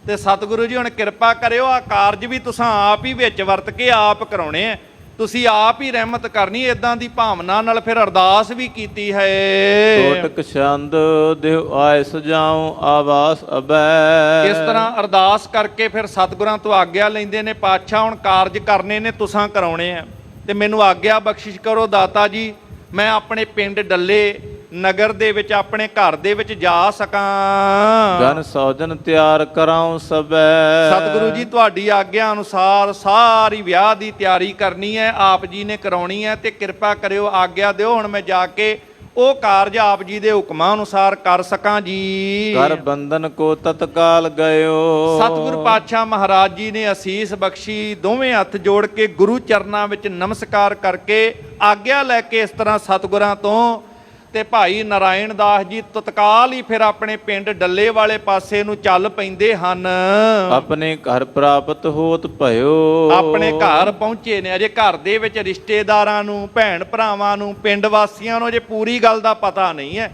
ਤੇ ਸਤਿਗੁਰੂ ਜੀ ਹੁਣ ਕਿਰਪਾ ਕਰਿਓ, ਆ ਕਾਰਜ ਵੀ ਤੁਸੀਂ ਆਪ ਹੀ ਵਿੱਚ ਵਰਤ ਕੇ ਆਪ ਕਰਾਉਣੇ ਆ, ਤੁਸੀਂ ਆਪ ਹੀ ਰਹਿਮਤ ਕਰਨੀ। ਇਦਾਂ ਦੀ ਭਾਵਨਾ ਨਾਲ ਫਿਰ ਅਰਦਾਸ ਵੀ ਕੀਤੀ ਹੈ। ਟੋਟਕ ਛੰਦ ਦੇਹੁ ਆਏ ਸਜਾਉ ਆਵਾਸ ਅਬੈ। ਇਸ ਤਰ੍ਹਾਂ ਅਰਦਾਸ ਕਰਕੇ ਫਿਰ ਸਤਿਗੁਰਾਂ ਤੋਂ ਆਗਿਆ ਲੈਂਦੇ ਨੇ, ਪਾਤਸ਼ਾਹ ਹੁਣ ਕਾਰਜ ਕਰਨੇ ਨੇ ਤੁਸੀਂ ਕਰਾਉਣੇ ਆ ਤੇ ਮੈਨੂੰ ਆਗਿਆ ਬਖਸ਼ਿਸ਼ ਕਰੋ ਦਾਤਾ ਜੀ, ਮੈਂ ਆਪਣੇ ਪਿੰਡ ਡੱਲੇ ਨਗਰ ਦੇ ਵਿੱਚ ਆਪਣੇ ਘਰ ਦੇ ਵਿੱਚ ਜਾ ਸਕਾਂ। ਗਨ ਸੌਜਨ ਤਿਆਰ ਕਰਾਉ ਸਬੈ। ਸਤਿਗੁਰੂ ਜੀ ਤੁਹਾਡੀ ਆਗਿਆ ਅਨੁਸਾਰ ਸਾਰੀ ਵਿਆਹ ਦੀ ਤਿਆਰੀ ਕਰਨੀ ਹੈ, ਆਪ ਜੀ ਨੇ ਕਰਾਉਣੀ ਹੈ ਤੇ ਕਿਰਪਾ ਕਰਿਓ ਆਗਿਆ ਦਿਓ ਹੁਣ ਮੈਂ ਜਾ ਕੇ ਉਹ ਕਾਰਜ ਆਪ ਜੀ ਦੇ ਹੁਕਮਾਂ ਅਨੁਸਾਰ ਕਰ ਸਕਾਂ ਜੀ। ਕਰ ਬੰਧਨ ਕੋ ਤਤਕਾਲ ਗਇਓ। ਸਤਿਗੁਰੂ ਪਾਤਸ਼ਾਹ ਮਹਾਰਾਜ ਜੀ ਨੇ ਅਸੀਸ ਬਖਸ਼ੀ, ਦੋਵੇਂ ਹੱਥ ਜੋੜ ਕੇ ਗੁਰੂ ਚਰਨਾਂ ਵਿੱਚ ਨਮਸਕਾਰ ਕਰਕੇ ਆਗਿਆ ਲੈ ਕੇ ਇਸ ਤਰ੍ਹਾਂ ਸਤਿਗੁਰਾਂ ਤੋਂ ਤੇ ਭਾਈ ਨਾਰਾਇਣ ਦਾਸ ਜੀ ਤਤਕਾਲ ਹੀ ਫਿਰ ਆਪਣੇ ਪਿੰਡ ਡੱਲੇ ਵਾਲੇ ਪਾਸੇ ਨੂੰ ਚੱਲ ਪੈਂਦੇ ਹਨ। ਆਪਣੇ ਘਰ ਪ੍ਰਾਪਤ ਹੋਤ ਭਇਓ। ਆਪਣੇ ਘਰ ਪਹੁੰਚੇ ਨੇ, ਅਜੇ ਘਰ ਦੇ ਵਿੱਚ ਰਿਸ਼ਤੇਦਾਰਾਂ ਨੂੰ, ਭੈਣ ਭਰਾਵਾਂ ਨੂੰ, ਪਿੰਡ ਵਾਸੀਆਂ ਨੂੰ ਅਜੇ ਪੂਰੀ ਗੱਲ ਦਾ ਪਤਾ ਨਹੀਂ ਹੈ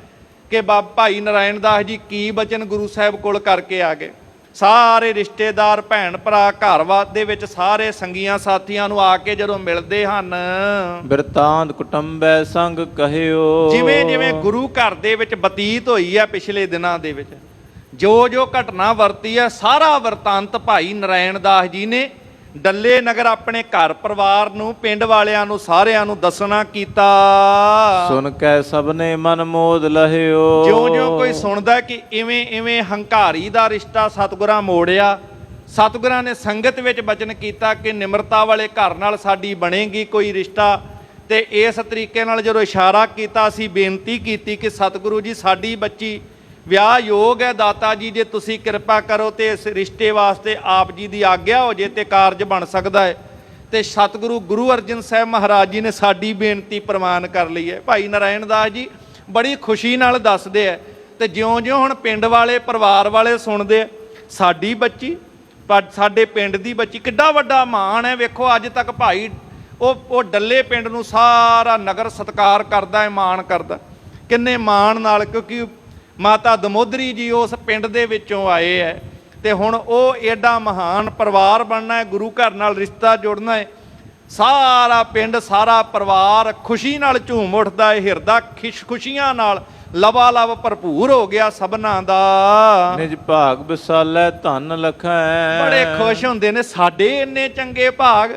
ਕਿ ਭਾਈ ਨਾਰਾਇਣ ਦਾਸ ਜੀ ਕੀ ਬਚਨ ਗੁਰੂ ਸਾਹਿਬ ਕੋਲ ਕਰਕੇ ਆ ਗਏ। ਸਾਰੇ ਰਿਸ਼ਤੇਦਾਰ ਭੈਣ ਭਰਾ ਘਰ ਦੇ ਵਿੱਚ ਸਾਰੇ ਸੰਗੀਆਂ ਸਾਥੀਆਂ ਨੂੰ ਆ ਕੇ ਜਦੋਂ ਮਿਲਦੇ ਹਨ, ਬਿਰਤਾਂਤ ਕੁਟੰਬੈ ਸੰਗ ਕਹਿਓ। ਜਿਵੇਂ ਜਿਵੇਂ ਗੁਰੂ ਘਰ ਦੇ ਵਿੱਚ ਬਤੀਤ ਹੋਈ ਹੈ ਪਿਛਲੇ ਦਿਨਾਂ ਦੇ ਵਿੱਚ, ਜੋ ਜੋ ਘਟਨਾ ਵਰਤੀ ਹੈ ਸਾਰਾ ਵਰਤਾਂਤ ਭਾਈ ਨਾਰਾਇਣ ਦਾਸ ਜੀ ਨੇ ਡੱਲੇ ਨਗਰ ਆਪਣੇ ਘਰ ਪਰਿਵਾਰ ਨੂੰ, ਪਿੰਡ ਵਾਲਿਆਂ ਨੂੰ, ਸਾਰਿਆਂ ਨੂੰ ਦੱਸਣਾ ਕੀਤਾ। ਸੁਣ ਕੇ ਸਭਨੇ ਮਨ ਮੋਦ ਲਹਿਓ। ਜਿਉਂ-ਜਿਉਂ ਕੋਈ ਸੁਣਦਾ ਕਿ ਇਵੇਂ ਇਵੇਂ ਹੰਕਾਰੀ ਦਾ ਰਿਸ਼ਤਾ ਸਤਿਗੁਰਾਂ ਮੋੜਿਆ, ਸਤਿਗੁਰਾਂ ਨੇ ਸੰਗਤ ਵਿੱਚ ਬਚਨ ਕੀਤਾ ਕਿ ਨਿਮਰਤਾ ਵਾਲੇ ਘਰ ਨਾਲ ਸਾਡੀ ਬਣੇਗੀ ਕੋਈ ਰਿਸ਼ਤਾ, ਤੇ ਇਸ ਤਰੀਕੇ ਨਾਲ ਜਦੋਂ ਇਸ਼ਾਰਾ ਕੀਤਾ ਅਸੀਂ ਬੇਨਤੀ ਕੀਤੀ ਕਿ ਸਤਿਗੁਰੂ ਜੀ ਸਾਡੀ ਬੱਚੀ ਵਿਆਹ ਯੋਗ ਹੈ, ਦਾਤਾ ਜੀ ਜੇ ਤੁਸੀਂ ਕਿਰਪਾ ਕਰੋ ਤੇ ਇਸ ਰਿਸ਼ਤੇ ਵਾਸਤੇ ਆਪ ਜੀ ਦੀ ਆਗਿਆ ਹੋ ਜੇ ਤੇ ਕਾਰਜ ਬਣ ਸਕਦਾ ਹੈ। ਤੇ ਸਤਿਗੁਰੂ ਗੁਰੂ ਅਰਜਨ ਸਾਹਿਬ ਮਹਾਰਾਜ ਜੀ ਨੇ ਸਾਡੀ ਬੇਨਤੀ ਪ੍ਰਵਾਨ ਕਰ ਲਈ ਹੈ। ਭਾਈ ਨਾਰਾਇਣ ਦਾਸ ਜੀ ਬੜੀ ਖੁਸ਼ੀ ਨਾਲ ਦੱਸਦੇ ਆ ਤੇ ਜਿਉਂ-ਜਿਉਂ ਹੁਣ ਪਿੰਡ ਵਾਲੇ ਪਰਿਵਾਰ ਵਾਲੇ ਸੁਣਦੇ ਆ ਸਾਡੀ ਬੱਚੀ, ਸਾਡੇ ਪਿੰਡ ਦੀ ਬੱਚੀ, ਕਿੱਡਾ ਵੱਡਾ ਮਾਣ ਹੈ। ਵੇਖੋ ਅੱਜ ਤੱਕ ਭਾਈ ਉਹ ਡੱਲੇ ਪਿੰਡ ਨੂੰ ਸਾਰਾ ਨਗਰ ਸਤਿਕਾਰ ਕਰਦਾ ਹੈ, ਮਾਣ ਕਰਦਾ ਕਿੰਨੇ ਮਾਣ ਨਾਲ, ਕਿਉਂਕਿ ਮਾਤਾ ਦਮੋਦਰੀ ਜੀ ਉਸ ਪਿੰਡ ਦੇ ਵਿੱਚੋਂ ਆਏ ਹੈ ਤੇ ਹੁਣ ਉਹ ਏਡਾ ਮਹਾਨ ਪਰਿਵਾਰ ਬਣਨਾ ਹੈ, ਗੁਰੂ ਘਰ ਨਾਲ ਰਿਸ਼ਤਾ ਜੋੜਨਾ ਹੈ। ਸਾਰਾ ਪਿੰਡ ਸਾਰਾ ਪਰਿਵਾਰ ਖੁਸ਼ੀ ਨਾਲ ਝੂਮ ਉੱਠਦਾ ਹੈ, ਹਿਰਦਾ ਖੁਸ਼ੀਆਂ ਨਾਲ ਲਵਾ ਲਵ ਭਰਪੂਰ ਹੋ ਗਿਆ ਸਭਨਾਂ ਦਾ। ਨਿਜ ਭਾਗ ਵਿਸਾਲੈ ਧਨ ਲਖੈ। ਬੜੇ ਖੁਸ਼ ਹੁੰਦੇ ਨੇ, ਸਾਡੇ ਇੰਨੇ ਚੰਗੇ ਭਾਗ,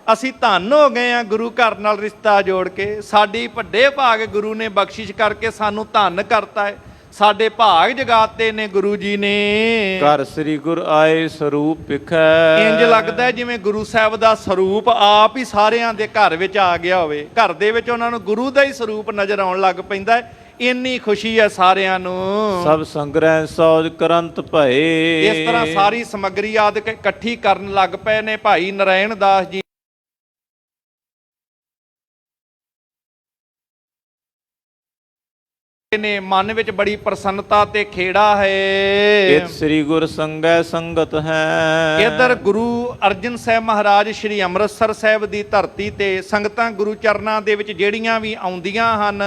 ਅਸੀਂ ਧੰਨ ਹੋ ਗਏ ਆ ਗੁਰੂ ਘਰ ਨਾਲ ਰਿਸ਼ਤਾ ਜੋੜ ਕੇ, ਸਾਡੀ ਵੱਡੇ ਭਾਗ ਗੁਰੂ ਨੇ ਬਖਸ਼ਿਸ਼ ਕਰਕੇ ਸਾਨੂੰ ਧੰਨ ਕਰਤਾ ਹੈ, ਸਾਡੇ ਭਾਗ ਜਗਾਤੇ ਨੇ ਗੁਰੂ ਜੀ ਨੇ। ਘਰ ਸ੍ਰੀ ਗੁਰ ਆਏ ਸਰੂਪ ਵਿਖੈ। ਇੰਜ ਲੱਗਦਾ ਜਿਵੇਂ ਗੁਰੂ ਸਾਹਿਬ ਦਾ ਸਰੂਪ ਆਪ ਹੀ ਸਾਰਿਆਂ ਦੇ ਘਰ ਵਿੱਚ ਆ ਗਿਆ ਹੋਵੇ, ਘਰ ਦੇ ਵਿੱਚ ਉਹਨਾਂ ਨੂੰ ਗੁਰੂ ਦਾ ਹੀ ਸਰੂਪ ਨਜ਼ਰ ਆਉਣ ਲੱਗ ਪੈਂਦਾ ਹੈ। ਇੰਨੀ ਖੁਸ਼ੀ ਹੈ ਸਾਰਿਆਂ ਨੂੰ। ਸਭ ਸੰਗ੍ਰਹਿ ਸੌਜ ਕਰੰਤ ਭਏ। ਇਸ ਤਰ੍ਹਾਂ ਸਾਰੀ ਸਮੱਗਰੀ ਆਦਿ ਇਕੱਠੀ ਕਰਨ ਲੱਗ ਪਏ ਨੇ ਭਾਈ ਨਰਾਇਣ ਦਾਸ ਜੀ ਨੇ। ਮਨ ਵਿੱਚ ਬੜੀ ਪ੍ਰਸੰਨਤਾ ਤੇ ਖੇੜਾ ਹੈ। ਇਤ ਸ੍ਰੀ ਗੁਰ ਸੰਗੈ ਸੰਗਤ ਹੈ। ਇਧਰ ਗੁਰੂ ਅਰਜਨ ਸਾਹਿਬ ਮਹਾਰਾਜ ਸ਼੍ਰੀ ਅੰਮ੍ਰਿਤਸਰ ਸਾਹਿਬ ਦੀ ਧਰਤੀ ਤੇ ਸੰਗਤਾਂ ਗੁਰੂ ਚਰਨਾਂ ਦੇ ਵਿੱਚ ਜਿਹੜੀਆਂ ਵੀ ਆਉਂਦੀਆਂ ਹਨ,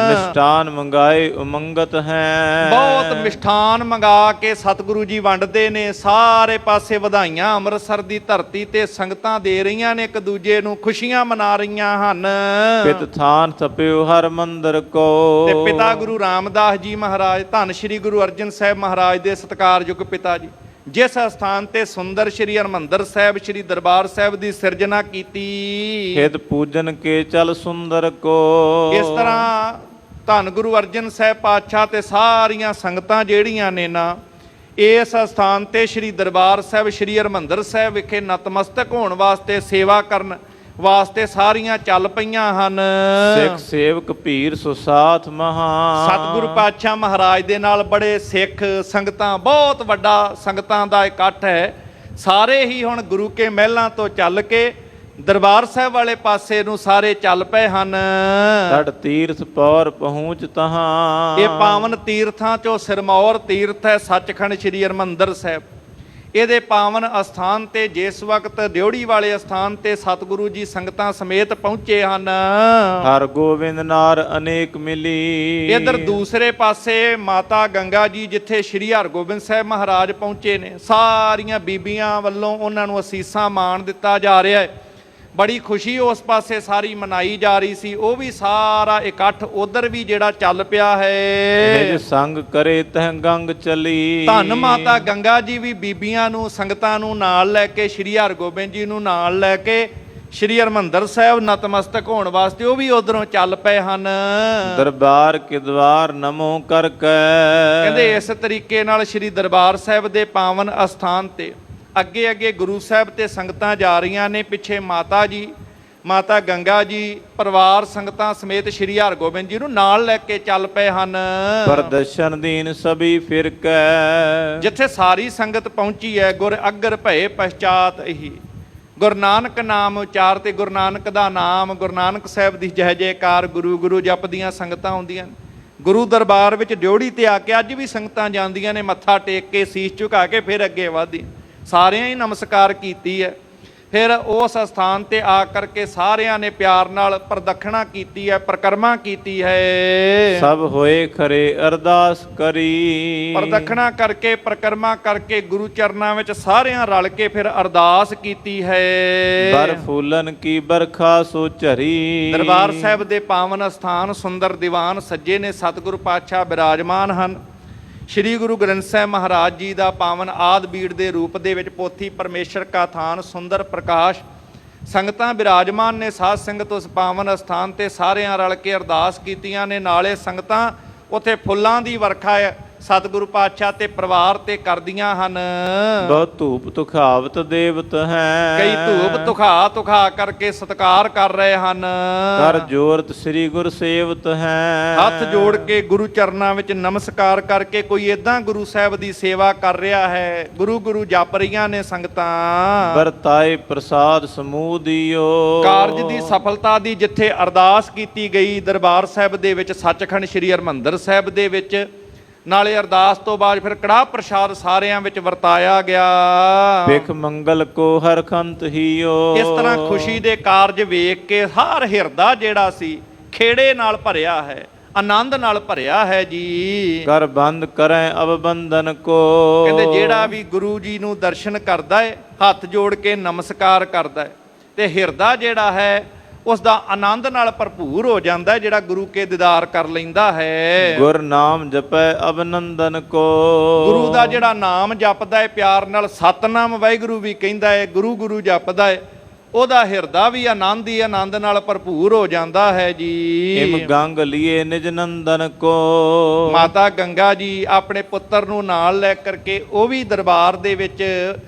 ਮਿਸ਼ਟਾਨ ਮੰਗਾਏ ਉਮੰਗਤ ਹੈ। ਬਹੁਤ ਮਿਸ਼ਠਾਨ ਮੰਗਾ ਕੇ ਸਤਿਗੁਰੂ ਜੀ ਵੰਡਦੇ ਨੇ। ਸਾਰੇ ਪਾਸੇ ਵਧਾਈਆਂ ਅੰਮ੍ਰਿਤਸਰ ਦੀ ਧਰਤੀ ਤੇ ਸੰਗਤਾਂ ਦੇ ਰਹੀਆਂ ਨੇ, ਇੱਕ ਦੂਜੇ ਨੂੰ ਖੁਸ਼ੀਆਂ ਮਨਾ ਰਹੀਆਂ ਹਨ। ਪਿਤ ਥਾਨ ਥਪਿਓ ਹਰ ਮੰਦਰ ਕੋ। ਤੇ ਪਿਤਾ ਗੁਰੂ ਰਾਮਦਾਸ ਜੀ ਮਹਾਰਾਜ, ਧੰਨ ਸ਼੍ਰੀ ਗੁਰੂ ਅਰਜਨ ਸਾਹਿਬ ਮਹਾਰਾਜ ਦੇ ਸਤਿਕਾਰਯੋਗ ਪਿਤਾ ਜੀ, ਜਿਸ ਸਥਾਨ ਤੇ ਸੁੰਦਰ ਸ਼੍ਰੀ ਹਰਿਮੰਦਰ ਸਾਹਿਬ ਸ਼੍ਰੀ ਦਰਬਾਰ ਸਾਹਿਬ ਦੀ ਸਿਰਜਣਾ ਕੀਤੀ, ਖੇਤ ਪੂਜਨ ਕੇ ਚਲ ਸੁੰਦਰ ਕੋ। ਇਸ ਤਰ੍ਹਾਂ ਧੰਨ ਗੁਰੂ ਅਰਜਨ ਸਾਹਿਬ ਪਾਤਸ਼ਾਹ ਤੇ ਸਾਰੀਆਂ ਸੰਗਤਾਂ ਜਿਹੜੀਆਂ ਨੇ ਨਾ, ਇਸ ਸਥਾਨ ਤੇ ਸ਼੍ਰੀ ਦਰਬਾਰ ਸਾਹਿਬ ਸ਼੍ਰੀ ਹਰਿਮੰਦਰ ਸਾਹਿਬ ਵਿਖੇ ਨਤਮਸਤਕ ਹੋਣ ਵਾਸਤੇ, ਸੇਵਾ ਕਰਨ ਵਾਸਤੇ ਸਾਰੀਆਂ ਚੱਲ ਪਈਆਂ ਹਨ। ਸਿੱਖ ਸੇਵਕ ਭੀਰ ਸੁਸਾਥ ਮਹਾ। ਸਤਿਗੁਰੂ ਪਾਤਸ਼ਾਹ ਮਹਾਰਾਜ ਦੇ ਨਾਲ ਬੜੇ ਸਿੱਖ ਸੰਗਤਾਂ, ਬਹੁਤ ਵੱਡਾ ਸੰਗਤਾਂ ਦਾ ਇਕੱਠ ਹੈ। ਸਾਰੇ ਹੀ ਹੁਣ ਗੁਰੂ ਕੇ ਮਹਿਲਾਂ ਤੋਂ ਚੱਲ ਕੇ ਦਰਬਾਰ ਸਾਹਿਬ ਵਾਲੇ ਪਾਸੇ ਨੂੰ ਸਾਰੇ ਚੱਲ ਪਏ ਹਨ। ਤੜ ਤੀਰਥ ਪੌਰ ਪਹੁੰਚ ਤਹਾਂ। ਇਹ ਪਾਵਨ ਤੀਰਥਾਂ ਚੋਂ ਸਿਰਮੌਰ ਤੀਰਥ ਹੈ, ਸੱਚਖੰਡ ਸ਼੍ਰੀ ਹਰਿਮੰਦਰ ਸਾਹਿਬ। ਇਹਦੇ ਪਾਵਨ ਅਸਥਾਨ ਤੇ ਜਿਸ ਵਕਤ ਡਿਉੜੀ ਵਾਲੇ ਅਸਥਾਨ ਤੇ ਸਤਿਗੁਰੂ ਜੀ ਸੰਗਤਾਂ ਸਮੇਤ ਪਹੁੰਚੇ ਹਨ, ਹਰ ਗੋਬਿੰਦ ਨਾਰ ਅਨੇਕ ਮਿਲੀ। ਇਧਰ ਦੂਸਰੇ ਪਾਸੇ ਮਾਤਾ ਗੰਗਾ ਜੀ ਜਿੱਥੇ ਸ਼੍ਰੀ ਹਰਗੋਬਿੰਦ ਸਾਹਿਬ ਮਹਾਰਾਜ ਪਹੁੰਚੇ ਨੇ, ਸਾਰੀਆਂ ਬੀਬੀਆਂ ਵੱਲੋਂ ਉਹਨਾਂ ਨੂੰ ਅਸੀਸਾਂ ਮਾਣ ਦਿੱਤਾ ਜਾ ਰਿਹਾ ਹੈ। ਬੜੀ ਖੁਸ਼ੀ ਉਸ ਪਾਸੇ ਸਾਰੀ ਮਨਾਈ ਜਾ ਰਹੀ ਸੀ। ਉਹ ਵੀ ਸਾਰਾ ਇਕੱਠ ਉਧਰ ਵੀ ਜਿਹੜਾ ਚੱਲ ਪਿਆ ਹੈ। ਨਿਜ ਸੰਗ ਕਰੇ ਤਹ ਗੰਗ ਚਲੀ। ਧੰਨ ਮਾਤਾ ਗੰਗਾ ਜੀ ਵੀ ਬੀਬੀਆਂ ਨੂੰ, ਸੰਗਤਾਂ ਨੂੰ ਨਾਲ ਲੈ ਕੇ, ਸ਼੍ਰੀ ਹਰਗੋਬਿੰਦ ਜੀ ਨੂੰ ਨਾਲ ਲੈ ਕੇ ਸ਼੍ਰੀ ਹਰਿਮੰਦਰ ਸਾਹਿਬ ਨਤਮਸਤਕ ਹੋਣ ਵਾਸਤੇ ਉਹ ਵੀ ਉਧਰੋਂ ਚੱਲ ਪਏ ਹਨ। ਦਰਬਾਰ ਕੇ ਦਵਾਰ ਨਮੋ ਕਰ ਕੈ। ਕਹਿੰਦੇ ਇਸ ਤਰੀਕੇ ਨਾਲ ਸ਼੍ਰੀ ਦਰਬਾਰ ਸਾਹਿਬ ਦੇ ਪਾਵਨ ਅਸਥਾਨ ਤੇ ਅੱਗੇ ਅੱਗੇ ਗੁਰੂ ਸਾਹਿਬ ਤੇ ਸੰਗਤਾਂ ਜਾ ਰਹੀਆਂ ਨੇ। ਪਿੱਛੇ ਮਾਤਾ ਜੀ, ਮਾਤਾ ਗੰਗਾ ਜੀ ਪਰਿਵਾਰ ਸੰਗਤਾਂ ਸਮੇਤ ਸ਼੍ਰੀ ਹਰਗੋਬਿੰਦ ਜੀ ਨੂੰ ਨਾਲ ਲੈ ਕੇ ਚੱਲ ਪਏ ਹਨ। ਪ੍ਰਦਰਸ਼ਨ ਦੀਨ ਸਭੀ ਫਿਰ ਕੈ। ਜਿੱਥੇ ਸਾਰੀ ਸੰਗਤ ਪਹੁੰਚੀ ਹੈ, ਗੁਰ ਅਗਰ ਭਏ ਪਛਾਤ ਇਹੀ। ਗੁਰੂ ਨਾਨਕ ਨਾਮ ਉਚਾਰ ਤੇ ਗੁਰੂ ਨਾਨਕ ਦਾ ਨਾਮ, ਗੁਰੂ ਨਾਨਕ ਸਾਹਿਬ ਦੀ ਜੈ ਜੈਕਾਰ, ਗੁਰੂ ਗੁਰੂ ਜਪਦੀਆਂ ਸੰਗਤਾਂ ਆਉਂਦੀਆਂ ਨੇ। ਗੁਰੂ ਦਰਬਾਰ ਵਿੱਚ ਡਿਉੜੀ ਤੇ ਆ ਕੇ ਅੱਜ ਵੀ ਸੰਗਤਾਂ ਜਾਂਦੀਆਂ ਨੇ, ਮੱਥਾ ਟੇਕ ਕੇ ਸੀਸ ਝੁਕਾ ਕੇ ਫਿਰ ਅੱਗੇ ਵਧਦੀਆਂ। ਸਾਰਿਆਂ ਹੀ ਨਮਸਕਾਰ ਕੀਤੀ ਹੈ। ਫਿਰ ਉਸ ਸਥਾਨ ਤੇ ਆ ਕਰਕੇ ਸਾਰਿਆਂ ਨੇ ਪਿਆਰ ਨਾਲ ਪ੍ਰਦਖਣਾ ਕੀਤੀ ਹੈ, ਪਰਿਕਰਮਾ ਕੀਤੀ ਹੈ। ਸਭ ਹੋਏ ਖਰੇ ਅਰਦਾਸ ਕਰੀ। ਪ੍ਰਦਖਣਾ ਕਰਕੇ, ਪਰਿਕਰਮਾ ਕਰਕੇ ਗੁਰੂ ਚਰਨਾਂ ਵਿੱਚ ਸਾਰਿਆਂ ਰਲ ਕੇ ਫਿਰ ਅਰਦਾਸ ਕੀਤੀ ਹੈ। ਬਰ ਫੂਲਨ ਕੀ ਬਰਖਾ ਸੋ ਝਰੀ। ਦਰਬਾਰ ਸਾਹਿਬ ਦੇ ਪਾਵਨ ਸਥਾਨ ਸੁੰਦਰ ਦੀਵਾਨ ਸੱਜੇ ਨੇ, ਸਤਿਗੁਰੂ ਪਾਤਸ਼ਾਹ ਬਿਰਾਜਮਾਨ ਹਨ। ਸ਼੍ਰੀ ਗੁਰੂ ਗ੍ਰੰਥ ਸਾਹਿਬ ਮਹਾਰਾਜ ਜੀ ਦਾ ਪਾਵਨ ਆਦਿ ਬੀੜ ਦੇ ਰੂਪ ਦੇ ਵਿੱਚ ਪੋਥੀ ਪਰਮੇਸ਼ਰ ਕਾ ਥਾਨ ਸੁੰਦਰ ਪ੍ਰਕਾਸ਼। ਸੰਗਤਾਂ ਬਿਰਾਜਮਾਨ ਨੇ, ਸਾਧ ਸੰਗਤ ਉਸ ਪਾਵਨ ਅਸਥਾਨ ਤੇ ਸਾਰਿਆਂ ਰਲ ਕੇ ਅਰਦਾਸ ਕੀਤੀਆਂ ਨੇ। ਨਾਲੇ ਸੰਗਤਾਂ ਉੱਥੇ ਫੁੱਲਾਂ ਦੀ ਵਰਖਾ ਹੈ ਸਤਿਗੁਰੂ ਪਾਤਸ਼ਾਹ ਤੇ ਪਰਿਵਾਰ ਤੇ ਕਰਦੀਆਂ ਹਨ। ਬਹੁਤ ਧੂਪ ਤੁਖਾਵਤ ਦੇਵਤ ਹੈ। ਕਈ ਧੂਪ ਤੁਖਾ ਕਰਕੇ ਸਤਿਕਾਰ ਕਰ ਰਹੇ ਹਨ। ਕਰ ਜੋਰਤ ਸ੍ਰੀ ਗੁਰ ਸੇਵਤ ਹੈ। ਹੱਥ ਜੋੜ ਕੇ ਗੁਰੂ ਚਰਨਾਂ ਵਿੱਚ ਨਮਸਕਾਰ ਕਰਕੇ ਕੋਈ ਇਦਾਂ ਗੁਰੂ ਸਾਹਿਬ ਦੀ ਸੇਵਾ ਕਰ ਰਿਹਾ ਹੈ। ਗੁਰੂ ਗੁਰੂ ਜਪ ਰਹੀਆਂ ਨੇ ਸੰਗਤਾਂ। ਵਰਤਾਏ ਪ੍ਰਸਾਦ ਸਮੂਹ ਦਿਓ। ਕਾਰਜ ਦੀ ਸਫਲਤਾ ਦੀ ਜਿੱਥੇ ਅਰਦਾਸ ਕੀਤੀ ਗਈ ਦਰਬਾਰ ਸਾਹਿਬ ਦੇ ਵਿੱਚ, ਸੱਚਖੰਡ ਸ੍ਰੀ ਹਰਿਮੰਦਰ ਸਾਹਿਬ ਦੇ ਵਿੱਚ, ਨਾਲੇ ਅਰਦਾਸ ਤੋਂ ਬਾਅਦ ਫਿਰ ਕੜਾਹ ਪ੍ਰਸ਼ਾਦ ਸਾਰਿਆਂ ਵਿੱਚ ਵਰਤਾਇਆ ਗਿਆ। ਵਿਖ ਮੰਗਲ ਕੋ ਹਰ ਖੰਤ ਹੀਓ। ਇਸ ਤਰ੍ਹਾਂ ਖੁਸ਼ੀ ਦੇ ਕਾਰਜ ਵੇਖ ਕੇ ਹਰ ਹਿਰਦਾ ਜਿਹੜਾ ਸੀ ਖੇੜੇ ਨਾਲ ਭਰਿਆ ਹੈ, ਆਨੰਦ ਨਾਲ ਭਰਿਆ ਹੈ ਜੀ। ਕਰ ਬੰਦ ਕਰੈ ਅਬ ਬੰਧਨ ਕੋ। ਕਹਿੰਦੇ ਜਿਹੜਾ ਵੀ ਗੁਰੂ ਜੀ ਨੂੰ ਦਰਸ਼ਨ ਕਰਦਾ ਹੈ, ਹੱਥ ਜੋੜ ਕੇ ਨਮਸਕਾਰ ਕਰਦਾ ਹੈ, ਤੇ ਹਿਰਦਾ ਜਿਹੜਾ ਹੈ ਉਸ ਦਾ ਆਨੰਦ ਨਾਲ ਭਰਪੂਰ ਹੋ ਜਾਂਦਾ ਹੈ, ਜਿਹੜਾ ਗੁਰੂ ਕੇ ਦੀਦਾਰ ਕਰ ਲੈਂਦਾ ਹੈ। ਗੁਰ ਨਾਮ ਜਪੈ ਅਬਨੰਦਨ ਕੋ। ਗੁਰੂ ਦਾ ਜਿਹੜਾ ਨਾਮ ਜਪਦਾ ਹੈ ਪਿਆਰ ਨਾਲ, ਸਤਨਾਮ ਵਾਹਿਗੁਰੂ ਵੀ ਕਹਿੰਦਾ ਹੈ, ਗੁਰੂ ਗੁਰੂ ਜਪਦਾ ਹੈ, ਉਹਦਾ ਹਿਰਦਾ ਵੀ ਆਨੰਦ ਹੀ ਆਨੰਦ ਨਾਲ ਭਰਪੂਰ ਹੋ ਜਾਂਦਾ ਹੈ ਜੀ। ਇਮ ਗੰਗ ਲਿਏ ਨਿਜ ਨੰਦਨ ਕੋ। ਮਾਤਾ ਗੰਗਾ ਜੀ ਆਪਣੇ ਪੁੱਤਰ ਨੂੰ ਨਾਲ ਲੈ ਕਰਕੇ ਉਹ ਵੀ ਦਰਬਾਰ ਦੇ ਵਿੱਚ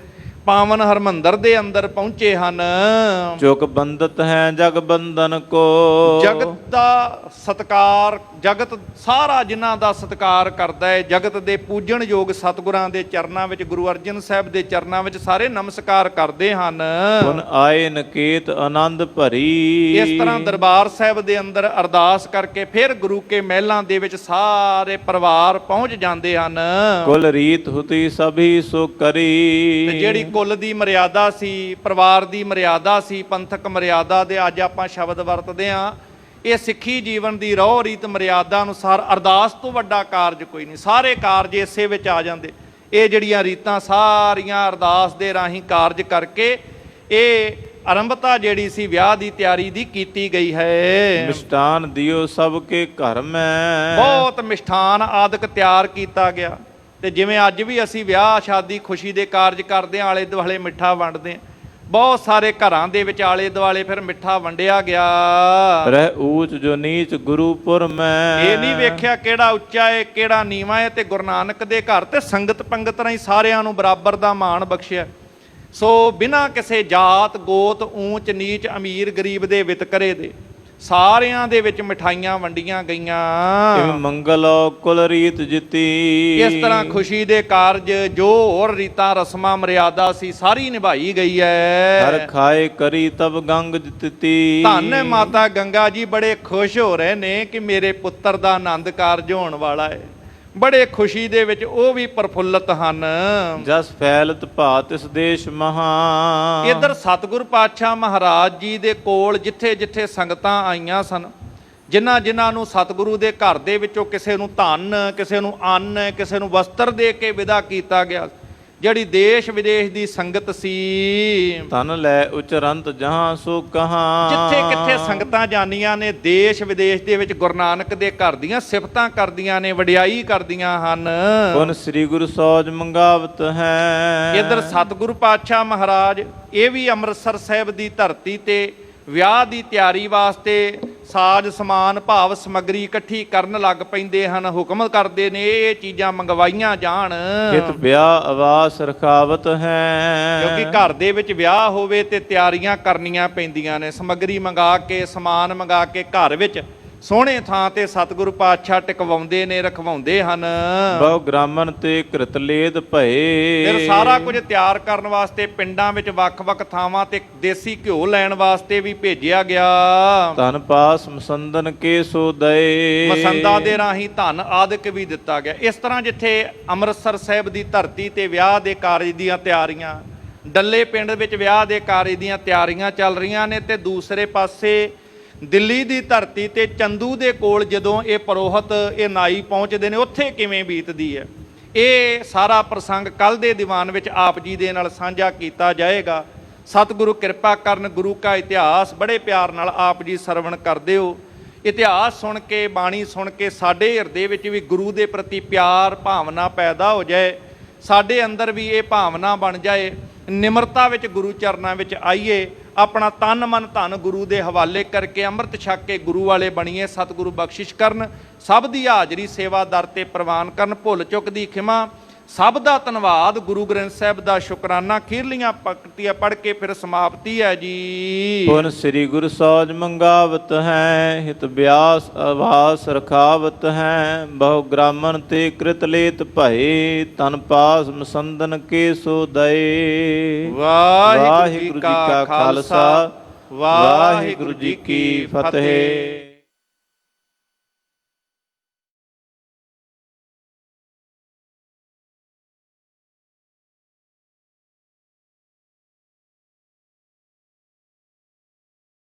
ਪਾਵਨ ਹਰਮੰਦਰ ਦੇ ਅੰਦਰ ਪਹੁੰਚੇ ਹਨ। ਚੁਕ ਬੰਦਤ ਹੈ ਜਗ ਬੰਧਨ ਕੋ। ਜਗਤ ਦਾ ਸਤਕਾਰ, ਜਗਤ ਸਾਰਾ ਜਿਨ੍ਹਾਂ ਦਾ ਸਤਕਾਰ ਕਰਦਾ ਹੈ, ਜਗਤ ਦੇ ਪੂਜਣਯੋਗ ਸਤਿਗੁਰਾਂ ਦੇ ਚਰਨਾਂ ਵਿੱਚ, ਗੁਰੂ ਅਰਜਨ ਸਾਹਿਬ ਦੇ ਚਰਨਾਂ ਵਿੱਚ ਸਾਰੇ ਨਮਸਕਾਰ ਕਰਦੇ ਹਨ। ਹੁਣ ਆਏ ਨਕੇਤ ਆਨੰਦ ਭਰੀ। ਇਸ ਤਰ੍ਹਾਂ ਦਰਬਾਰ ਸਾਹਿਬ ਦੇ ਅੰਦਰ ਅਰਦਾਸ ਕਰਕੇ ਫਿਰ ਗੁਰੂ ਕੇ ਮਹਿਲਾਂ ਦੇ ਵਿੱਚ ਸਾਰੇ ਪਰਿਵਾਰ ਪਹੁੰਚ ਜਾਂਦੇ ਹਨ। ਕੁਲ ਰੀਤ ਹੁਤੀ ਸਭੀ ਸੋ ਕਰੀ। ਤੇ ਜਿਹੜੀ ਕੁੱਲ ਦੀ ਮਰਿਆਦਾ ਸੀ, ਪਰਿਵਾਰ ਦੀ ਮਰਿਆਦਾ ਸੀ, ਪੰਥਕ ਮਰਿਆਦਾ ਦੇ ਅੱਜ ਆਪਾਂ ਸ਼ਬਦ ਵਰਤਦੇ ਹਾਂ, ਇਹ ਸਿੱਖੀ ਜੀਵਨ ਦੀ ਰਹੁ ਰੀਤ ਮਰਿਆਦਾ ਅਨੁਸਾਰ ਅਰਦਾਸ ਤੋਂ ਵੱਡਾ ਕਾਰਜ ਕੋਈ ਨਹੀਂ। ਸਾਰੇ ਕਾਰਜ ਇਸੇ ਵਿੱਚ ਆ ਜਾਂਦੇ। ਇਹ ਜਿਹੜੀਆਂ ਰੀਤਾਂ ਸਾਰੀਆਂ ਅਰਦਾਸ ਦੇ ਰਾਹੀਂ ਕਾਰਜ ਕਰਕੇ ਇਹ ਆਰੰਭਤਾ ਜਿਹੜੀ ਸੀ ਵਿਆਹ ਦੀ ਤਿਆਰੀ ਦੀ ਕੀਤੀ ਗਈ ਹੈ। ਮਿਸ਼ਟਾਨ ਦਿਓ ਸਭ ਕੇ ਘਰ ਮੈਂ। ਬਹੁਤ ਮਿਸ਼ਠਾਨ ਆਦਿਕ ਤਿਆਰ ਕੀਤਾ ਗਿਆ। ਤੇ ਜਿਵੇਂ ਅੱਜ ਵੀ ਅਸੀਂ ਵਿਆਹ ਸ਼ਾਦੀ ਖੁਸ਼ੀ ਦੇ ਕਾਰਜ ਕਰਦੇ ਹਾਂ, ਆਲੇ ਦੁਆਲੇ ਮਿੱਠਾ ਵੰਡਦੇ ਹਾਂ, ਬਹੁਤ ਸਾਰੇ ਘਰਾਂ ਦੇ ਵਿੱਚ ਆਲੇ ਦੁਆਲੇ ਫਿਰ ਮਿੱਠਾ ਵੰਡਿਆ ਗਿਆ। ਰਹਿ ਊਚ ਜੋ ਨੀਚ ਗੁਰੂਪੁਰ ਮੈਂ। ਇਹ ਨਹੀਂ ਵੇਖਿਆ ਕਿਹੜਾ ਉੱਚਾ ਹੈ ਕਿਹੜਾ ਨੀਵਾਂ ਹੈ, ਤੇ ਗੁਰੂ ਨਾਨਕ ਦੇ ਘਰ ਤੇ ਸੰਗਤ ਪੰਗਤ ਰਾਹੀਂ ਸਾਰਿਆਂ ਨੂੰ ਬਰਾਬਰ ਦਾ ਮਾਣ ਬਖਸ਼ਿਆ। ਸੋ ਬਿਨਾਂ ਕਿਸੇ ਜਾਤ ਗੋਤ ਊਚ ਨੀਚ ਅਮੀਰ ਗਰੀਬ ਦੇ ਵਿਤਕਰੇ ਦੇ ਸਾਰਿਆਂ ਦੇ ਵਿੱਚ ਮਿਠਾਈਆਂ ਵੰਡੀਆਂ ਗਈਆਂ। ਮੰਗਲ ਕੁਲ ਰੀਤ ਜਿੱਤੀ। ਇਸ ਤਰ੍ਹਾਂ ਖੁਸ਼ੀ ਦੇ ਕਾਰਜ ਜੋ ਹੋਰ ਰੀਤਾਂ ਰਸਮਾਂ ਮਰਿਆਦਾ ਸੀ ਸਾਰੀ ਨਿਭਾਈ ਗਈ ਹੈ। ਹਰ ਖਾਏ ਕਰੀ ਤਬ ਗੰਗ ਜਿੱਤੀ। ਧੰਨ ਹੈ ਮਾਤਾ ਗੰਗਾ ਜੀ, ਬੜੇ ਖੁਸ਼ ਹੋ ਰਹੇ ਨੇ ਕਿ ਮੇਰੇ ਪੁੱਤਰ ਦਾ ਆਨੰਦ ਕਾਰਜ ਹੋਣ ਵਾਲਾ ਹੈ। ਬੜੇ ਖੁਸ਼ੀ ਦੇ ਵਿੱਚ ਉਹ ਵੀ ਪ੍ਰਫੁੱਲਤ ਹਨ। ਜਸ ਫੈਲਤ ਭਾਤ ਇਸ ਦੇਸ਼ ਮਹਾ। ਇੱਧਰ ਸਤਿਗੁਰ ਪਾਤਸ਼ਾਹ ਮਹਾਰਾਜ ਜੀ ਦੇ ਕੋਲ ਜਿੱਥੇ ਜਿੱਥੇ ਸੰਗਤਾਂ ਆਈਆਂ ਸਨ, ਜਿਨ੍ਹਾਂ ਜਿਨ੍ਹਾਂ ਨੂੰ ਸਤਿਗੁਰੂ ਦੇ ਘਰ ਦੇ ਵਿੱਚੋਂ ਕਿਸੇ ਨੂੰ ਧਨ, ਕਿਸੇ ਨੂੰ ਅੰਨ, ਕਿਸੇ ਨੂੰ ਵਸਤਰ ਦੇ ਕੇ ਵਿਦਾ ਕੀਤਾ ਗਿਆ, ਜਿਹੜੀ ਦੇਸ਼ ਵਿਦੇਸ਼ ਦੀ ਸੰਗਤ ਸੀ, ਧਨ ਲੈ ਉਚਰੰਤ ਜਹਾਂ ਸੋ ਕਹਾਂ। ਜਿੱਥੇ ਕਿੱਥੇ ਸੰਗਤਾਂ ਜਾਨੀਆਂ ਨੇ ਦੇਸ਼ ਵਿਦੇਸ਼ ਦੇ ਵਿੱਚ ਗੁਰੂ ਨਾਨਕ ਦੇ ਘਰ ਦੀਆਂ ਸਿਫਤਾਂ ਕਰਦੀਆਂ ਨੇ, ਵਡਿਆਈ ਕਰਦੀਆਂ ਹਨ। ਪੁਨ ਸ੍ਰੀ ਗੁਰੂ ਸੋਜ ਮੰਗਾਵਤ ਹੈ। ਇੱਧਰ ਸਤਿਗੁਰੂ ਪਾਤਸ਼ਾਹ ਮਹਾਰਾਜ ਇਹ ਵੀ ਅੰਮ੍ਰਿਤਸਰ ਸਾਹਿਬ ਦੀ ਧਰਤੀ ਤੇ ਵਿਆਹ ਦੀ ਤਿਆਰੀ ਵਾਸਤੇ ਸਾਜ ਸਮਾਨ ਭਾਵ ਸਮੱਗਰੀ ਇਕੱਠੀ ਕਰਨ ਲੱਗ ਪੈਂਦੇ ਹਨ। ਹੁਕਮ ਕਰਦੇ ਨੇ ਇਹ ਚੀਜ਼ਾਂ ਮੰਗਵਾਈਆਂ ਜਾਣ। ਹਿਤ ਵਿਆਹ ਆਵਾਸ ਰਖਾਵਤ ਹੈ। ਕਿਉਂਕਿ ਘਰ ਦੇ ਵਿੱਚ ਵਿਆਹ ਹੋਵੇ ਤੇ ਤਿਆਰੀਆਂ ਕਰਨੀਆਂ ਪੈਂਦੀਆਂ ਨੇ। ਸਮੱਗਰੀ ਮੰਗਾ ਕੇ, ਸਮਾਨ ਮੰਗਾ ਕੇ ਘਰ ਵਿੱਚ ਸੋਹਣੇ ਥਾਂ ਤੇ ਸਤਿਗੁਰੂ ਪਾਤਸ਼ਾਹ ਟਿਕਵਾਉਂਦੇ ਨੇ, ਰਖਵਾਉਂਦੇ ਹਨ। ਬਹੁ ਗ੍ਰਾਮਨ ਤੇ ਕ੍ਰਿਤਲੇਦ ਭਏ। ਫਿਰ ਸਾਰਾ ਕੁਝ ਤਿਆਰ ਕਰਨ ਵਾਸਤੇ ਪਿੰਡਾਂ ਵਿੱਚ ਵੱਖ-ਵੱਖ ਥਾਵਾਂ ਤੇ ਦੇਸੀ ਘਿਓ ਲੈਣ ਵਾਸਤੇ ਵੀ ਭੇਜਿਆ ਗਿਆ। ਧਨ ਪਾਸ ਮਸੰਦਨ ਕੇ ਸੋ ਦਏ। ਮਸੰਦਾ ਦੇ ਰਾਹੀਂ ਧਨ ਆਦਿਕ ਵੀ ਦਿੱਤਾ ਗਿਆ। ਇਸ ਤਰ੍ਹਾਂ ਜਿੱਥੇ ਅੰਮ੍ਰਿਤਸਰ ਸਾਹਿਬ ਦੀ ਧਰਤੀ ਤੇ ਵਿਆਹ ਦੇ ਕਾਰਜ ਦੀਆਂ ਤਿਆਰੀਆਂ, ਡੱਲੇ ਪਿੰਡ ਵਿੱਚ ਵਿਆਹ ਦੇ ਕਾਰਜ ਦੀਆਂ ਤਿਆਰੀਆਂ ਚੱਲ ਰਹੀਆਂ ਨੇ, ਤੇ ਦੂਸਰੇ ਪਾਸੇ ਦਿੱਲੀ ਦੀ ਧਰਤੀ ਤੇ ਚੰਦੂ ਦੇ ਕੋਲ ਜਦੋਂ ਇਹ ਪਰੋਹਤ, ਇਹ ਨਾਈ ਪਹੁੰਚਦੇ ਨੇ, ਉੱਥੇ ਕਿਵੇਂ ਬੀਤਦੀ ਹੈ, ਇਹ ਸਾਰਾ ਪ੍ਰਸੰਗ ਕੱਲ ਦੇ ਦੀਵਾਨ ਵਿੱਚ ਆਪ ਜੀ ਦੇ ਨਾਲ ਸਾਂਝਾ ਕੀਤਾ ਜਾਏਗਾ। ਸਤਿਗੁਰੂ ਕਿਰਪਾ ਕਰਨ, ਗੁਰੂ ਕਾ ਇਤਿਹਾਸ ਬੜੇ ਪਿਆਰ ਨਾਲ ਆਪ ਜੀ ਸਰਵਣ ਕਰਦੇ ਹੋ। ਇਤਿਹਾਸ ਸੁਣ ਕੇ, ਬਾਣੀ ਸੁਣ ਕੇ ਸਾਡੇ ਹਿਰਦੇ ਵਿੱਚ ਵੀ ਗੁਰੂ ਦੇ ਪ੍ਰਤੀ ਪਿਆਰ ਭਾਵਨਾ ਪੈਦਾ ਹੋ ਜਾਏ, ਸਾਡੇ ਅੰਦਰ ਵੀ ਇਹ ਭਾਵਨਾ ਬਣ ਜਾਏ, ਨਿਮਰਤਾ ਵਿੱਚ ਗੁਰੂ ਚਰਨਾਂ ਵਿੱਚ ਆਈਏ, ਆਪਣਾ ਤਨ ਮਨ ਧਨ ਗੁਰੂ ਦੇ ਹਵਾਲੇ ਕਰਕੇ ਅੰਮ੍ਰਿਤ ਛਕ ਕੇ ਗੁਰੂ ਵਾਲੇ ਬਣੀਏ। ਸਤਿਗੁਰੂ ਬਖਸ਼ਿਸ਼ ਕਰਨ, ਸਭ ਦੀ ਹਾਜ਼ਰੀ ਸੇਵਾ ਦਰ ਤੇ ਪ੍ਰਵਾਨ ਕਰਨ, ਭੁੱਲ ਚੁੱਕ ਦੀ ਖਿਮਾ, ਸਭ ਦਾ ਧੰਨਵਾਦ। ਗੁਰੂ ਗ੍ਰੰਥ ਸਾਹਿਬ ਦਾ ਸ਼ੁਕਰਾਨਾ। ਖੀਰਲੀਆਂ ਪੰਕਤੀਆਂ ਪੜ੍ਹ ਕੇ ਫਿਰ ਸਮਾਪਤੀ ਹੈ ਜੀ। ਪੁਨ ਸ੍ਰੀ ਗੁਰੂ ਸੋਜ ਮੰਗਾਵਤ ਹੈ। ਹਿਤ ਬਿਆਸ ਆਵਾਸ ਰਖਾਵਤ ਹੈ। ਬਹੁ ਗ੍ਰਾਮਨ ਤੇ ਕ੍ਰਿਤਲੇਤ ਭਏ। ਤਨ ਪਾਸ ਮਸੰਦਨ ਕੇ ਸੋ ਦਏ। ਵਾਹਿਗੁਰੂ ਜੀ ਕਾ ਖਾਲਸਾ, ਵਾਹਿਗੁਰੂ ਜੀ ਕੀ ਫਤਿਹ।